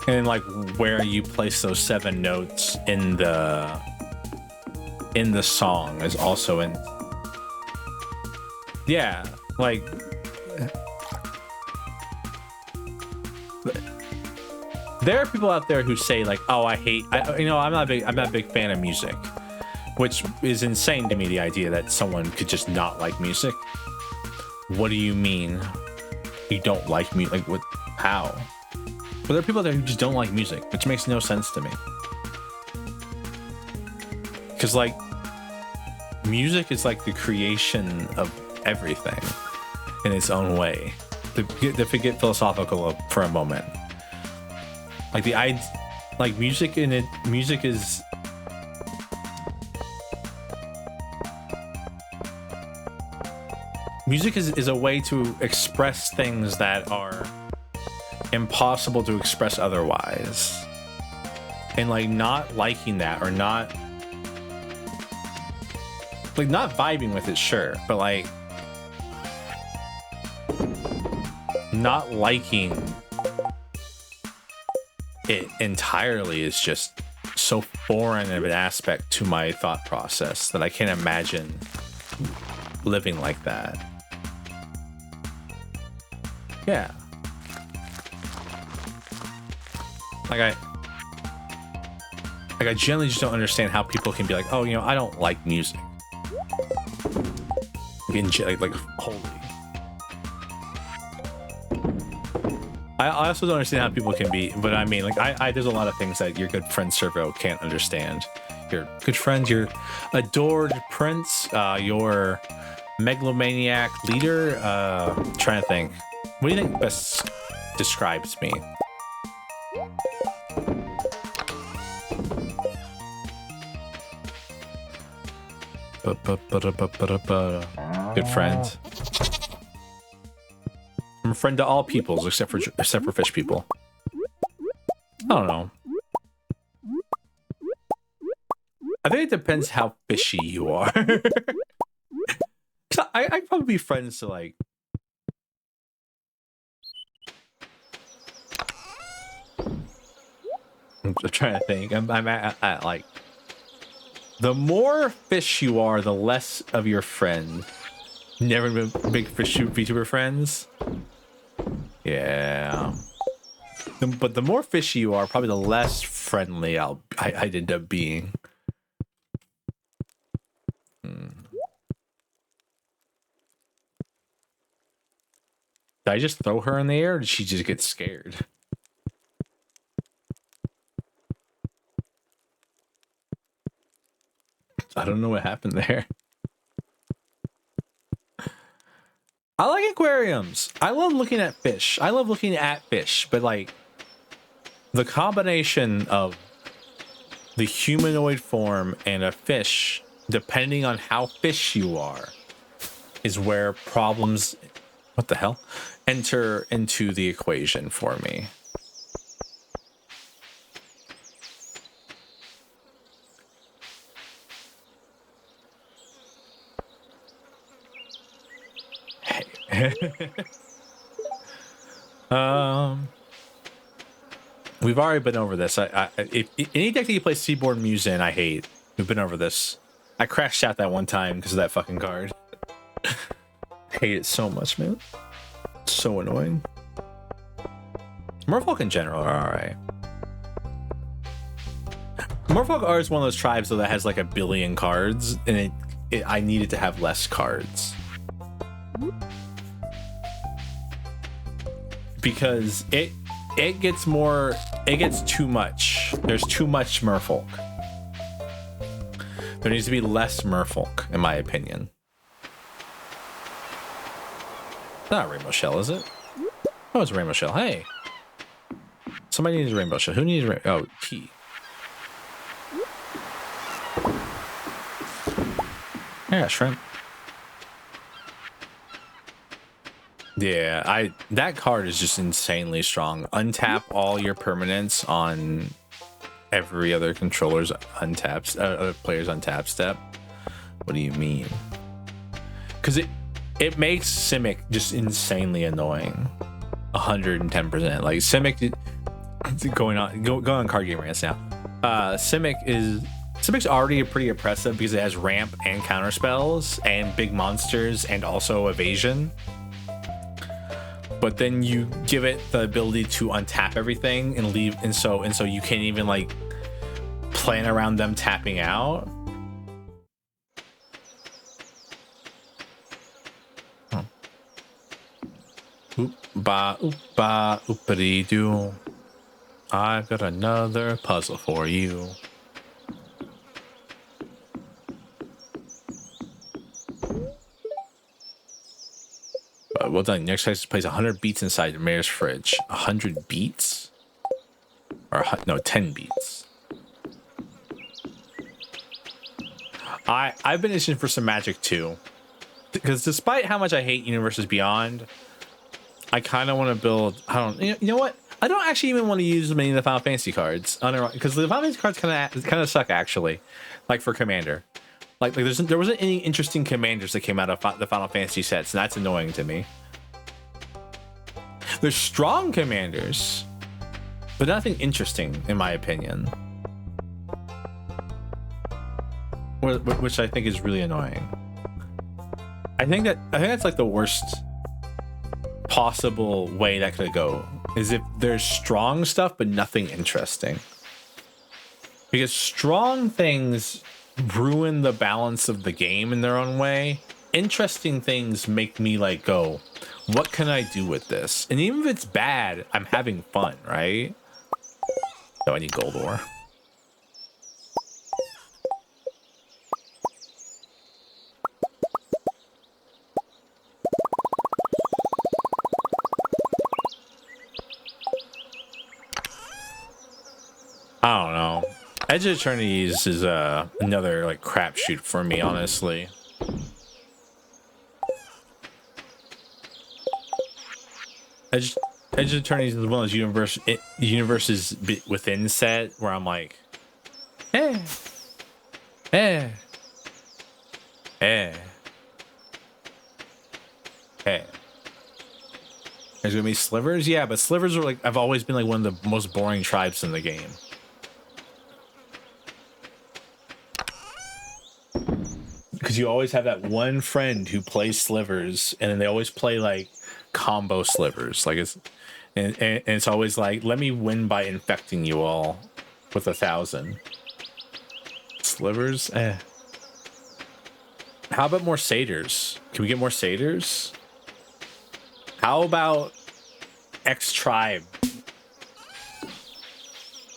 Speaker 1: And like where you place those 7 notes in the song is also in. Yeah, like there are people out there who say like, oh, I'm not a big fan of music, which is insane to me, the idea that someone could just not like music. What do you mean you don't like music? Like what? How? But there are people there who just don't like music, which makes no sense to me. Because like music is like the creation of everything in its own way. To get philosophical for a moment, like music is a way to express things that are impossible to express otherwise. And like not liking that or not vibing with it, sure, but like not liking it entirely is just so foreign of an aspect to my thought process that I can't imagine living like that. Yeah. Like I generally just don't understand how people can be like, oh, you know, I don't like music. Like holy. I also don't understand how people can be, but I mean, like, there's a lot of things that your good friend Servo can't understand. Your good friend, your adored prince, your megalomaniac leader. Trying to think. What do you think best describes me? Good friend. I'm a friend to all peoples except for fish people. I don't know. I think it depends how fishy you are. I'd probably be friends to like. I'm trying to think. I'm at like. The more fish you are, the less of your friend. Never been big fish VTuber friends. Yeah. But the more fishy you are, probably the less friendly I'd end up being. Did I just throw her in the air, or did she just get scared? I don't know what happened there. I like aquariums. I love looking at fish. I love looking at fish, but like the combination of the humanoid form and a fish, depending on how fish you are, is where problems, what the hell, enter into the equation for me. We've already been over this. If any deck that you play Seaboard Muse in, I hate. We've been over this. I crashed out that one time because of that fucking card. I hate it so much, man. It's so annoying. Merfolk in general are alright. Merfolk are one of those tribes though that has like a billion cards, and I needed to have less cards. Because it gets too much. There's too much merfolk. There needs to be less merfolk, in my opinion. Not a rainbow shell, is it? Oh, it's a rainbow shell. Hey. Somebody needs a rainbow shell. Who needs a oh, T. Yeah, shrimp. Yeah, that card is just insanely strong. Untap all your permanents on every other controller's untapped, other player's untap step. What do you mean? Because it makes Simic just insanely annoying. 110%. Like Simic, going on card game rants now. Simic's already pretty oppressive because it has ramp and counter spells and big monsters and also evasion. But then you give it the ability to untap everything and leave, and so you can't even like plan around them tapping out. Oop ba oopity doo. I've got another puzzle for you. Well done. Next place plays 100 beats inside the mayor's fridge. 100 beats? Or no, 10 beats. I've been itching for some magic too. Because despite how much I hate Universes Beyond, I kind of want to build. You know what? I don't actually even want to use many of the Final Fantasy cards. Because the Final Fantasy cards kind of suck actually. Like for Commander. Like there wasn't any interesting commanders that came out of the Final Fantasy sets, and that's annoying to me. There's strong commanders, but nothing interesting, in my opinion. which I think is really annoying. I think that's like the worst possible way that could go, is if there's strong stuff but nothing interesting. Because strong things ruin the balance of the game in their own way. Interesting things make me like go, what can I do with this? And even if it's bad, I'm having fun, right? So I need gold ore. I don't know. Edge of Eternities is another like crapshoot for me, honestly. Edge of Eternities is one of those universes within set where I'm like, hey. There's gonna be slivers, yeah, but slivers are like, I've always been like one of the most boring tribes in the game. Because you always have that one friend who plays slivers, and then they always play like combo slivers. Like and it's always like, let me win by infecting you all with 1,000 slivers. How about more satyrs? Can we get more satyrs? How about X tribe?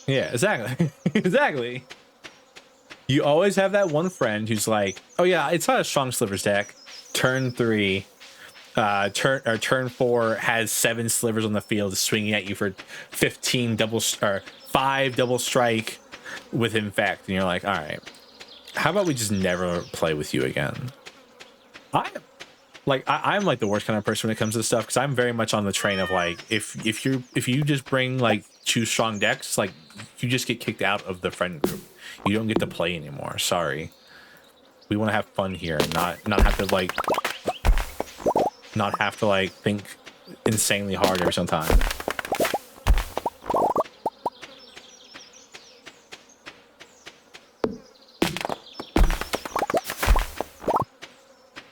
Speaker 1: Yeah, exactly. Exactly. You always have that one friend who's like, oh yeah, it's not a strong slivers deck. Turn 3, turn 4 has 7 slivers on the field swinging at you for 5 double strike with infect, and you're like, all right, how about we just never play with you again? I'm like the worst kind of person when it comes to this stuff, because I'm very much on the train of like, if you just bring like 2 strong decks, like you just get kicked out of the friend group. You don't get to play anymore. Sorry. We want to have fun here and not have to like think insanely hard every single time.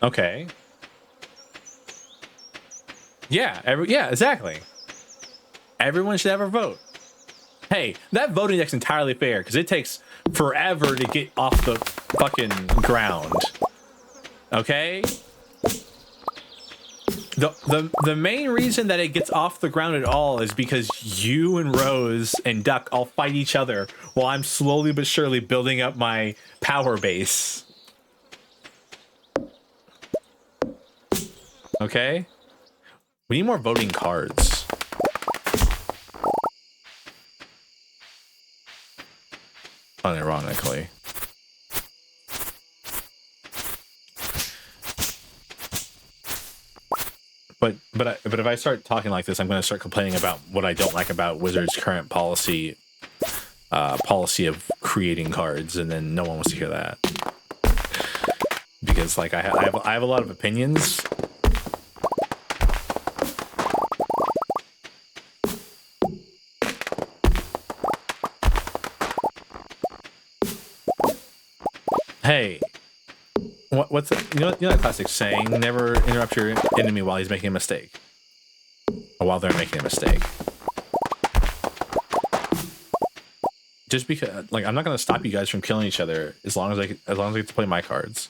Speaker 1: Okay. Yeah, exactly. Everyone should have a vote. Hey, that voting deck's entirely fair because it takes forever to get off the fucking ground. Okay? The main reason that it gets off the ground at all is because you and Rose and Duck all fight each other while I'm slowly but surely building up my power base. Okay? We need more voting cards. Unironically. But if I start talking like this, I'm going to start complaining about what I don't like about Wizards' current policy of creating cards, and then no one wants to hear that. Because like I have a lot of opinions. Hey, what's you know that classic saying? Never interrupt your enemy while he's making a mistake, or while they're making a mistake. Just because, like, I'm not gonna stop you guys from killing each other as long as I get to play my cards.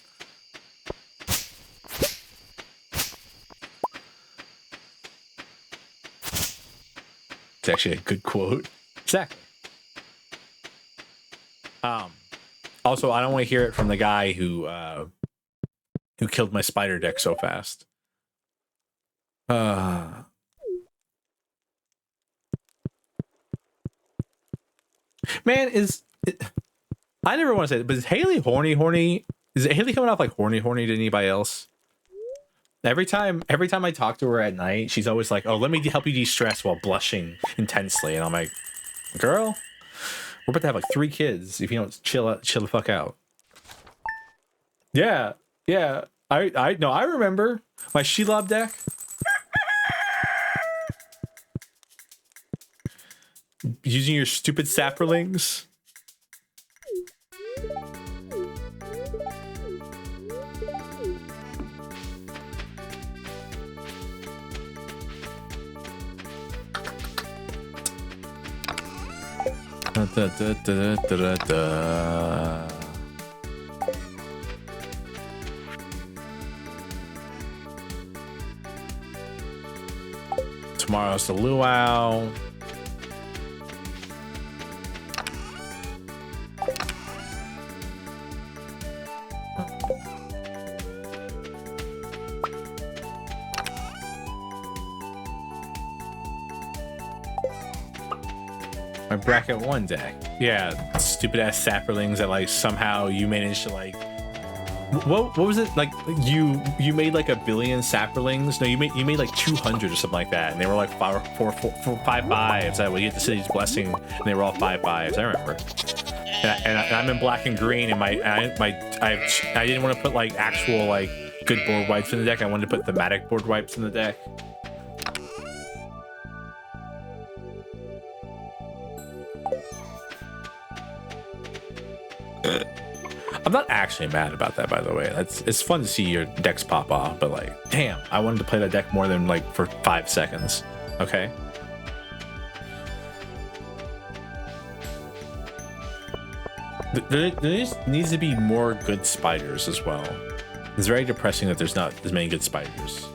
Speaker 1: It's actually a good quote. Exactly. Also, I don't want to hear it from the guy who killed my spider deck so fast. Man, I never want to say it, but is Haley horny? Is Haley coming off like horny to anybody else? Every time I talk to her at night, she's always like, "Oh, let me help you de-stress," while blushing intensely, and I'm like, "Girl, we're about to have like 3 kids if you don't chill the fuck out." Yeah. I remember my Shelob deck. Using your stupid sapperlings. Da, da, da, da, da, da. Tomorrow's the luau. My bracket 1 deck. Yeah, stupid ass sapperlings that like somehow you managed to like what was it like you made like 1 billion sapperlings? No, you made like 200 or something like that, and they were like 5/5s. That way you get the city's blessing, and they were all 5/5s. I remember. And I'm in black and green, and I didn't want to put like actual like good board wipes in the deck. I wanted to put thematic board wipes in the deck. I'm not actually mad about that, by the way. It's fun to see your decks pop off, but like, damn, I wanted to play that deck more than like for 5 seconds. Okay. There needs to be more good spiders as well. It's very depressing that there's not as many good spiders.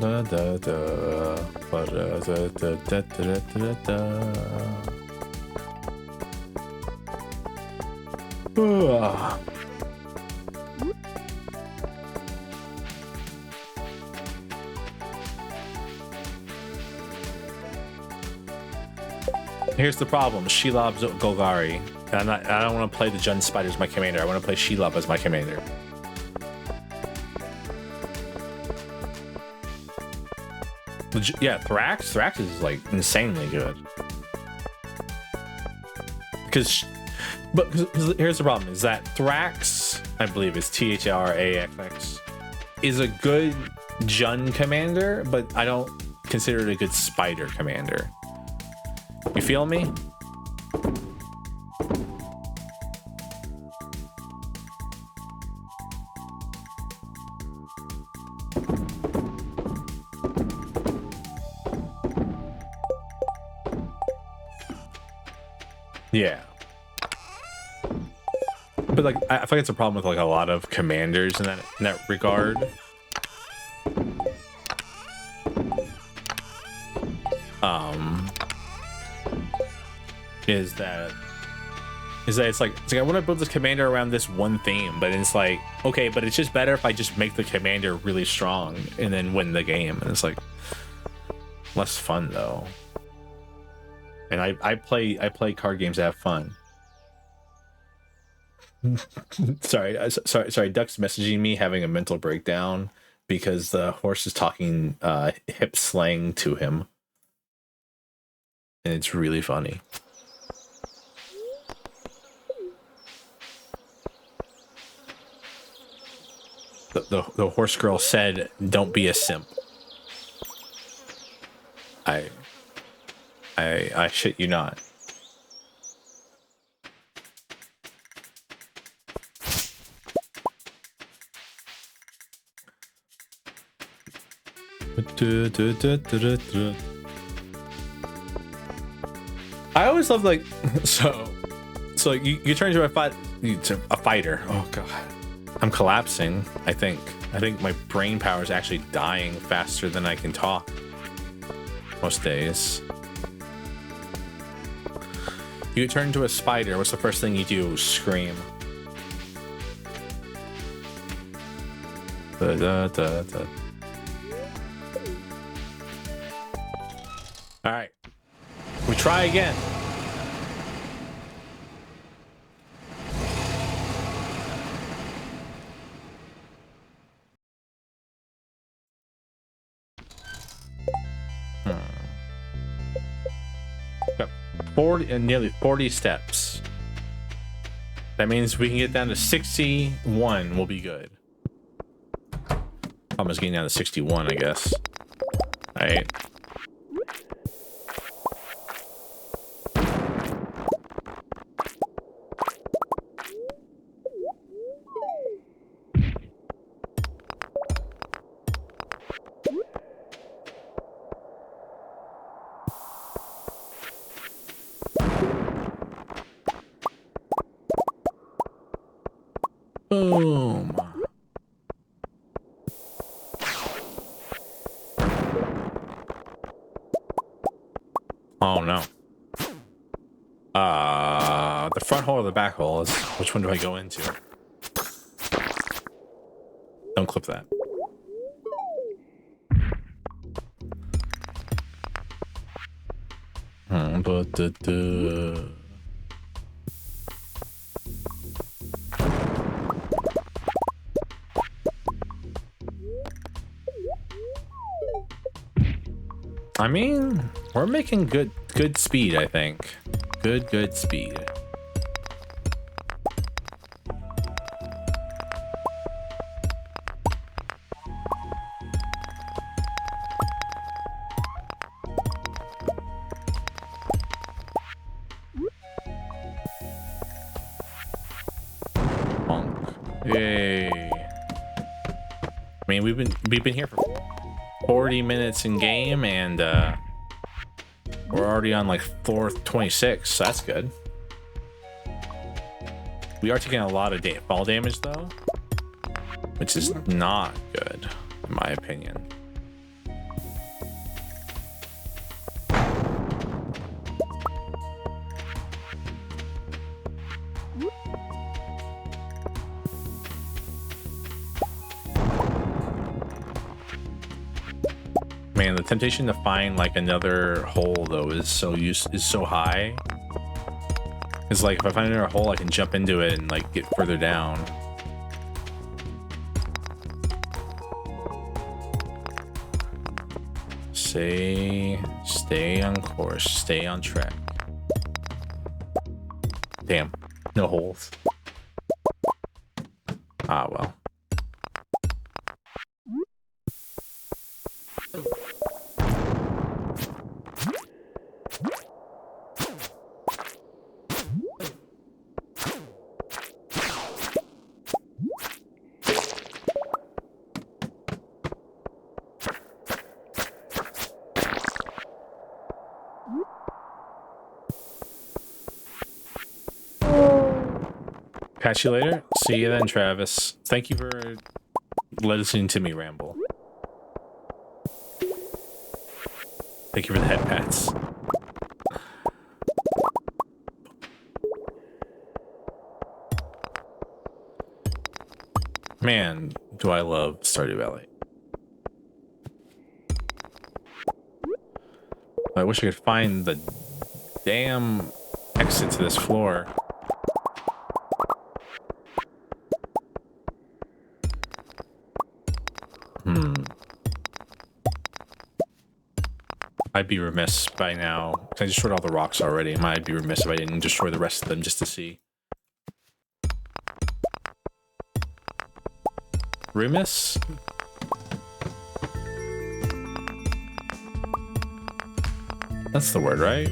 Speaker 1: Da, da, da, da, da, da, da, da, da, da. Here's the problem: Shelob Golgari. And I don't want to play the Jund Spider as my commander. I want to play Shelob as my commander. Yeah, Thrax is like insanely good. Because here's the problem: is that Thrax, I believe is THRAXX, is a good Jund commander, but I don't consider it a good Spider commander. You feel me? Yeah. But like I feel like it's a problem with like a lot of commanders in that regard. Is that it's like I want to build this commander around this one theme, but it's like, okay, but it's just better if I just make the commander really strong and then win the game. And it's like less fun though. And I play card games to have fun. sorry, Duck's messaging me having a mental breakdown because the horse is talking hip slang to him. And it's really funny. The horse girl said, "Don't be a simp." I shit you not. I always love like so you turn into a fighter. Oh god. I'm collapsing, I think. I think my brain power is actually dying faster than I can talk most days. You turn into a spider, what's the first thing you do? Scream. Da, da, da, da. All right, we try again. Got 40 and nearly 40 steps. That means we can get down to 61. We'll be good. I'm just getting down to 61, I guess. All right. Boom. Oh no. The front hole or the back hole is, which one do I go into? Don't clip that. I mean, we're making good speed, I think. Good speed. Yay. I mean, we've been here for 40 minutes in game, and we're already on like floor 26, so that's good. We are taking a lot of fall damage though, which is not good in my opinion. Man, the temptation to find like another hole though is so high. It's like if I find another hole, I can jump into it and like get further down. Stay on course, stay on track. Damn, no holes. Ah well. Catch you later. See you then, Travis. Thank you for listening to me ramble. Thank you for the head pats. Man, do I love Stardew Valley. I wish I could find the damn exit to this floor. I'd be remiss by now. I destroyed all the rocks already. I'd be remiss if I didn't destroy the rest of them just to see. Remiss? That's the word, right?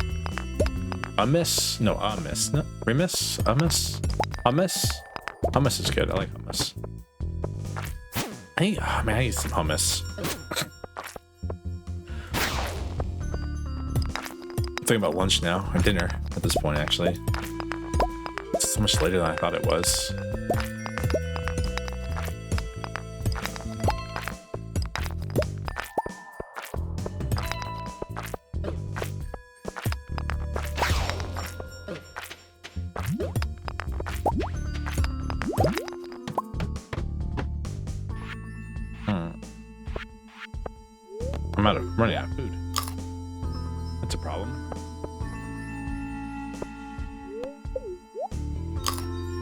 Speaker 1: Amiss? No, amiss. No, remiss? Amiss? Hummus? Hummus is good. I like hummus. Oh man, I need some hummus. I'm thinking about lunch now, or dinner at this point, actually. It's so much later than I thought it was. I'm running out of food. That's a problem.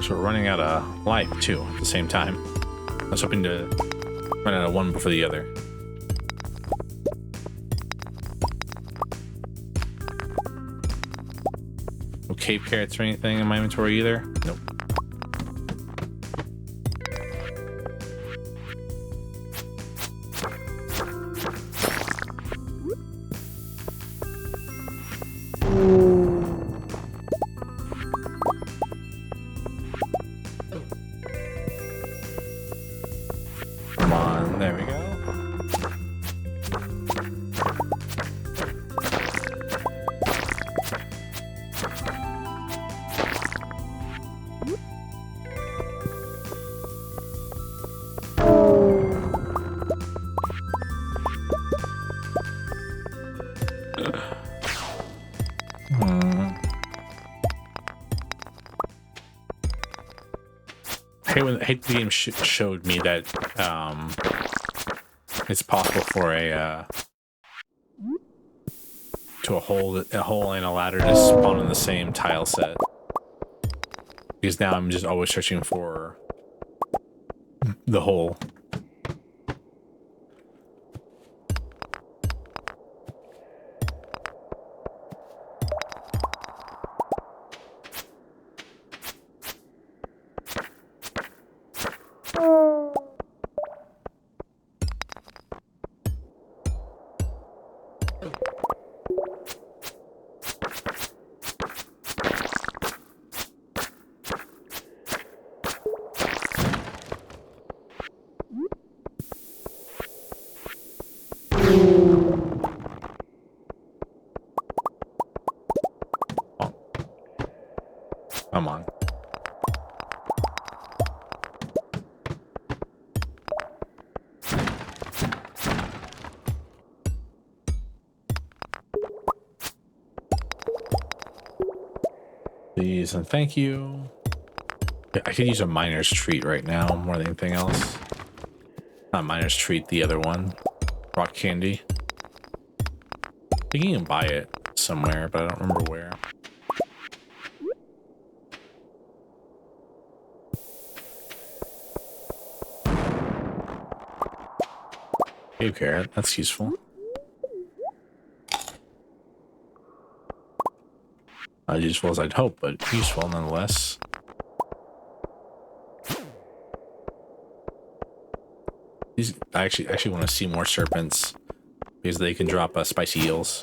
Speaker 1: So we're running out of life too at the same time. I was hoping to run out of one before the other. No cave carrots or anything in my inventory either. Nope. I hate the game showed me that it's possible for a hole and a ladder to spawn in the same tile set. Because now I'm just always searching for the hole. Come on. Please and thank you. Yeah, I could use a miner's treat right now more than anything else. Not miner's treat, the other one. Rock candy. I think you can buy it somewhere, but I don't remember where. Cave carrot, that's useful. Not as useful as I'd hope, but useful nonetheless. I actually want to see more serpents because they can drop spicy eels.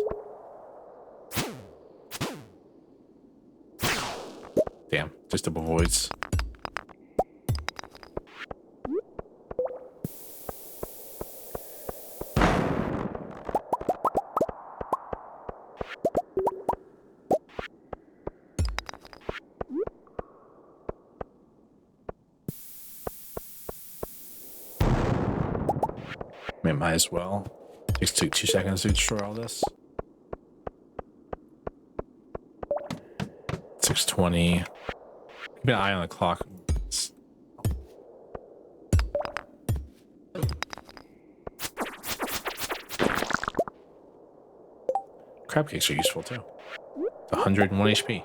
Speaker 1: Damn, just double voids. Might as well. It took 2 seconds to destroy all this. 6:20. Keep an eye on the clock. Crab cakes are useful too. 101 HP.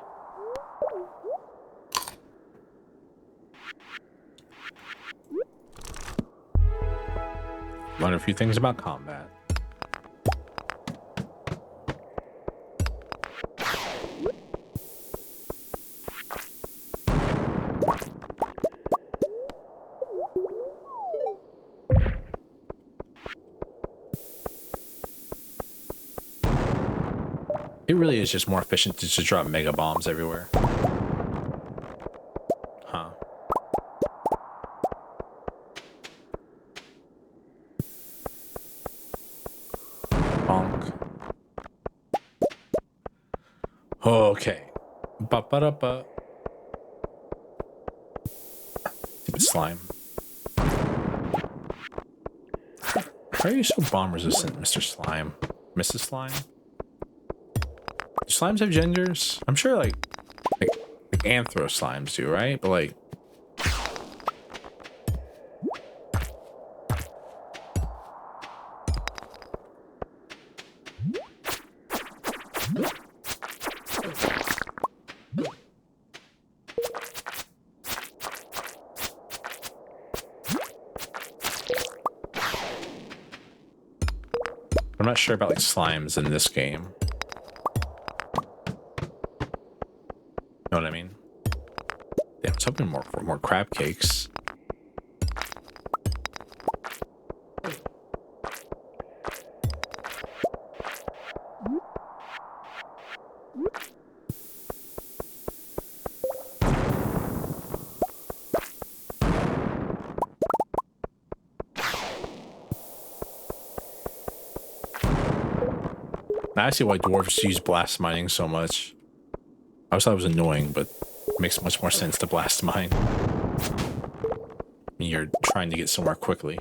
Speaker 1: Learn a few things about combat. It really is just more efficient to just drop mega bombs everywhere. Huh. Bonk. Okay. Ba-ba-da-ba. Stupid slime. Why are you so bomb resistant, Mr. Slime? Mrs. Slime? Do slimes have genders? I'm sure like anthro slimes do, right? But like I'm not sure about like slimes in this game. Know what I mean? Yeah, I was hoping for more crab cakes. Now I see why dwarves use blast mining so much. I always thought it was annoying, but it makes much more sense to blast mine. When you're trying to get somewhere quickly.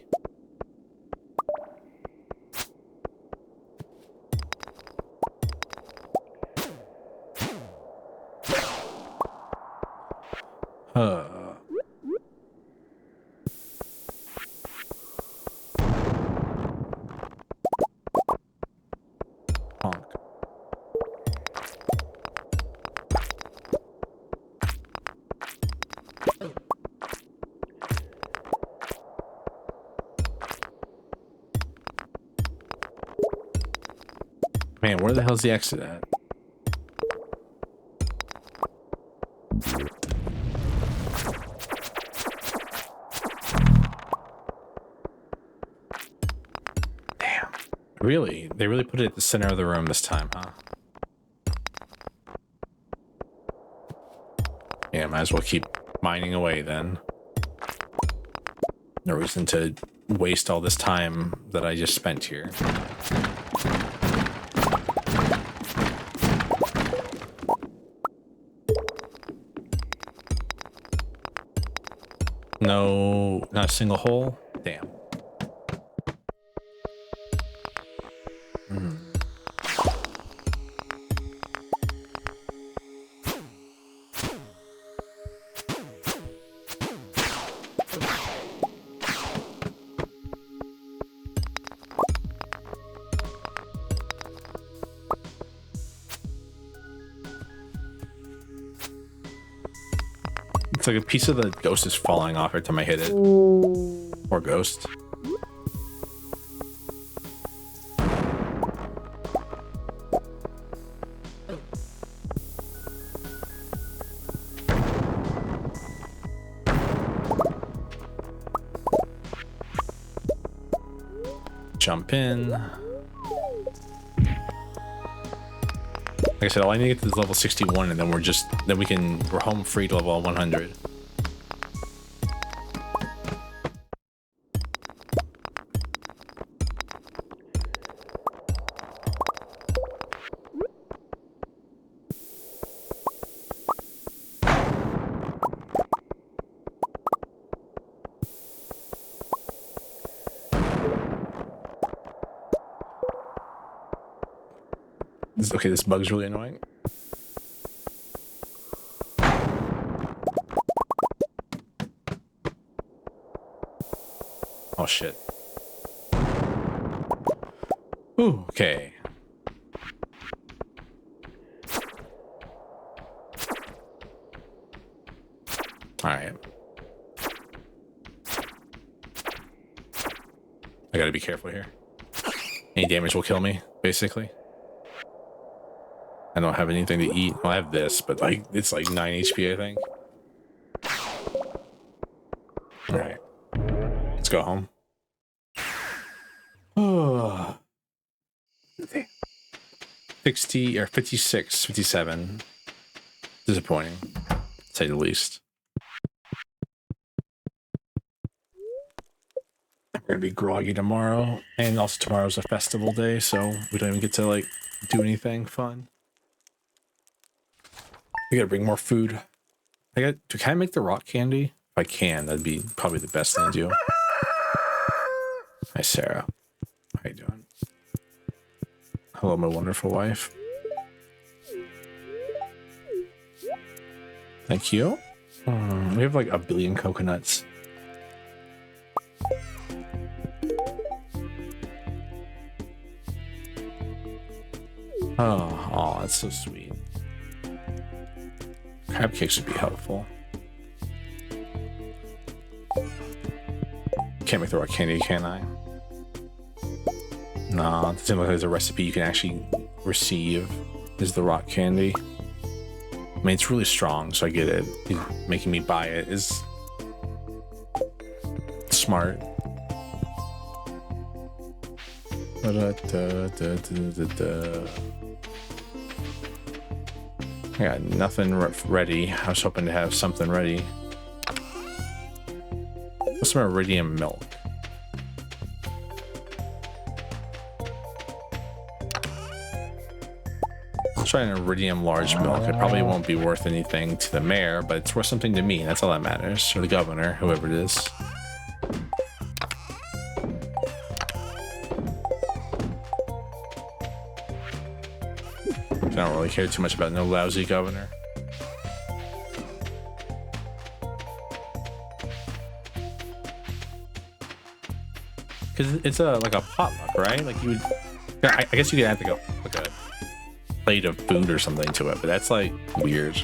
Speaker 1: Man, where the hell's the exit at? Damn. Really? They really put it at the center of the room this time, huh? Yeah, might as well keep mining away then. No reason to waste all this time that I just spent here. No, not a single hole. Damn. It's like a piece of the ghost is falling off every time I hit it. Or ghost. Jump in. Like I said, all I need to get to is level 61 and then we're home free to level 100. Okay, this bug's really annoying. Oh shit. Ooh, okay. Alright. I gotta be careful here. Any damage will kill me, basically. I don't have anything to eat. Well, I have this, but like it's like 9 HP, I think. All right, let's go home. Oh, 60 or 56, 57. Disappointing, to say the least. I'm gonna be groggy tomorrow, and also tomorrow's a festival day, so we don't even get to like do anything fun. We gotta bring more food. Can I make the rock candy? If I can, that'd be probably the best thing to do. Hi, Sarah. How you doing? Hello, my wonderful wife. Thank you. We have like a billion coconuts. Oh, that's so sweet. Crab cakes would be helpful. Can't make the rock candy, can I? No, it doesn't look like there's a recipe you can actually receive. Is the rock candy? I mean, it's really strong, so I get it. Making me buy it is smart. I got nothing ready. I was hoping to have something ready. What's some iridium milk? Let's try an iridium large milk. It probably won't be worth anything to the mayor, but it's worth something to me. That's all that matters. Or the governor, whoever it is. I don't really care too much about no lousy governor. Because it's like a potluck, right? Like you would, I guess you could add to go like a plate of food or something to it, but that's like weird.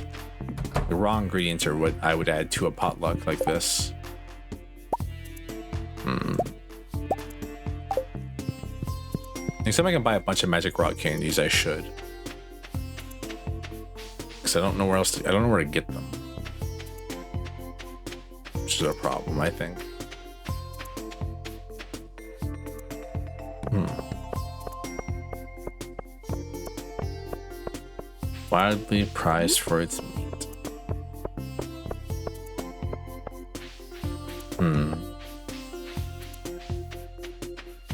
Speaker 1: The raw ingredients are what I would add to a potluck like this. Next time I can buy a bunch of magic rock candies, I should. Because I don't know where else to, I don't know where to get them. Which is a problem, I think. Widely prized for its meat.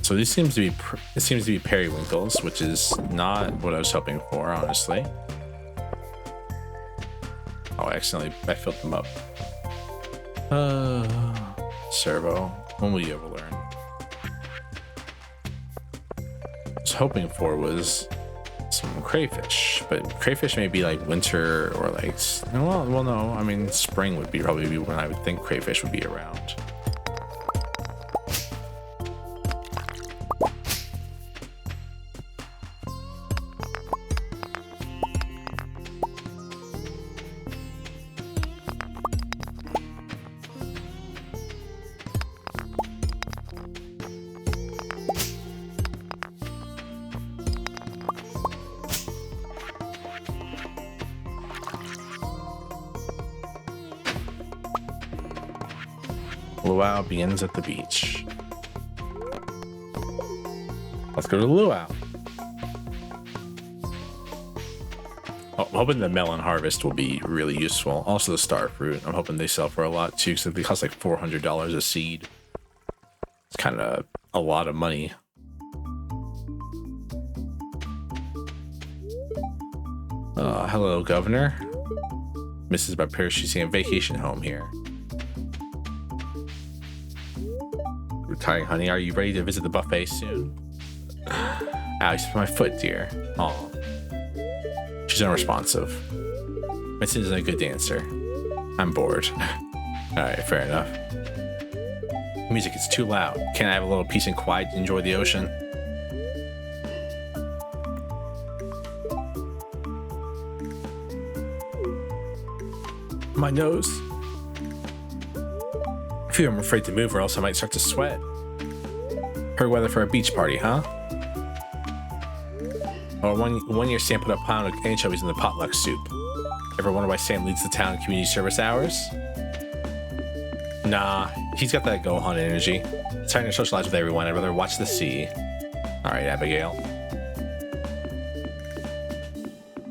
Speaker 1: So this seems to be periwinkles, which is not what I was hoping for, honestly. Oh, I filled them up. Servo, when will you ever learn? What I was hoping for was some crayfish, but crayfish may be like winter or like, well, no, I mean spring would probably be when I would think crayfish would be around. Luau begins at the beach. Let's go to Luau. Oh, I'm hoping the melon harvest will be really useful. Also the star fruit. I'm hoping they sell for a lot too, because they cost like $400 a seed. It's kind of a lot of money. Hello, Governor. Mrs. Bapir, she's saying vacation home here. Retiring, honey. Are you ready to visit the buffet soon? Ow, you spit my foot, dear. Oh, she's unresponsive. Vincent isn't a good dancer. I'm bored. All right, fair enough. Music is too loud. Can I have a little peace and quiet to enjoy the ocean? My nose. I feel I'm afraid to move or else I might start to sweat. Heard weather for a beach party, huh? Or one year Sam put a pound of anchovies in the potluck soup. Ever wonder why Sam leads the town community service hours? Nah, he's got that go hunt energy. It's trying to socialize with everyone. I'd rather watch the sea. Alright, Abigail.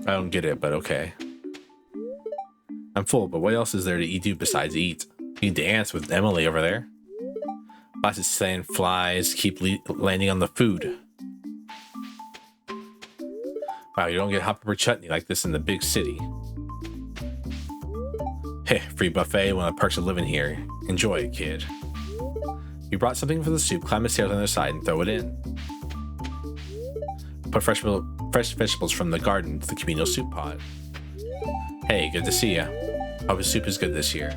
Speaker 1: I don't get it, but okay. I'm full, but what else is there to do besides eat? You dance with Emily over there. Boss is saying flies keep landing on the food. Wow, you don't get hot pepper chutney like this in the big city. Heh, free buffet, one of the perks of living here. Enjoy it, kid. You brought something for the soup, climb the stairs on the other side and throw it in. Put fresh vegetables from the garden to the communal soup pot. Hey, good to see ya. Hope the soup is good this year.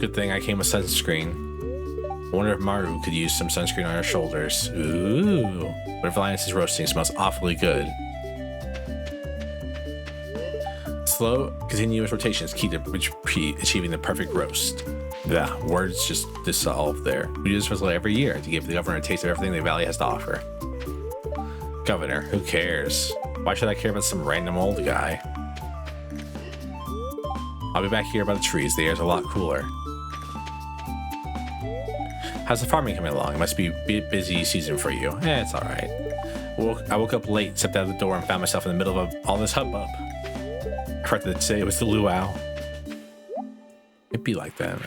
Speaker 1: Good thing I came with sunscreen. I wonder if Maru could use some sunscreen on her shoulders. Ooh. Whatever Linus is roasting smells awfully good. Slow, continuous rotation is key to achieving the perfect roast. Yeah, words just dissolve there. We do this festival every year to give the governor a taste of everything the valley has to offer. Governor, who cares? Why should I care about some random old guy? I'll be back here by the trees. The air's a lot cooler. How's the farming coming along? It must be a busy season for you. It's alright. I woke up late, stepped out of the door, and found myself in the middle of all this hubbub. I forgot to say it was the luau. It'd be like that.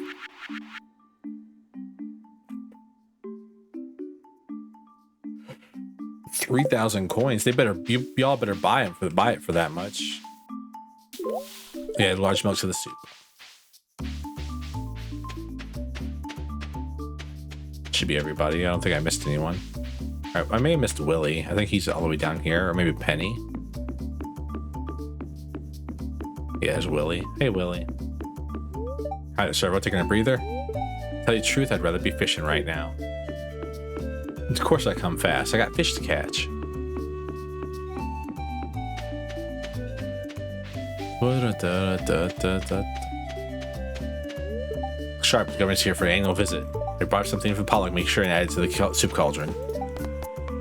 Speaker 1: 3,000 coins. They better, y'all better buy it for that much. Yeah, large milks of the soup. Should be everybody. I don't think I missed anyone. All right, I may have missed Willie. I think he's all the way down here, or maybe Penny. Yeah, there's Willie. Hey, Willie. Hi, Servo, taking a breather? Tell you the truth, I'd rather be fishing right now. Of course I come fast. I got fish to catch. Sharp, the government's here for an annual visit. They brought something for Pollock. Make sure and add it to the soup cauldron.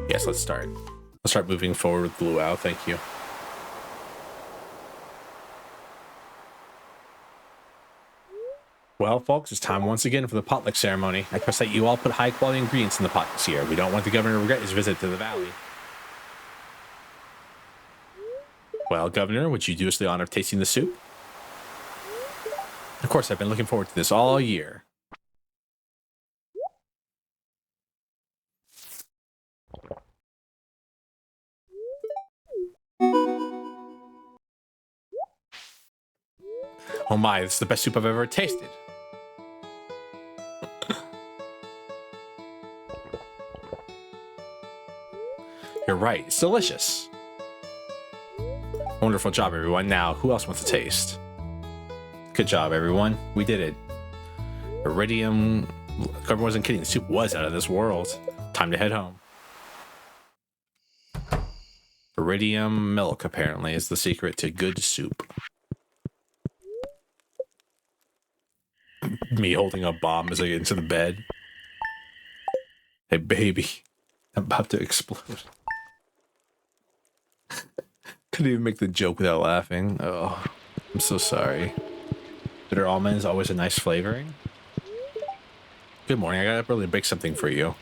Speaker 1: Yes, let's start. Let's start moving forward with Luau. Thank you. Well, folks, it's time once again for the potluck ceremony. I trust that you all put high-quality ingredients in the pot this year. We don't want the governor to regret his visit to the valley. Well, Governor, would you do us the honor of tasting the soup? Of course, I've been looking forward to this all year. Oh my, this is the best soup I've ever tasted. You're right, it's delicious. Wonderful job, everyone. Now, who else wants to taste? Good job, everyone. We did it. Iridium. Governor wasn't kidding. The soup was out of this world. Time to head home. Iridium milk, apparently, is the secret to good soup. Me holding a bomb as I get into the bed. Hey, baby. I'm about to explode. Couldn't even make the joke without laughing. Oh, I'm so sorry. Bitter almond is always a nice flavoring. Good morning. I got up early to bake something for you.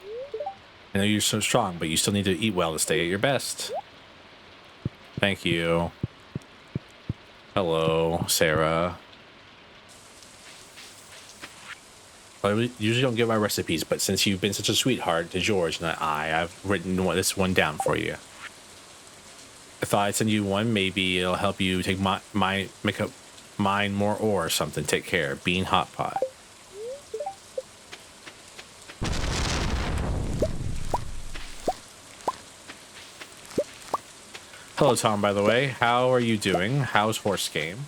Speaker 1: I know you're so strong, but you still need to eat well to stay at your best. Thank you. Hello, Sarah. I usually don't give my recipes, but since you've been such a sweetheart to George and I've written this one down for you. I thought I'd send you one. Maybe it'll help you take make up mine more or something. Take care. Bean hot pot. Hello, Tom, by the way. How are you doing? How's horse game?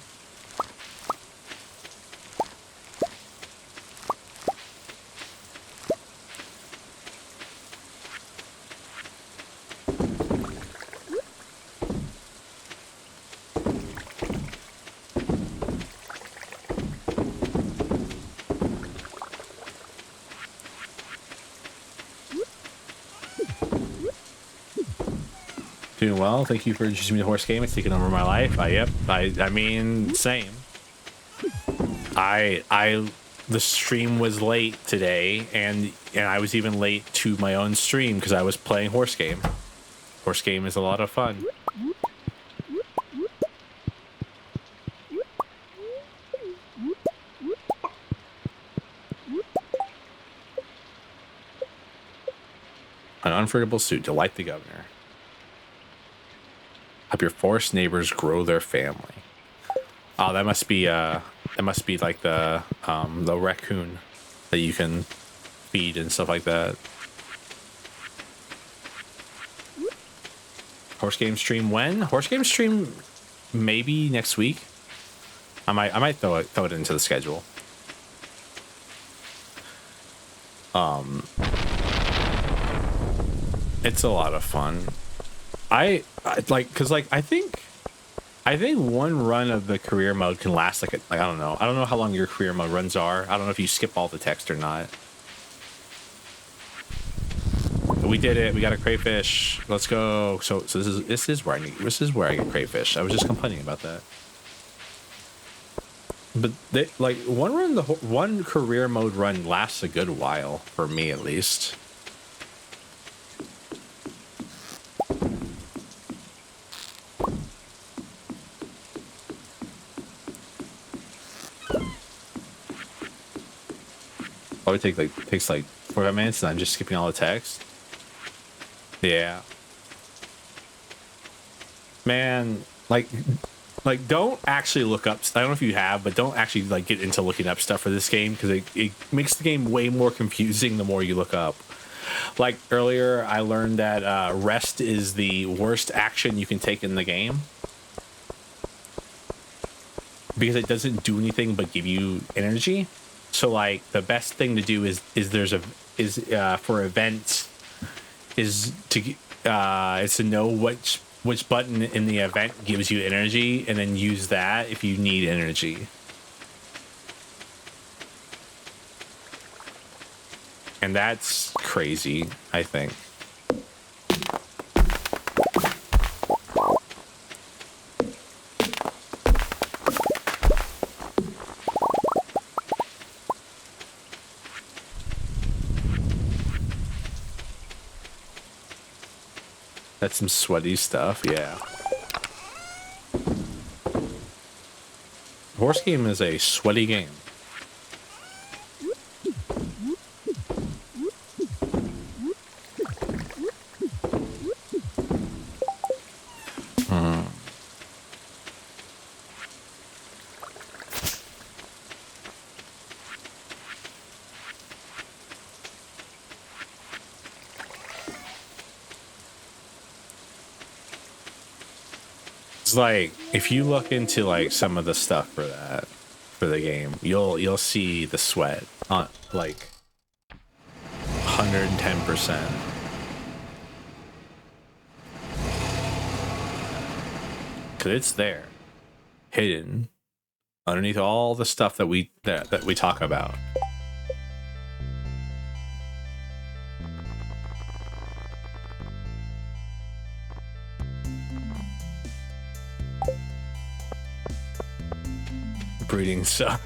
Speaker 1: Doing well. Thank you for introducing me to horse game. It's taken over my life. I mean, same. The stream was late today, and I was even late to my own stream because I was playing horse game. Horse game is a lot of fun. An unforgettable suit. Delight the governor. Help your forest neighbors grow their family. Oh, that must be like the raccoon that you can feed and stuff like that. Horse game stream when? Horse game stream maybe next week. I might throw it into the schedule. It's a lot of fun. I think one run of the career mode can last like I don't know how long your career mode runs are. I don't know if you skip all the text or not. But we did it. We got a crayfish. Let's go. So this is where I get crayfish. I was just complaining about that. But one career mode run lasts a good while for me at least. Probably takes like 45 minutes, and I'm just skipping all the text. Yeah, man, like don't actually look up. I don't know if you have, but don't actually like get into looking up stuff for this game because it makes the game way more confusing the more you look up. Like earlier, I learned that rest is the worst action you can take in the game because it doesn't do anything but give you energy. So like the best thing to do is for events is to know which button in the event gives you energy and then use that if you need energy. And that's crazy, I think. That's some sweaty stuff, yeah. Horse game is a sweaty game. It's like if you look into like some of the stuff for the game, you'll see the sweat on like 110%. Cause it's there, hidden underneath all the stuff that we talk about. Breeding stuff.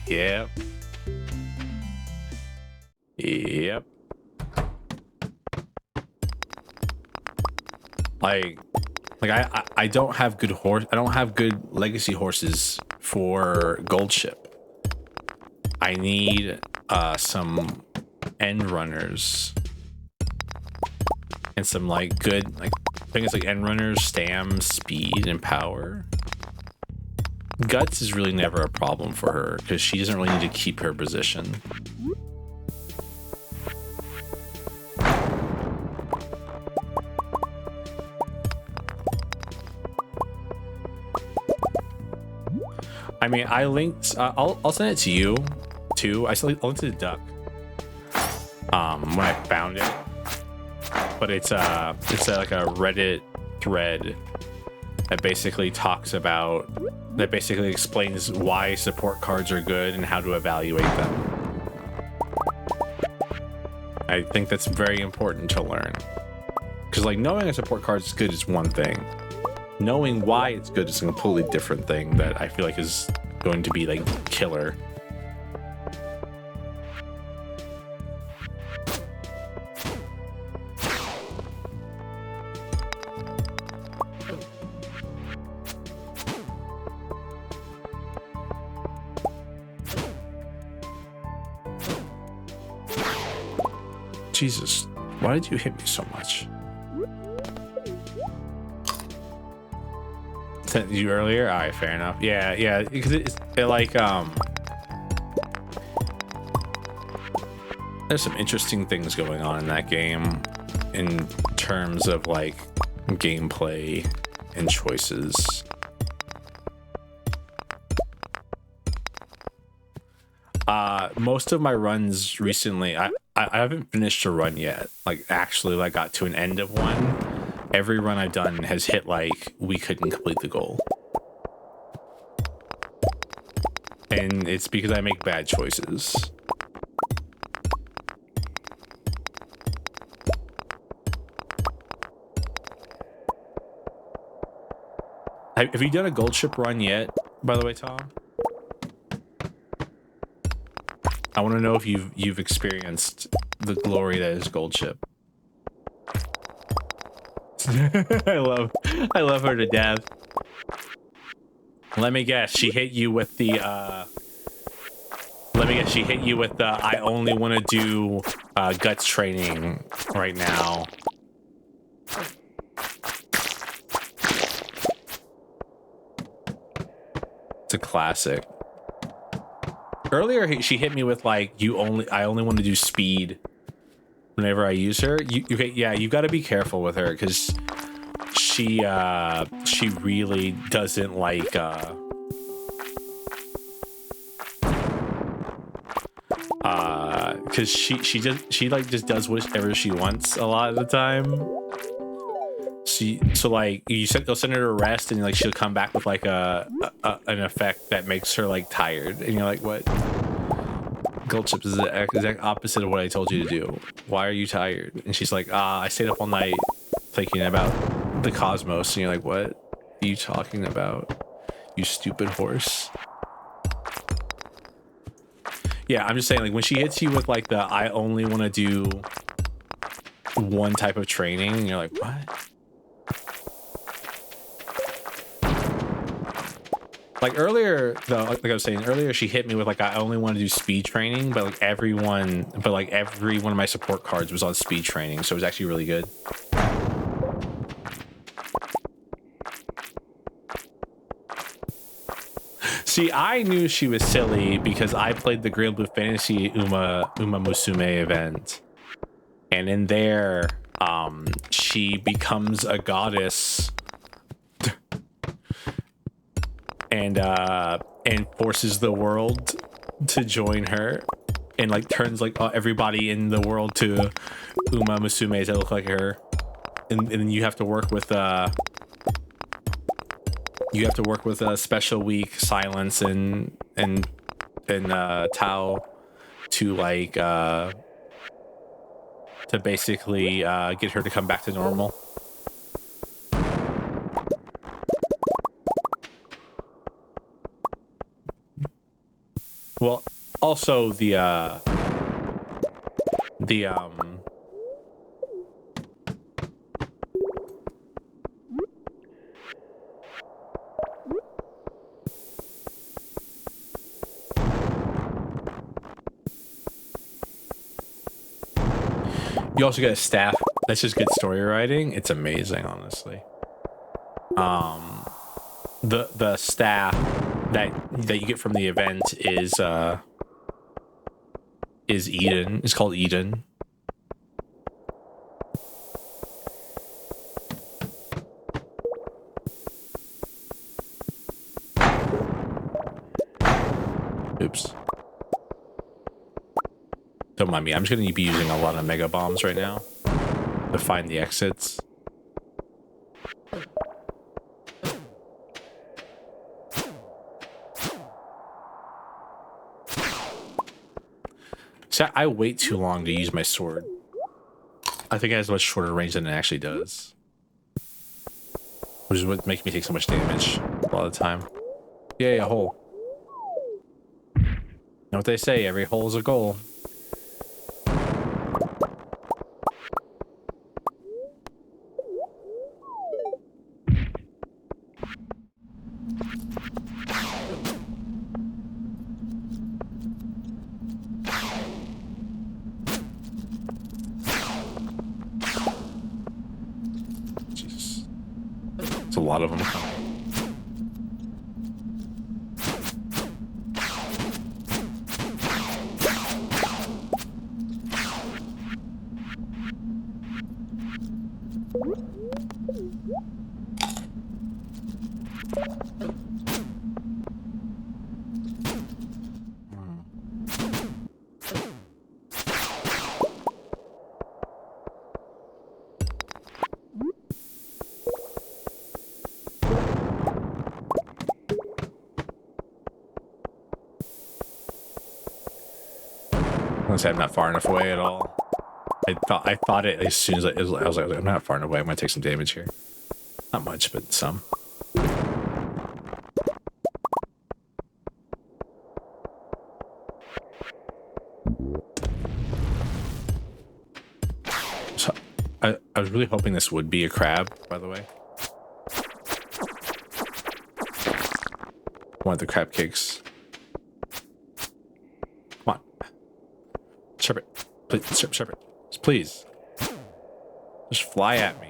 Speaker 1: Yep. Yep. I don't have good horse. I don't have good legacy horses for Gold Ship. I need some end runners and some like good like things like end runners, stam, speed, and power. Guts is really never a problem for her because she doesn't really need to keep her position. I mean, I linked. I'll send it to you too. I linked to the duck when I found it, but it's like a Reddit thread that basically explains why support cards are good and how to evaluate them. I think that's very important to learn, because like knowing a support card is good is one thing. Knowing why it's good is a completely different thing that I feel like is going to be like killer. Jesus, why did you hit me so much? Sent you earlier? All right, fair enough. Yeah, because it like there's some interesting things going on in that game in terms of like gameplay and choices. Most of my runs recently, I haven't finished a run yet. Like actually, like got to an end of one. Every run I've done has hit like we couldn't complete the goal, and it's because I make bad choices. Have you done a Gold Ship run yet, by the way, Tom? I want to know if you've experienced the glory that is Gold Ship. I love her to death. Let me guess, she hit you with the I only want to do guts training right now. It's a classic. Earlier she hit me with like I only want to do speed whenever I use her. You got to be careful with her because she really doesn't like because she like just does whatever she wants a lot of the time. So like you'll send her to rest and like she'll come back with like an effect that makes her like tired, and you're like, what? Gold Ship is the exact opposite of what I told you to do. Why are you tired? And she's like, I stayed up all night thinking about the cosmos. And you're like, what are you talking about, you stupid horse? Yeah, I'm just saying, like when she hits you with like the I only want to do one type of training, and you're like, what? Like earlier, though, like I was saying earlier, she hit me with like, I only want to do speed training, but like every one of my support cards was on speed training, so it was actually really good. See, I knew she was silly because I played the Green Blue Fantasy Uma Musume event, and in there, she becomes a goddess and forces the world to join her, and like turns like everybody in the world to Uma Musumes that look like her, and then you have to work with Special Week, Silence, and Tao to like to basically get her to come back to normal. Well, also the you also get a staff that's just good story writing. It's amazing, honestly. The staff that you get from the event is Eden. It's called Eden. Oops. Don't mind me. I'm just going to be using a lot of mega bombs right now to find the exits. So I wait too long to use my sword. I think it has much shorter range than it actually does, which is what makes me take so much damage a lot of the time. Yay, a hole. You know what they say, every hole is a goal. Jesus. There's a lot of them coming. Honestly, I'm not far enough away at all. I thought it as soon as I was like, I'm not far enough away. I'm gonna take some damage here. Not much, but some. So I was really hoping this would be a crab, by the way. One of the crab cakes. Come on. Chirp it. Please, chirp it. Please. Just fly at me.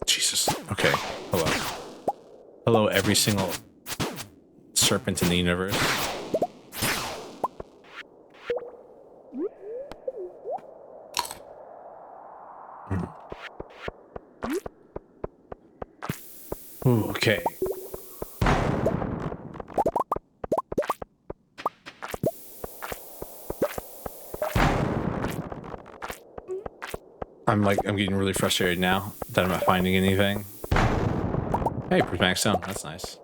Speaker 1: Jesus. Okay. Hello. Hello, every single serpent in the universe. Ooh, okay. I'm getting really frustrated now that I'm not finding anything. Hey, prismatic stone. That's nice.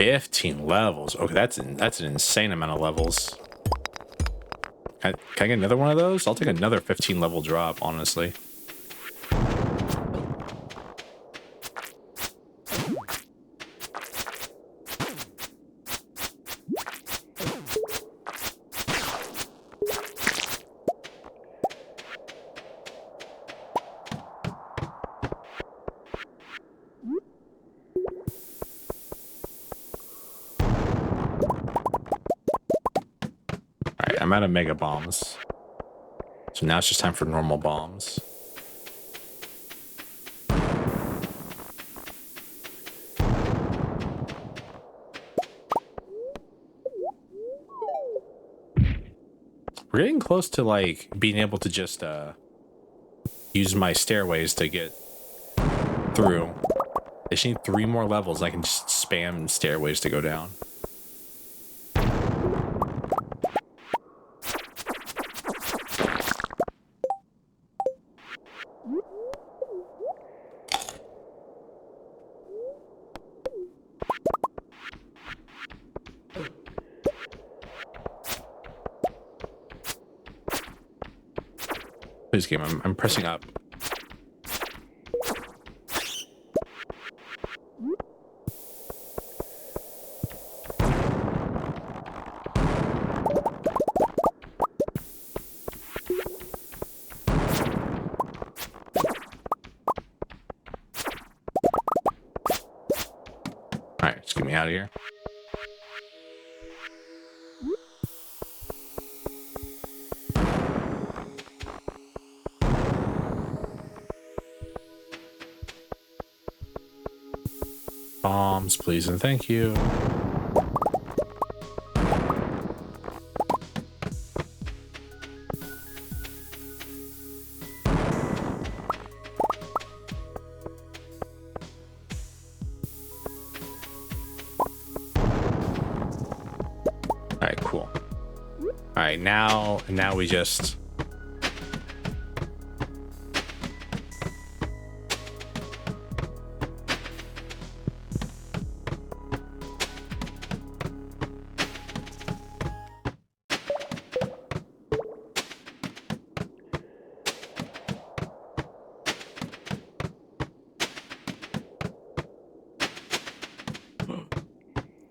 Speaker 1: 15 levels. Okay, that's an insane amount of levels. Can I get another one of those? I'll take another 15 level drop, honestly. I'm out of mega bombs. So now it's just time for normal bombs. We're getting close to like being able to just use my stairways to get through. I just need 3 more levels and I can just spam stairways to go down. Please, game, I'm pressing up. Alright, just get me out of here. Bombs, please, and thank you. Alright, cool. Alright, now we just...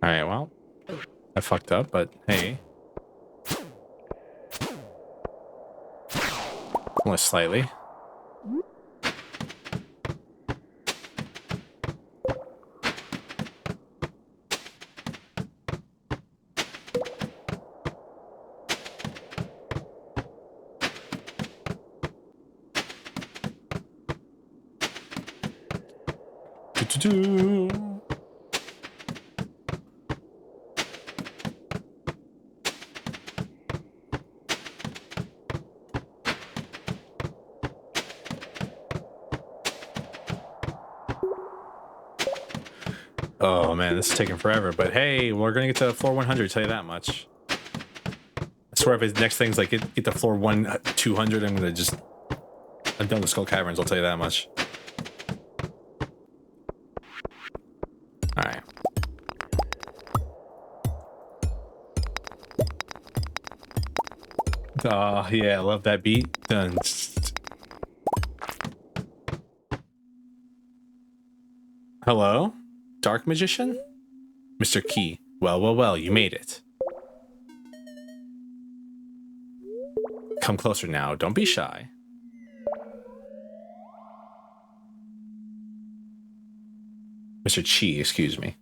Speaker 1: Alright, well, I fucked up, but hey. Only slightly. Do-do-do. Oh man, this is taking forever, but hey, we're gonna get to floor 100, tell you that much. I swear if his next thing's like get to floor 200, I'm gonna just... I'm done with Skull Caverns, I'll tell you that much. Alright. Oh yeah, I love that beat. Done. Hello? Dark Magician? Mr. Key. Well, you made it. Come closer now, don't be shy. Mr. Chi, excuse me.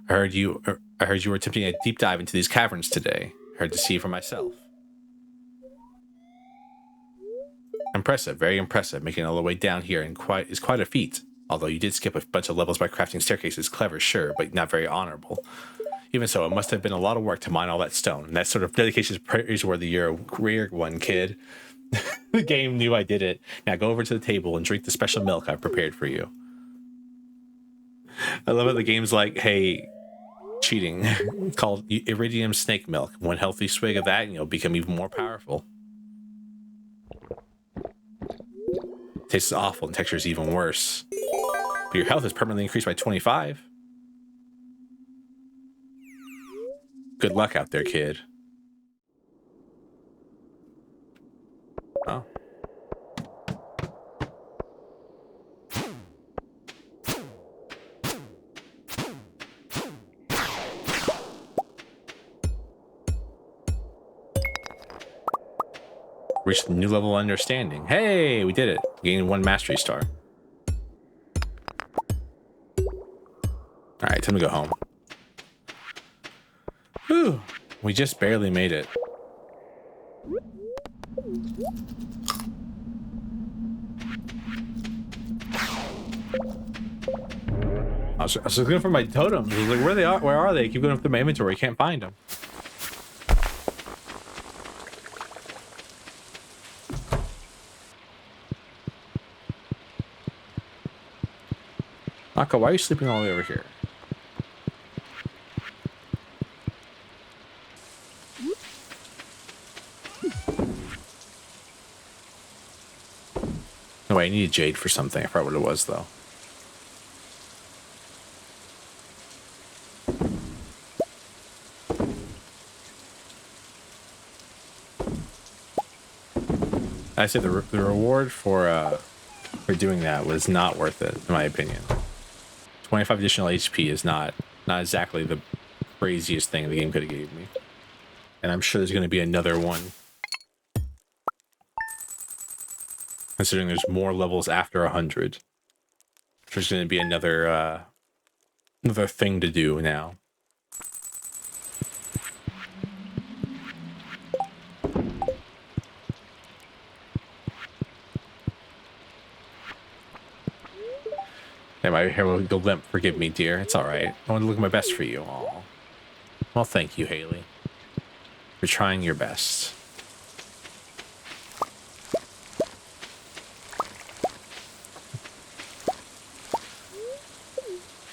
Speaker 1: I heard you were attempting a deep dive into these caverns today. Heard to see for myself. Impressive, very impressive. Making it all the way down here is quite a feat. Although you did skip a bunch of levels by crafting staircases, clever, sure, but not very honorable. Even so, it must have been a lot of work to mine all that stone. And that sort of dedication is praiseworthy. You're a rare one, kid. The game knew I did it. Now go over to the table and drink the special milk I've prepared for you. I love how the game's like, hey, cheating. Called Iridium Snake Milk. One healthy swig of that and you'll become even more powerful. Tastes awful and texture is even worse. But your health is permanently increased by 25. Good luck out there, kid. Oh. Reached a new level of understanding. Hey, we did it. Gained 1 mastery star. All right, time to go home. Whew. We just barely made it. I was looking for my totems. I was like, where they are? Where are they? I keep going through my inventory. Can't find them. Mako, why are you sleeping all the way over here? No, wait, I needed jade for something. I forgot what it was, though. I said the reward for doing that was not worth it, in my opinion. 25 additional HP is not exactly the craziest thing the game could have gave me. And I'm sure there's going to be another one. Considering there's more levels after 100. There's going to be another thing to do now. And my hair will go limp. Forgive me, dear. It's all right. I want to look my best for you. Aww. Well, thank you, Haley, for trying your best.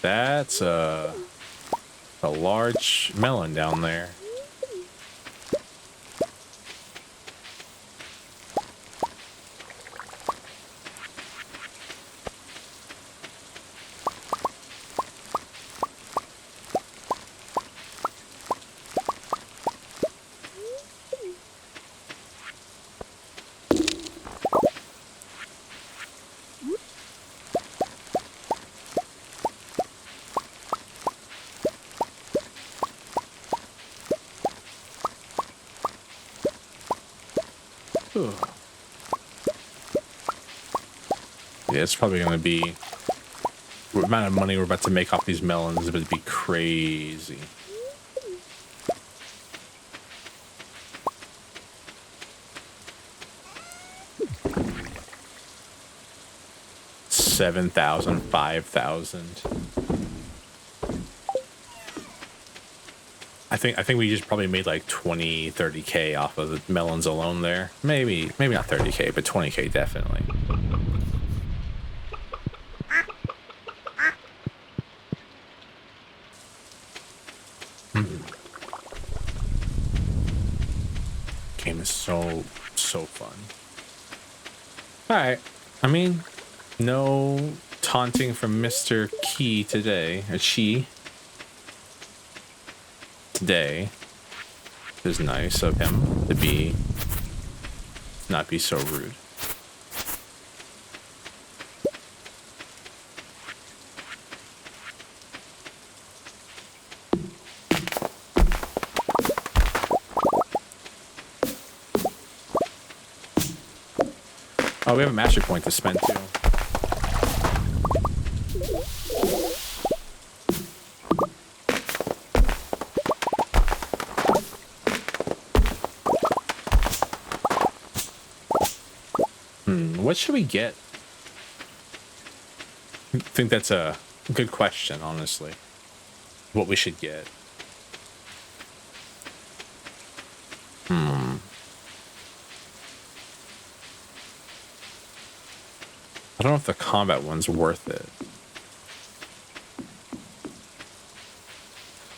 Speaker 1: That's a large melon down there. Yeah, it's probably going to be... The amount of money we're about to make off these melons is going to be crazy. $7,000, $5,000. I think we just probably made like 20, 30K off of the melons alone there. Maybe not 30K, but 20K definitely. Game is so fun. All right. I mean, no taunting from Mr. Key today, or Chi. Today. It was nice of him to not be so rude. Oh, we have a mastery point to spend too. What should we get? I think that's a good question, honestly. What we should get. I don't know if the combat one's worth it.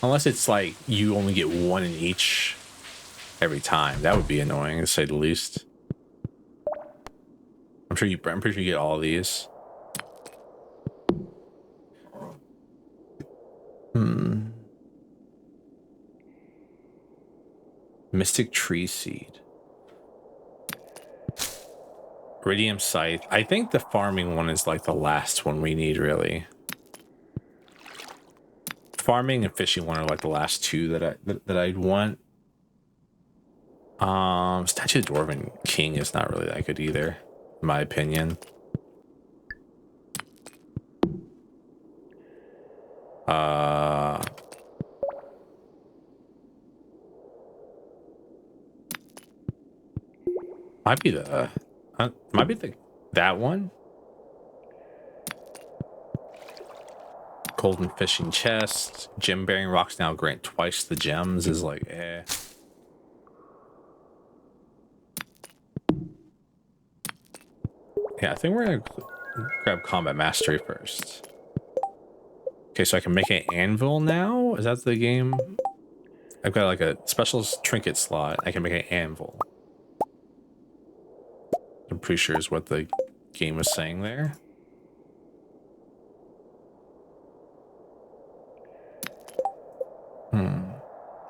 Speaker 1: Unless it's like you only get one in each every time. That would be annoying, to say the least. I'm pretty sure you get all of these. Mystic Tree Seed. Iridium Scythe. I think the farming one is like the last one we need, really. Farming and fishing one are like the last two that I'd want. Statue of Dwarven King is not really that good either, in my opinion. Might be the that one. Golden fishing chest, gem bearing rocks now grant twice the gems is like eh. Yeah, I think we're gonna grab combat mastery first. Okay, so I can make an anvil now. Is that the game? I've got like a special trinket slot. I can make an anvil. I'm pretty sure is what the game was saying there.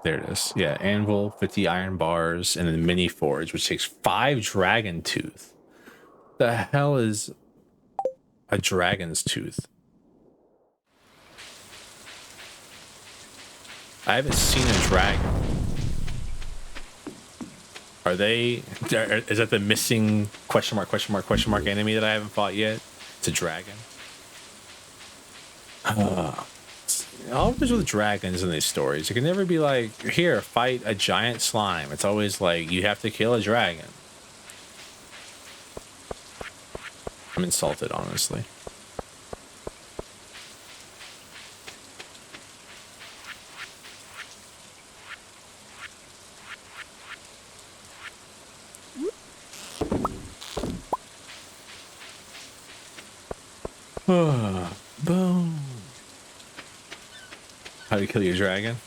Speaker 1: There it is. Yeah, anvil, 50 iron bars, and then mini forge, which takes 5 dragon tooth. The hell is a dragon's tooth? I haven't seen a dragon. Are they? Is that the missing question mark enemy that I haven't fought yet? It's a dragon. Always with dragons in these stories, it can never be like, here, fight a giant slime. It's always like, you have to kill a dragon. I'm insulted, honestly. Boom. How do you kill your dragon?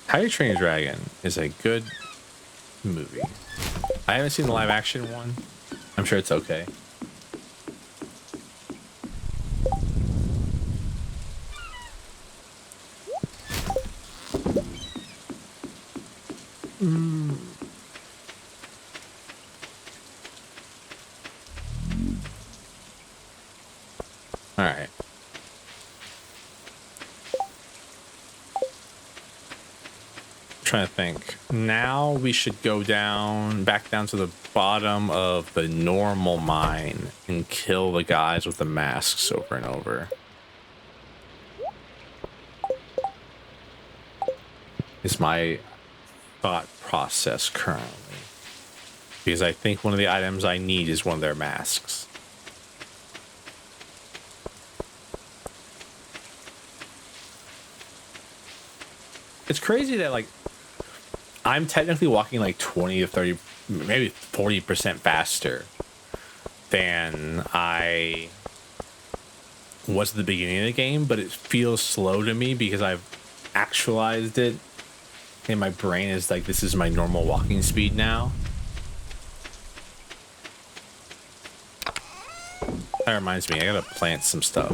Speaker 1: How to Train Your Dragon is a good movie. I haven't seen the live action one. I'm sure it's okay. All right. Trying to think. Now we should go back down to the bottom of the normal mine and kill the guys with the masks over and over. Is my thought process currently. Because I think one of the items I need is one of their masks. It's crazy that, like, I'm technically walking like 20 to 30, maybe 40% faster than I was at the beginning of the game, but it feels slow to me because I've actualized it and my brain is like, this is my normal walking speed now. That reminds me, I gotta plant some stuff.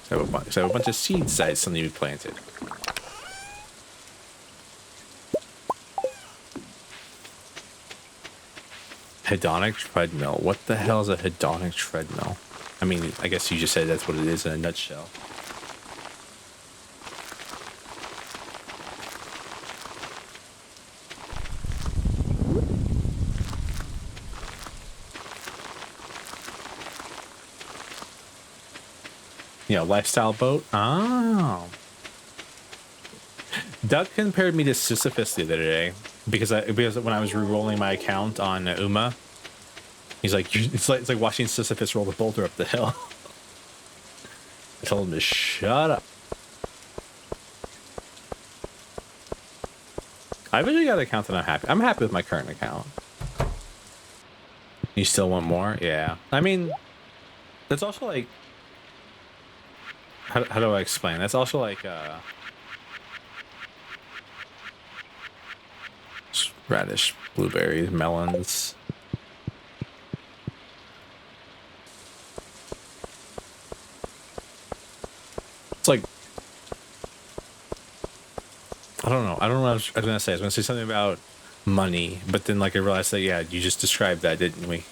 Speaker 1: So I have a bunch of seeds that still need to be planted. Hedonic treadmill. What the hell is a hedonic treadmill? I mean, I guess you just said that's what it is in a nutshell. Yeah, lifestyle boat. Oh. Doug compared me to Sisyphus the other day because when I was re-rolling my account on Uma, he's like, it's like watching Sisyphus roll the boulder up the hill. I told him to shut up. I've really got an account that I'm happy. I'm happy with my current account. You still want more? Yeah. I mean, that's also like, how do I explain? That's also like, radish, blueberries, melons. It's like don't know. I don't know what I was gonna say. I was gonna say something about money, but then like I realized that yeah, you just described that, didn't we?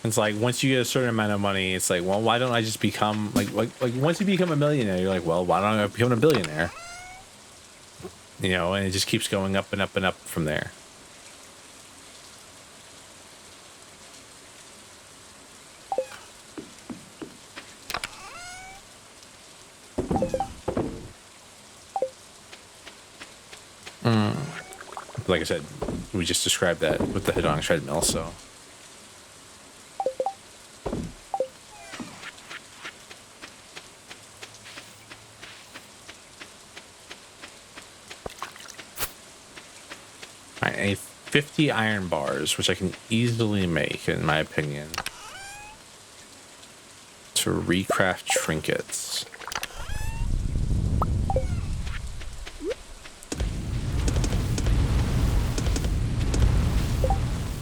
Speaker 1: It's like once you get a certain amount of money, it's like, well, why don't I just become like once you become a millionaire, you're like, well, why don't I become a billionaire? You know, and it just keeps going up and up and up from there. Like I said, we just described that with the hedonic treadmill, so. Alright, I need 50 iron bars, which I can easily make, in my opinion, to recraft trinkets.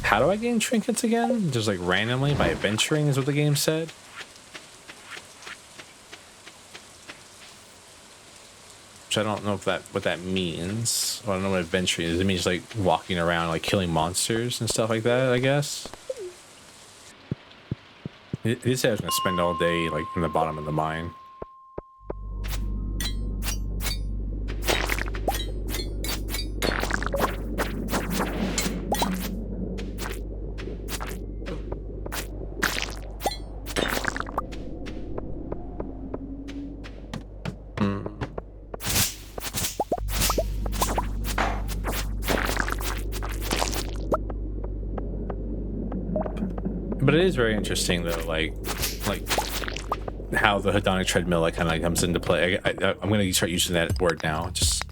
Speaker 1: How do I gain trinkets again? Just like randomly by adventuring is what the game said. Which I don't know if what that means. I don't know what adventuring is. It means like walking around like killing monsters and stuff like that, I guess. It said I was gonna spend all day like in the bottom of the mine. But it is very interesting though, like how the hedonic treadmill like kind of comes into play. I'm gonna start using that word now. Just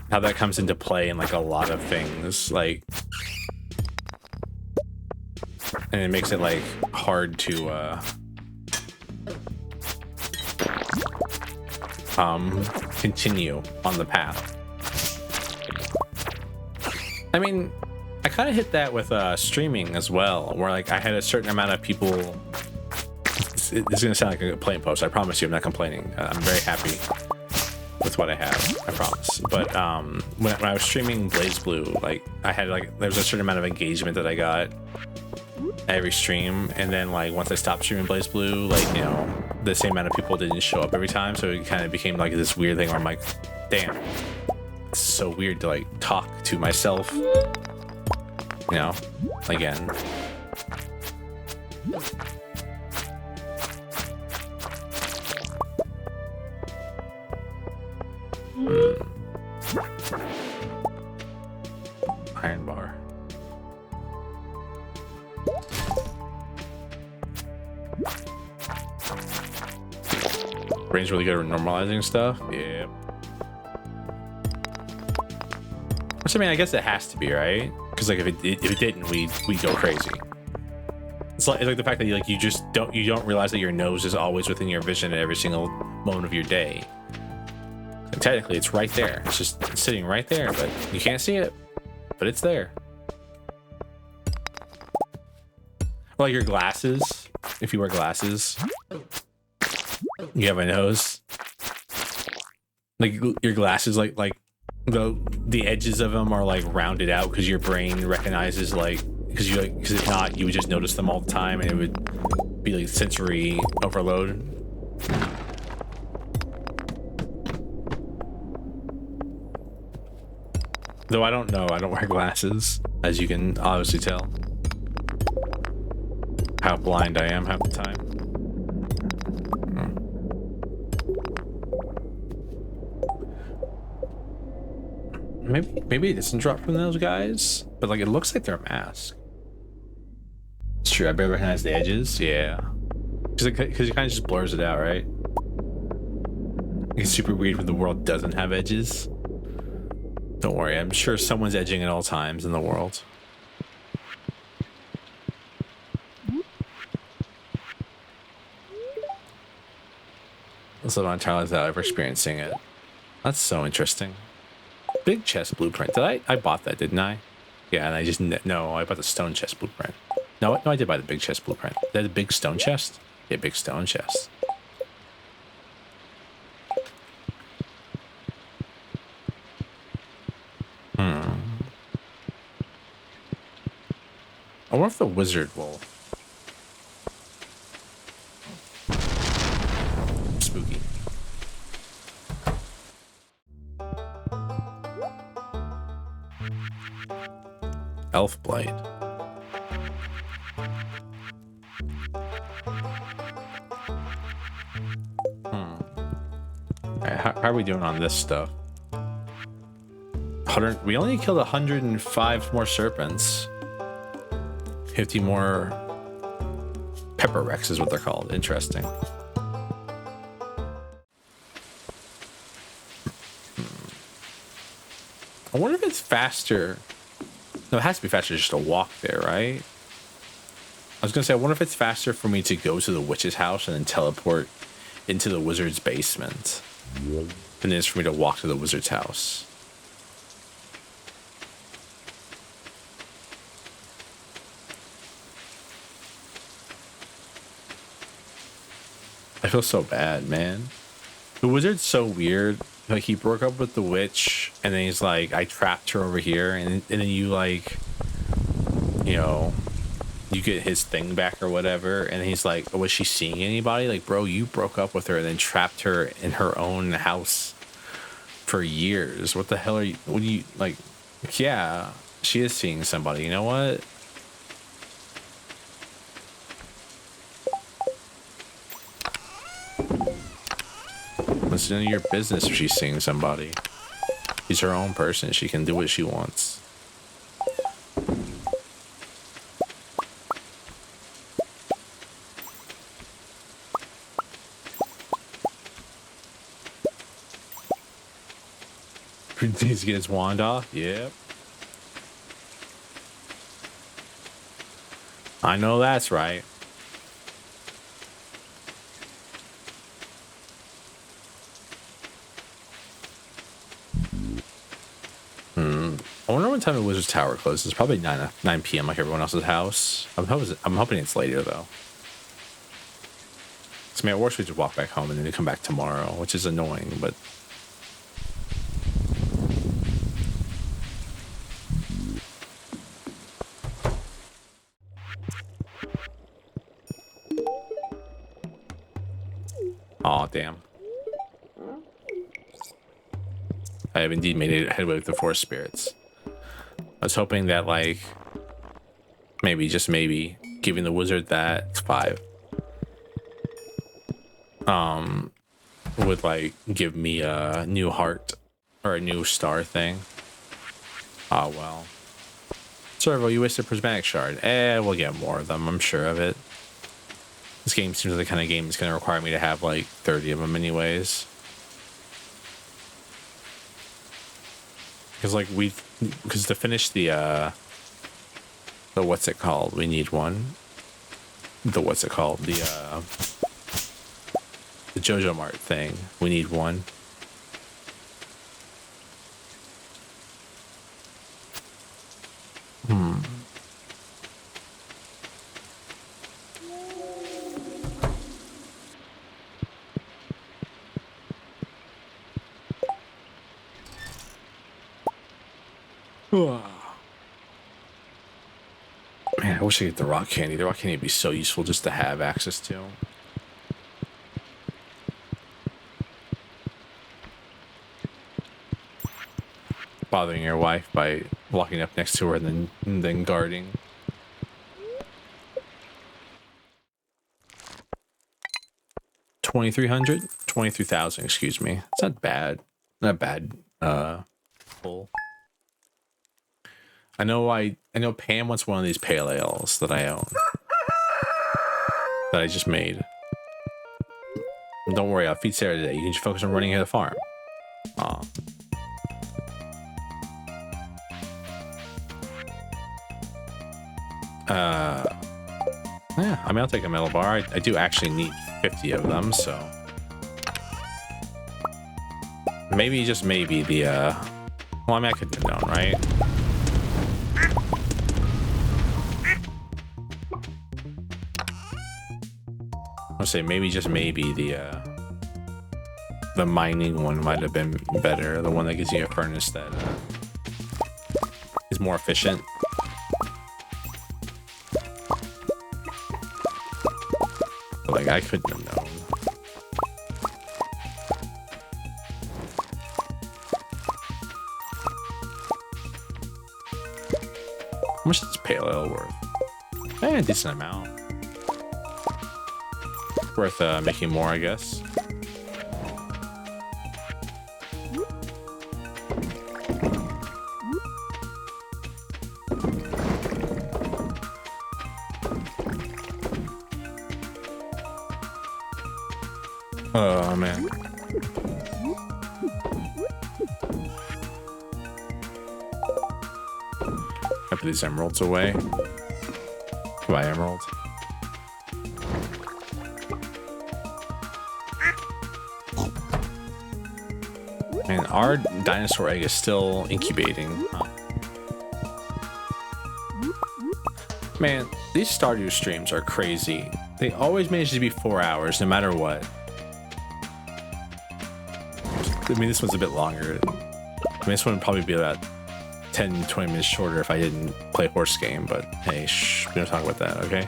Speaker 1: how that comes into play in like a lot of things, like, and it makes it like hard to continue on the path. I mean, I kind of hit that with streaming as well, where like I had a certain amount of people. This is gonna sound like a complaint post. I promise you, I'm not complaining. I'm very happy with what I have. I promise. But when I was streaming BlazBlue, like I had like there was a certain amount of engagement that I got every stream, and then like once I stopped streaming BlazBlue, like you know the same amount of people didn't show up every time, so it kind of became like this weird thing where I'm like, damn, it's so weird to like talk to myself. You know, again. Iron bar. Brain's really good at normalizing stuff. Yeah. Which I mean, I guess it has to be, right? Because like if it didn't, we'd go crazy. It's like the fact that you don't realize that your nose is always within your vision at every single moment of your day. And technically, it's right there. It's just sitting right there, but you can't see it. But it's there. Like your glasses. If you wear glasses, you have a nose. Like your glasses, like the edges of them are like rounded out because your brain recognizes like because if not you would just notice them all the time and it would be like sensory overload. Though I don't know, I don't wear glasses, as you can obviously tell how blind I am half the time. Maybe it doesn't drop from those guys, but like it looks like they're a mask. It's true. I better recognize the edges. Yeah, because it kind of just blurs it out, right? It's super weird when the world doesn't have edges. Don't worry, I'm sure someone's edging at all times in the world. So not entirely without ever experiencing it. That's so interesting. Big chest blueprint. I bought that, didn't I? Yeah, and I just no, I bought the stone chest blueprint. No, I did buy the big chest blueprint. Is that a big stone chest? Yeah, big stone chest. I wonder if the wizard will. Spooky. Elf Blight. How are we doing on this stuff? 100. We only killed 105 more serpents. 50 more pepper wrecks is what they're called. Interesting. I wonder if it's faster. No, it has to be faster just to walk there, right? I was gonna say, I wonder if it's faster for me to go to the witch's house and then teleport into the wizard's basement than it is for me to walk to the wizard's house. I feel so bad, man. The wizard's so weird. Like, he broke up with the witch, and then he's like, I trapped her over here, and then you, like, you know, you get his thing back or whatever, and he's like, oh, was she seeing anybody? Like, bro, you broke up with her and then trapped her in her own house for years. What the hell are you, what do you, like, yeah, she is seeing somebody. You know what? It's none of your business if she's seeing somebody. She's her own person. She can do what she wants. He needs to get his wand off. Yep. I know that's right. I wonder what time the Wizard's Tower closes. Probably 9 p.m. like everyone else's house. I'm hoping it's later though. So, I mean, at worst we just walk back home and then come back tomorrow, which is annoying, but. Aw, damn. I have indeed made it headway with the Forest Spirits. I was hoping that, like, maybe, just maybe, giving the wizard that, it's 5, would, like, give me a new heart or a new star thing. Oh, well. Servo, you wasted a prismatic shard. We'll get more of them, I'm sure of it. This game seems like the kind of game that's going to require me to have, like, 30 of them anyways. Because, like, because to finish the what's it called? We need one. The what's it called? The JoJo Mart thing. We need one. Man, I wish I could get the rock candy. The rock candy would be so useful just to have access to. Bothering your wife by walking up next to her and then guarding. $2,300? 23,000, excuse me. It's not bad. Not bad. Pull. I know Pam wants one of these pale ales that I own. That I just made. Don't worry, I'll feed Sarah today. You can just focus on running here the farm. Aw. Yeah, I mean, I'll take a metal bar. I do actually need 50 of them, so. Maybe, just maybe, the, well, I mean, I could have known, right? I'll say maybe, just maybe, the mining one might have been better. The one that gives you a furnace that, is more efficient. I couldn't have known. How much is this pale ale worth? A decent amount. Worth making more, I guess. Oh man. I put these emeralds away. Goodbye, emerald. And our dinosaur egg is still incubating. Huh. Man, these Stardew streams are crazy. They always manage to be 4 hours, no matter what. I mean, this one's a bit longer. I mean, this one would probably be about 10-20 minutes shorter if I didn't play horse game, but hey, shh, we don't talk about that, okay?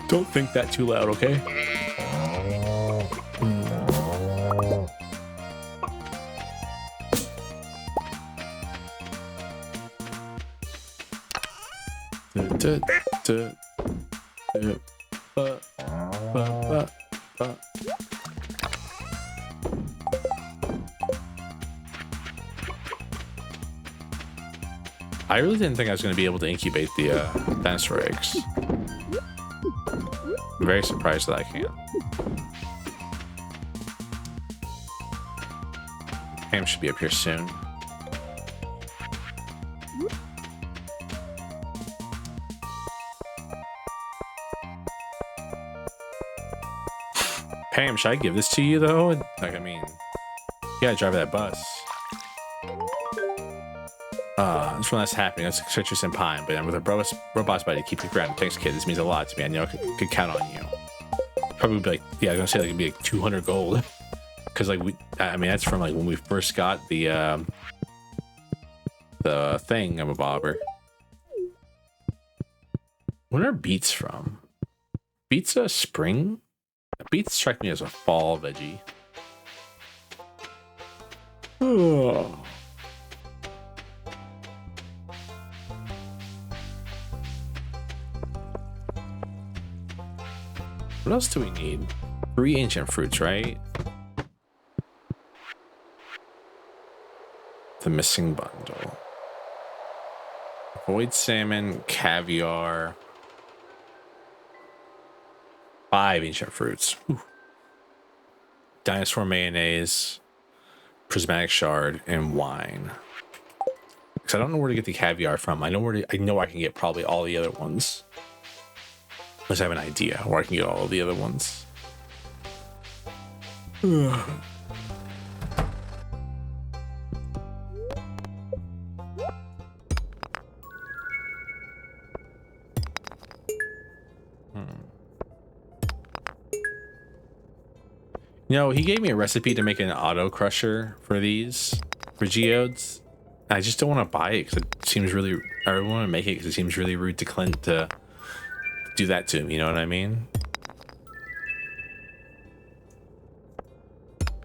Speaker 1: Don't think that too loud, okay? I really didn't think I was going to be able to incubate the dinosaur eggs. I'm very surprised that I can. Pam should be up here soon. Pam, should I give this to you though? Like, I mean, you gotta drive that bus. This one that's happening. Let's stretch you some pine, but with a robot's body to keep you grounded. Thanks, kid. This means a lot to me. I know I could count on you. Probably be like, yeah, I was gonna say like it'd be like 200 gold, because like I mean that's from like when we first got the thing of a bobber. When are beets from? Beets a spring? Beets strike me as a fall veggie. Oh. What else do we need? 3 ancient fruits, right? The missing bundle. Void salmon, caviar. 5 ancient fruits. Ooh. Dinosaur mayonnaise, prismatic shard, and wine. Because I don't know where to get the caviar from. I know I can get probably all the other ones. Unless I have an idea where I can get all the other ones. You know, he gave me a recipe to make an auto crusher for geodes. I just don't want to buy it because it seems really. I don't want to make it because it seems really rude to Clint to do that to him. You know what I mean?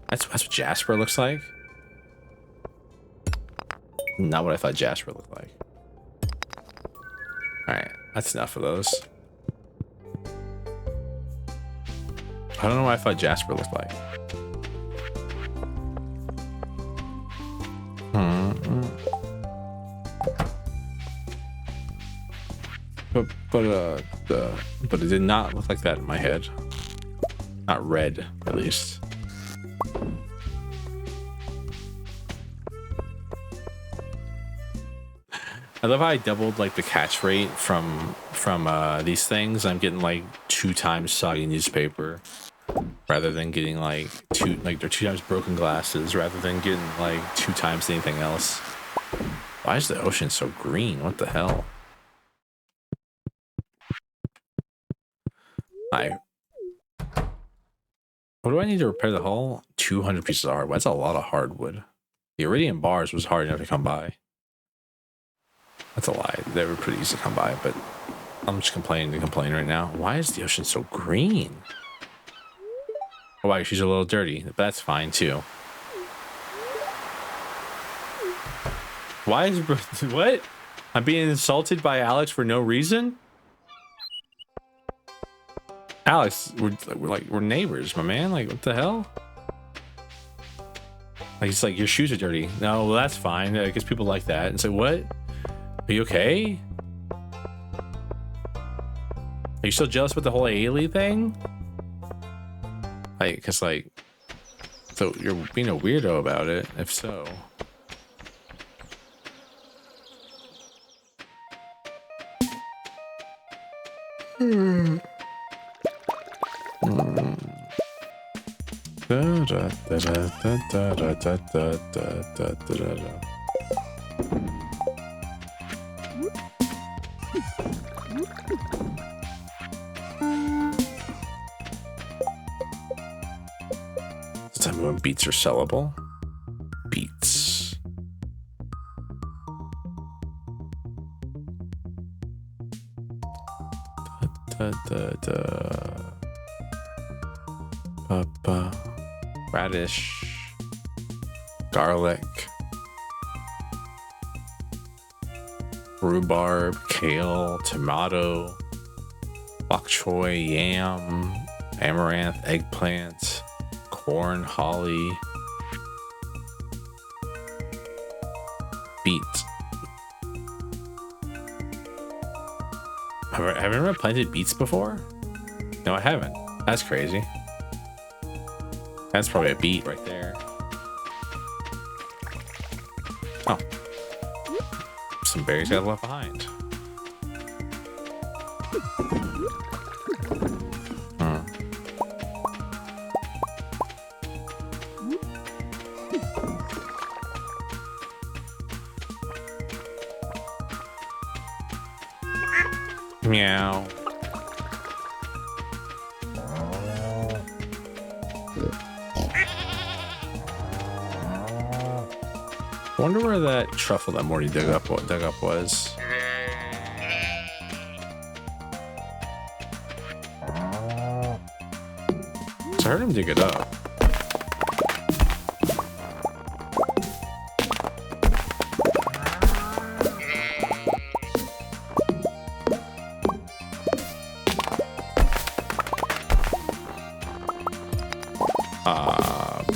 Speaker 1: That's what Jasper looks like. Not what I thought Jasper looked like. All right, that's enough of those. I don't know what I thought Jasper looked like. But it did not look like that in my head. Not red, at least. I love how I doubled like the catch rate from these things. I'm getting like 2 times soggy newspaper rather than getting like they're 2 times broken glasses rather than getting like 2 times anything else. Why is the ocean so green? What the hell? What do I need to repair the hull? 200 pieces of hardwood. That's a lot of hardwood. The iridium bars was hard enough to come by. That's a lie. They were pretty easy to come by, but I'm just complaining to complain right now. Why is the ocean so green? Oh, wow, she's a little dirty, but that's fine too. Why is what? I'm being insulted by Alex for no reason? Alex, we're neighbors, my man. Like, what the hell? Like, he's like, your shoes are dirty. No, well, that's fine. I guess people like that. And say, what? Are you okay? Are you still jealous with the whole Ailey thing? Like, cause like, so you're being a weirdo about it. If so. Tell me when beats are sellable. Beats. Radish. Garlic. Rhubarb. Kale. Tomato. Bok choy. Yam. Amaranth. Eggplant. Corn, holly, beet. Have I ever planted beets before? No, I haven't. That's crazy. That's probably a beet right there. Oh. Some berries got left behind. Meow. Wonder where that truffle that Morty dug up was. So I heard him dig it up.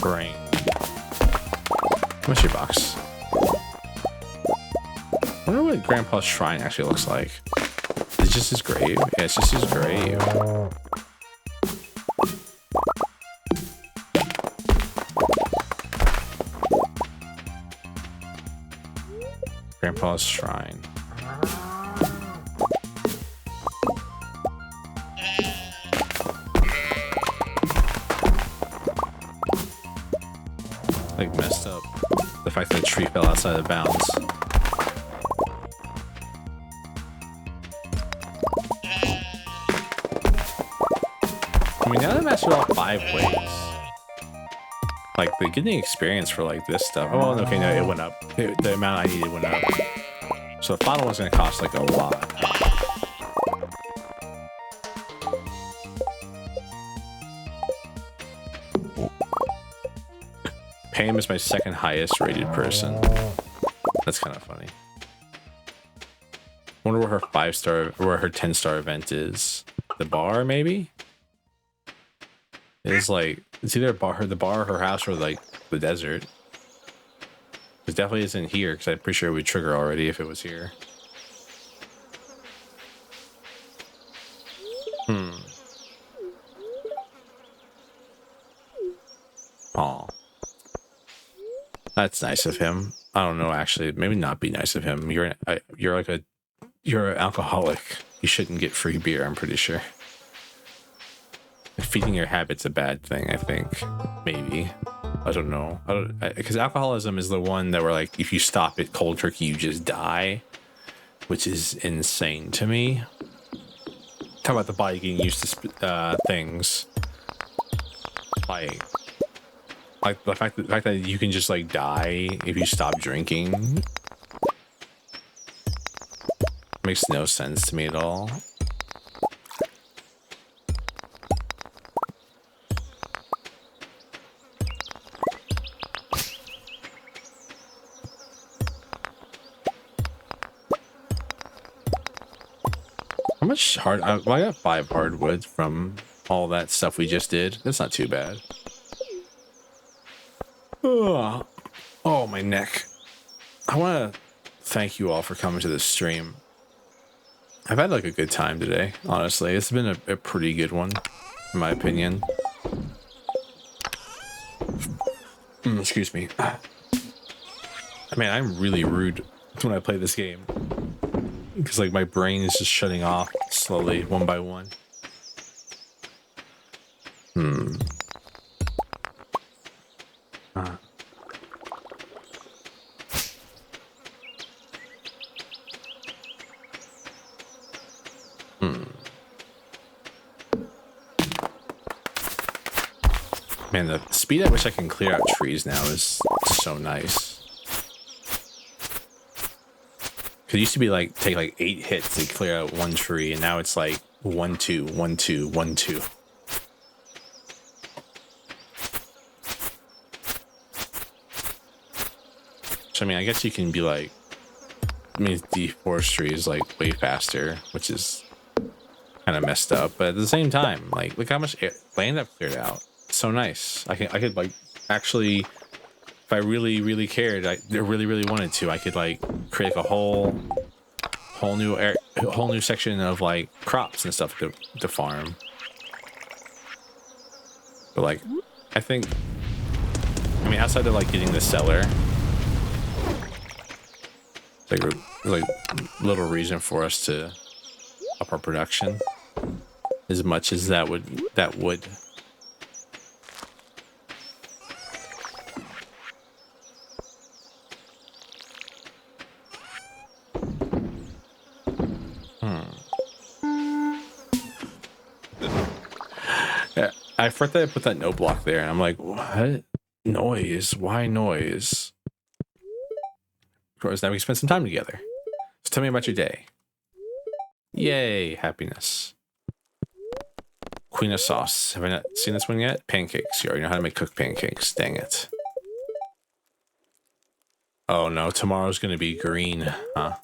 Speaker 1: Brain. Mystery box. I wonder what Grandpa's shrine actually looks like. It's just his grave. Yeah, it's just his grave. Grandpa's shrine. Like messed up the fact that the tree fell outside of bounds. I mean, now that I mastered all 5 ways, like the getting experience for like this stuff. Oh, okay, no, it went up. The amount I needed went up. So the final one's gonna cost like a lot. Pam is my second highest rated person. That's kind of funny. Wonder where her 5-star, where her 10-star event is. The bar, maybe? It's like, it's either the bar, her house, or like the desert. It definitely isn't here, because I'm pretty sure it would trigger already if it was here. Aw. That's nice of him. I don't know, actually. Maybe not be nice of him. You're an alcoholic. You shouldn't get free beer, I'm pretty sure. Feeding your habit's a bad thing, I think. Maybe. I don't know. Because alcoholism is the one that where, like, if you stop it cold turkey, you just die. Which is insane to me. Talk about the body getting used to things. Like the fact that you can just like die if you stop drinking. Makes no sense to me at all. How much hard? Well, I got 5 hardwood from all that stuff we just did. That's not too bad. Oh, my neck. I want to thank you all for coming to this stream. I've had like a good time today, honestly. It's been a pretty good one, in my opinion. Excuse me. Man, I'm really rude when I play this game. Because like my brain is just shutting off slowly, one by one. Man, the speed at which I can clear out trees now is so nice. Cause it used to be like take like 8 hits to clear out one tree, and now it's like 1 2 1 2 1 2. So I mean, I guess you can be like, I mean, deforestry is like way faster, which is kind of messed up. But at the same time, like, look how much land I've cleared out. It's so nice. I could like actually, if I really cared, I really wanted to, I could like create like a whole new section of like crops and stuff to farm. But like, I mean, outside of like getting the cellar, like little reason for us to up our production as much as that would. Yeah, I forgot that I put that note block there, and I'm like, what noise? Why noise? Of course, now we spend some time together. So tell me about your day. Yay, happiness. Queen of sauce. Have I not seen this one yet? Pancakes. You already know how to make cooked pancakes. Dang it. Oh no, tomorrow's gonna be green, huh?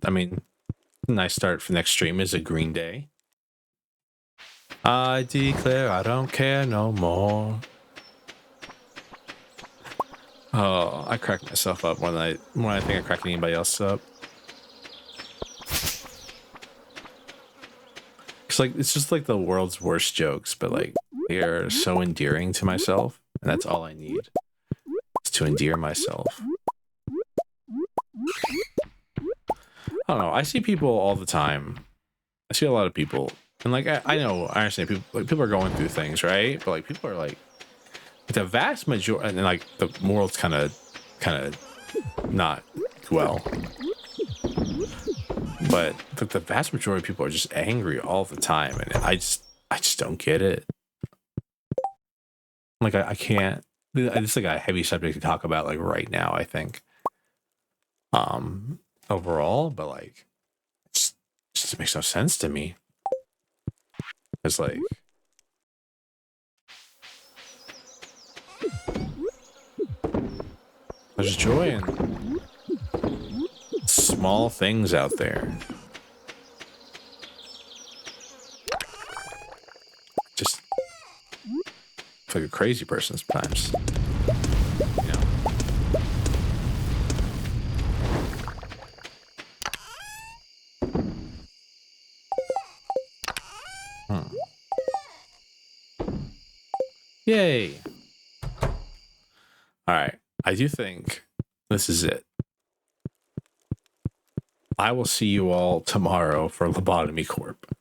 Speaker 1: I mean, nice start for next stream is a green day. I declare I don't care no more. Oh, I crack myself up when I think I crack anybody else up. It's just like the world's worst jokes, but like they are so endearing to myself, and that's all I need is to endear myself. I don't know. I see people all the time. I see a lot of people, and like I understand people are going through things, right? But like people are like the vast majority, and like the world's kind of not well. But the vast majority of people are just angry all the time, and I just don't get it. Like I can't. It's like a heavy subject to talk about like right now, I think. Overall, but like, it just makes no sense to me. It's like, there's joy in small things out there. Just feel like a crazy person sometimes. You know? Yay. All right. I do think this is it. I will see you all tomorrow for Lobotomy Corp.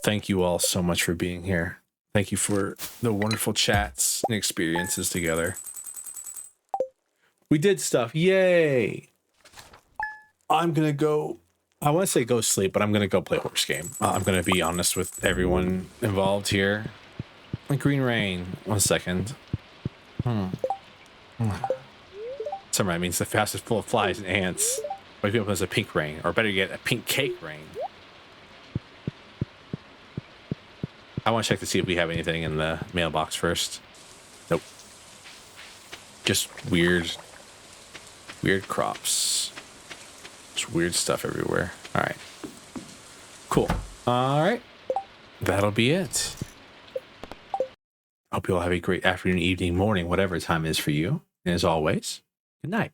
Speaker 1: Thank you all so much for being here. Thank you for the wonderful chats and experiences together. We did stuff. Yay. I'm going to go. I want to say go sleep, but I'm going to go play a horse game. I'm going to be honest with everyone involved here. Green Rain. 1 second. Summer means the house is full of flies and ants. Wake me up as a pink rain, or better yet, a pink cake rain. I want to check to see if we have anything in the mailbox first. Nope. Just weird crops. Just weird stuff everywhere. All right. Cool. All right. That'll be it. Hope you all have a great afternoon, evening, morning, whatever time it is for you. And as always, good night.